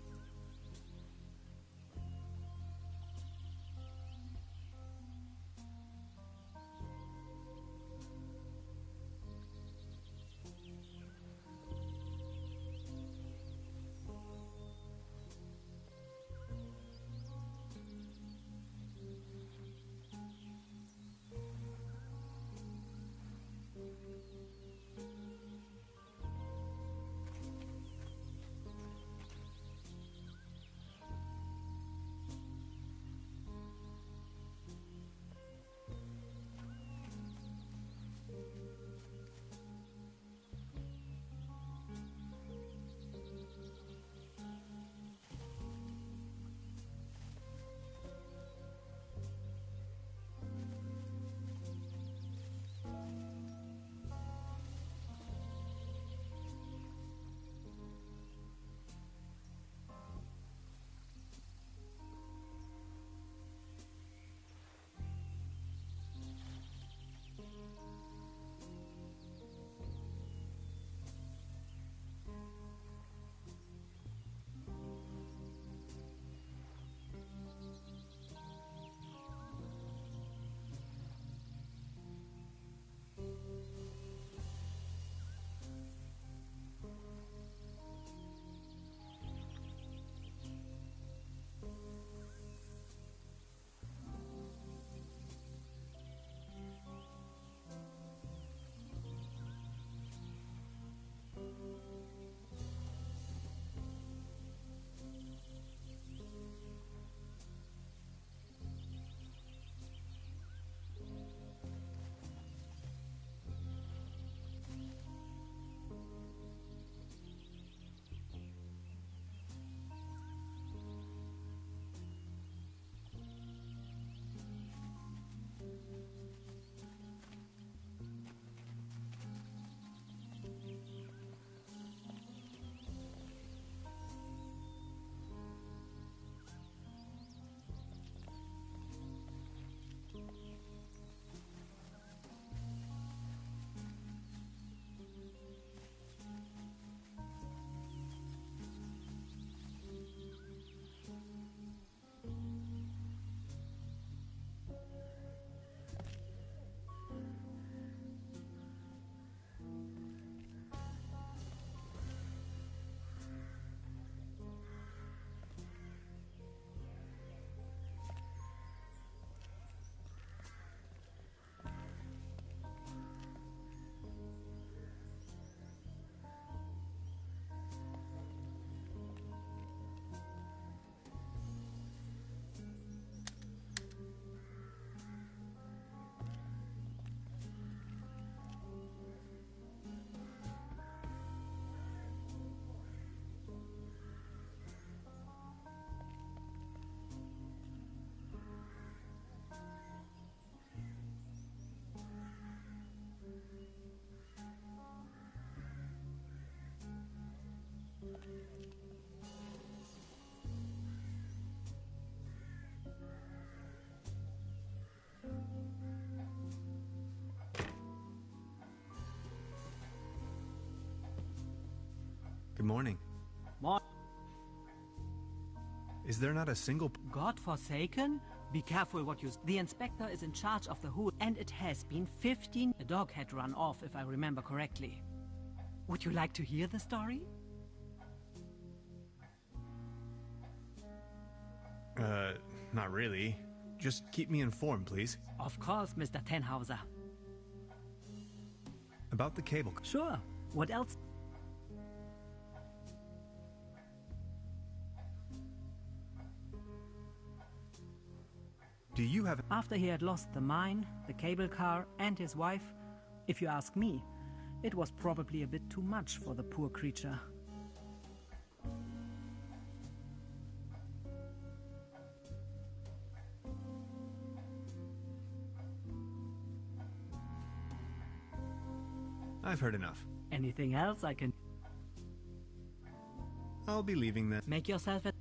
Good morning. Is there not a single... God-forsaken? Be careful what you... The inspector is in charge of the whole, and it has been 15... A dog had run off, if I remember correctly. Would you like to hear the story? Not really. Just keep me informed, please. Of course, Mr. Tenhauser. About the cable... Sure. What else? Do you have... After he had lost the mine, the cable car, and his wife, if you ask me, it was probably a bit too much for the poor creature. I've heard enough. Anything else I can... I'll be leaving then. Make yourself at...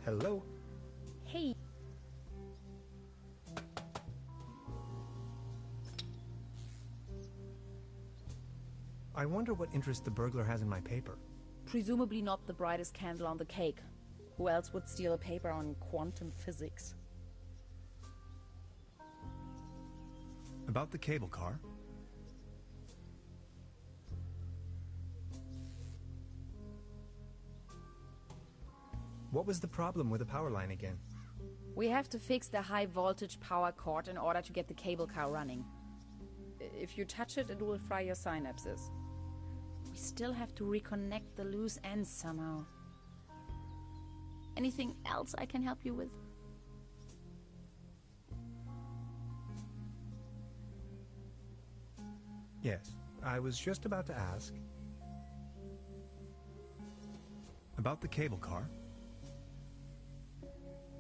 Hello? Hey. I wonder what interest the burglar has in my paper. Presumably not the brightest candle on the cake. Who else would steal a paper on quantum physics? About the cable car? What was the problem with the power line again? We have to fix the high voltage power cord in order to get the cable car running. If you touch it, it will fry your synapses. We still have to reconnect the loose ends somehow. Anything else I can help you with? Yes, I was just about to ask. About the cable car?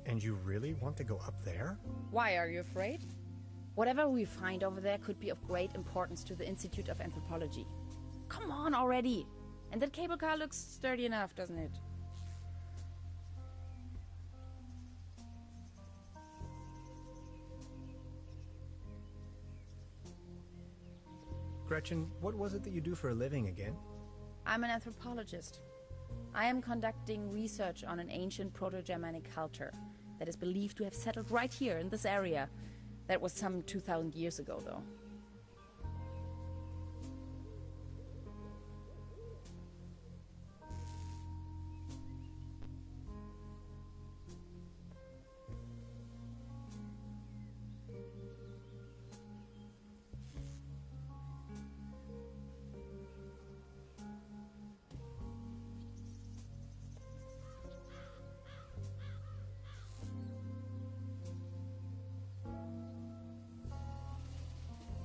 And you really want to go up there? Why, are you afraid? Whatever we find over there could be of great importance to the Institute of Anthropology. Come on already! And that cable car looks sturdy enough, doesn't it? Gretchen, what was it that you do for a living again? I'm an anthropologist. I am conducting research on an ancient Proto-Germanic culture that is believed to have settled right here in this area. That was some 2,000 years ago, though.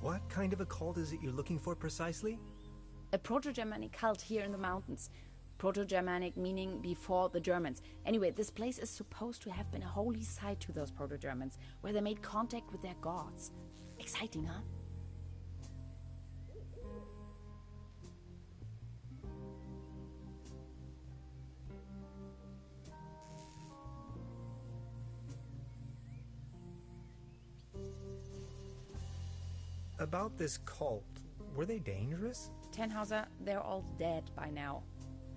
What kind of a cult is it you're looking for precisely? A Proto-Germanic cult here in the mountains. Proto-Germanic meaning before the Germans. Anyway, this place is supposed to have been a holy site to those Proto-Germans, where they made contact with their gods. Exciting, huh? About this cult, were they dangerous? Tannhauser, they're all dead by now.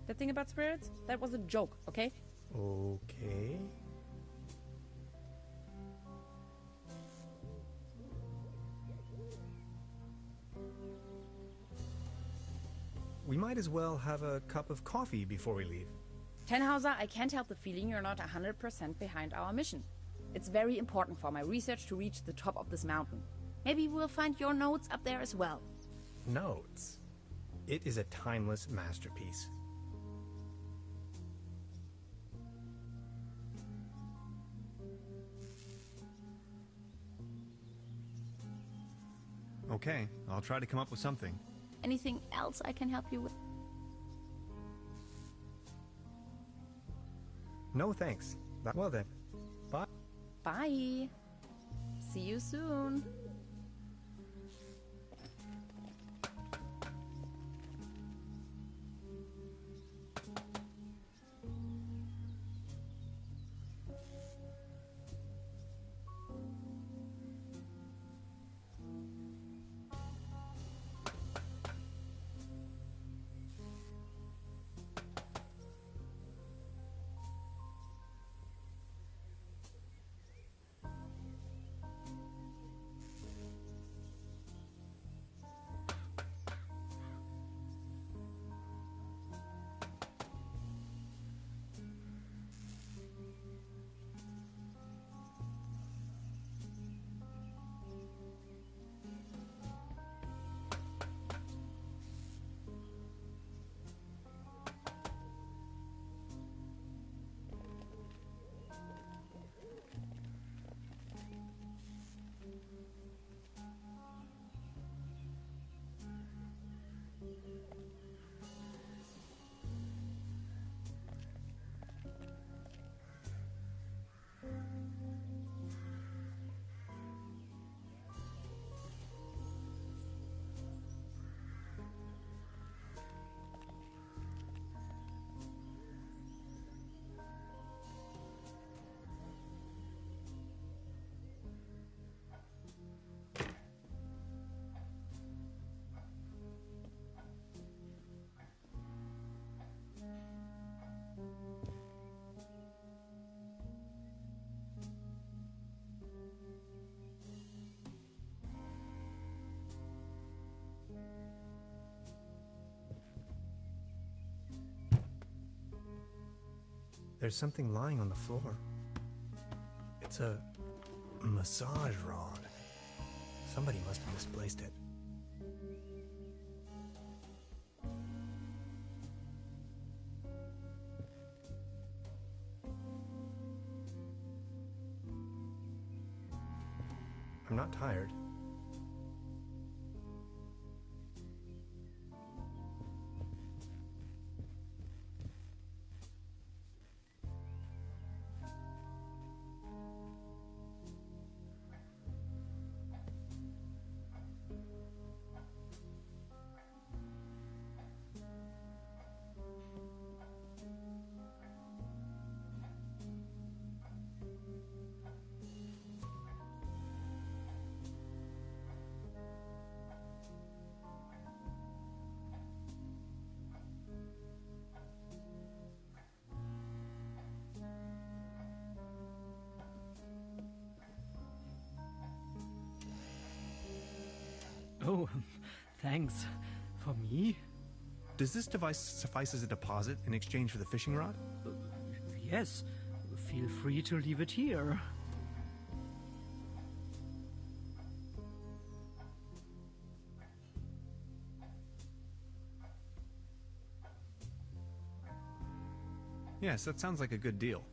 The thing about spirits, that was a joke, okay? Okay. We might as well have a cup of coffee before we leave. Tannhauser, I can't help the feeling you're not 100% behind our mission. It's very important for my research to reach the top of this mountain. Maybe we'll find your notes up there as well. Notes? It is a timeless masterpiece. Okay, I'll try to come up with something. Anything else I can help you with? No thanks. Well then, bye. Bye. See you soon. There's something lying on the floor. It's a massage rod. Somebody must have misplaced it. I'm not tired. Oh, thanks. For me? Does this device suffice as a deposit in exchange for the fishing rod? Yes. Feel free to leave it here. Yes, that sounds like a good deal.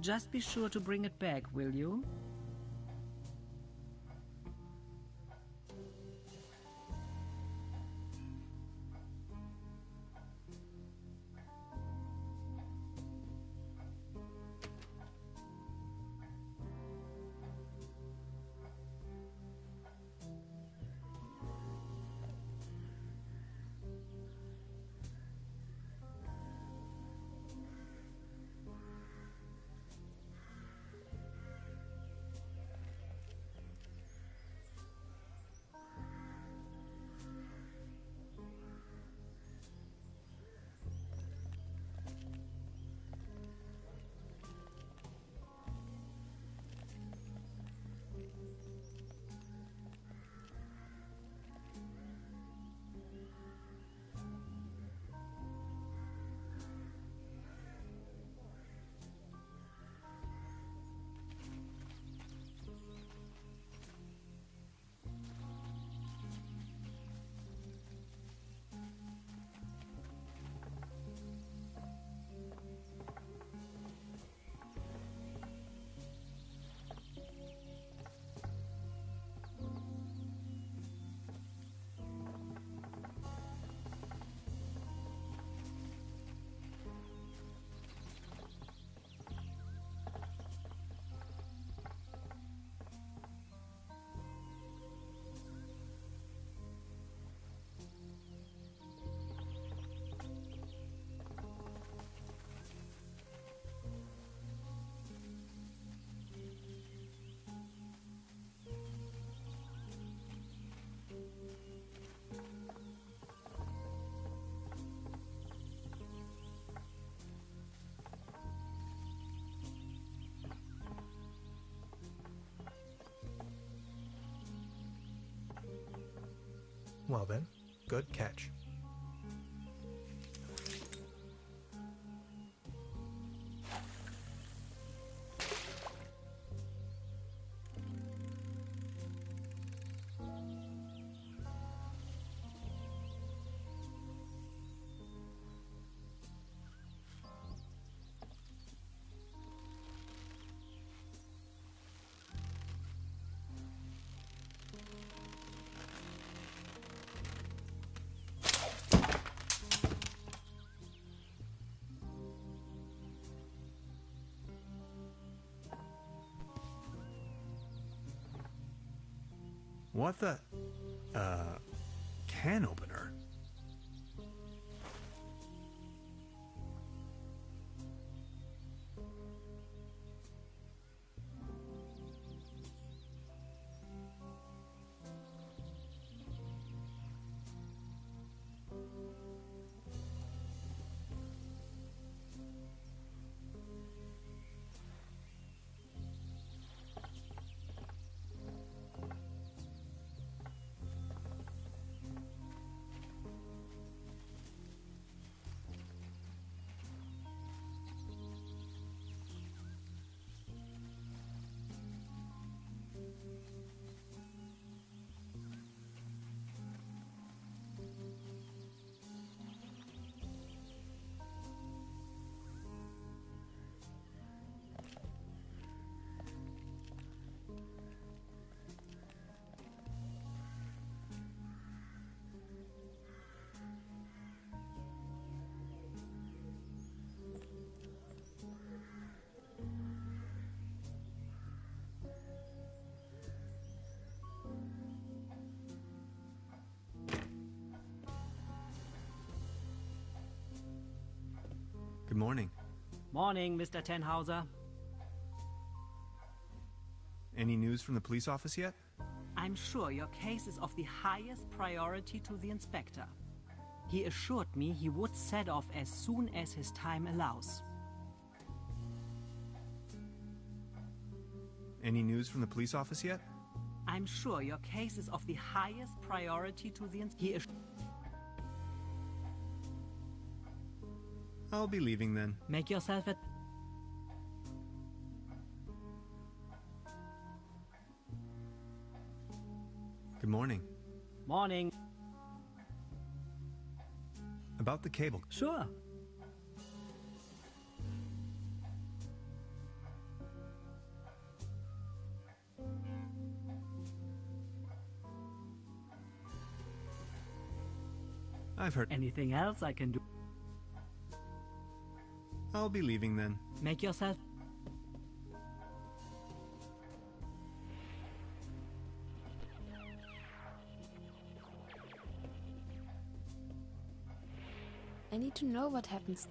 Just be sure to bring it back, will you? Well then, good catch. What the? Can opener? Good morning. Morning, Mr. Tenhauser. Any news from the police office yet? I'm sure your case is of the highest priority to the inspector. He assured me he would set off as soon as his time allows. Any news from the police office yet? I'm sure your case is of the highest priority to the inspector. I'll be leaving then. Make yourself at... Good morning. Morning. About the cable. Sure. I've heard. Anything else I can do? I'll be leaving then. Make yourself... I need to know what happens.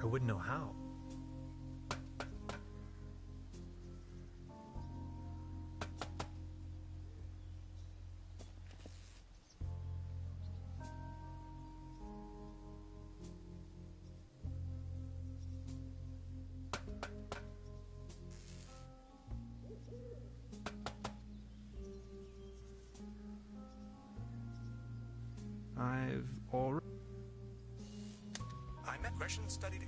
I wouldn't know how. I've already... I met Gresham studied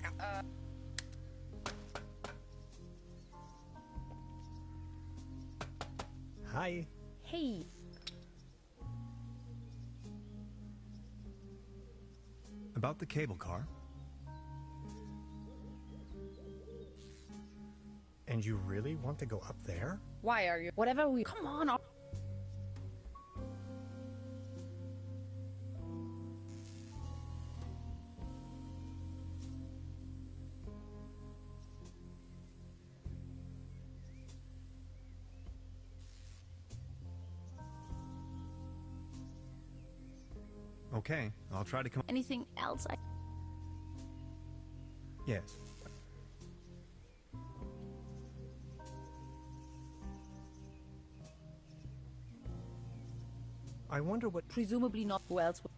Hi. Hey. About the cable car. And you really want to go up there? Why are you... Whatever we... Come on. Okay, I'll try to come... Anything else I... Yes. I wonder what... Presumably not. Who else would...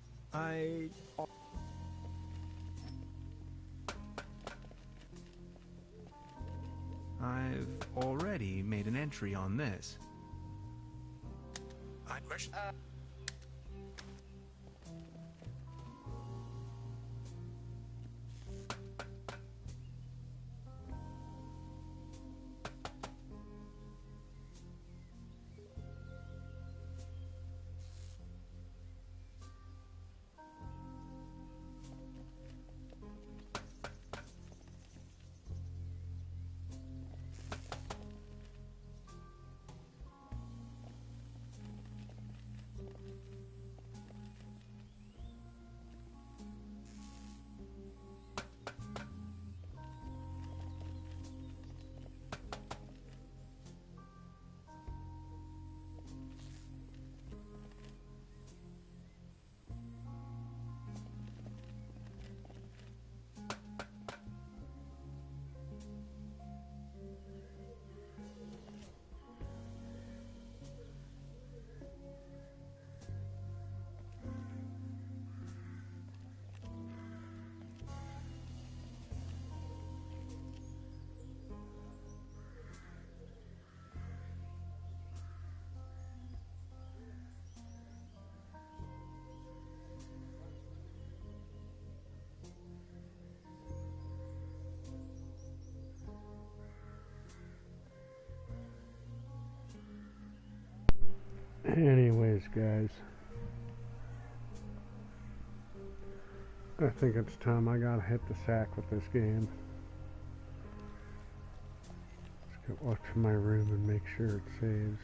I've already made an entry on this. Anyways, guys, I think it's time I gotta hit the sack with this game. Let's go up to my room and make sure it saves.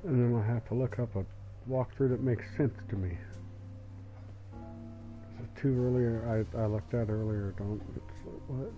And then I'll have to look up a walkthrough that makes sense to me. The two earlier I looked at earlier don't. It's like, what?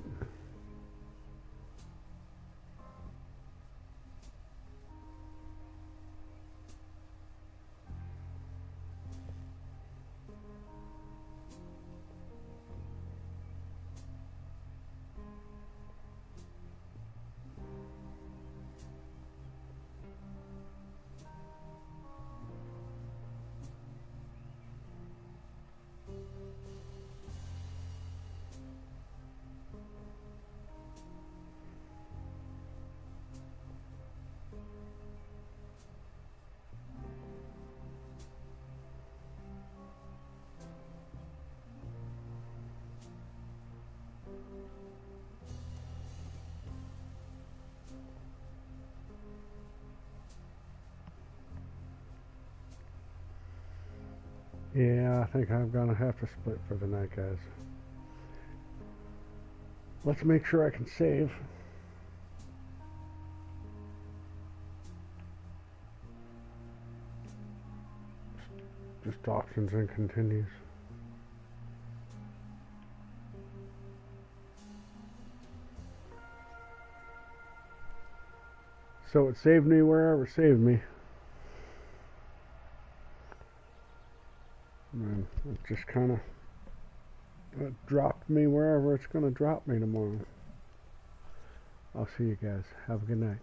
Yeah, I think I'm gonna have to split for the night, guys. Let's make sure I can save. Just options and continues. So it saved me wherever it saved me. And it just kind of dropped me wherever it's going to drop me tomorrow. I'll see you guys. Have a good night.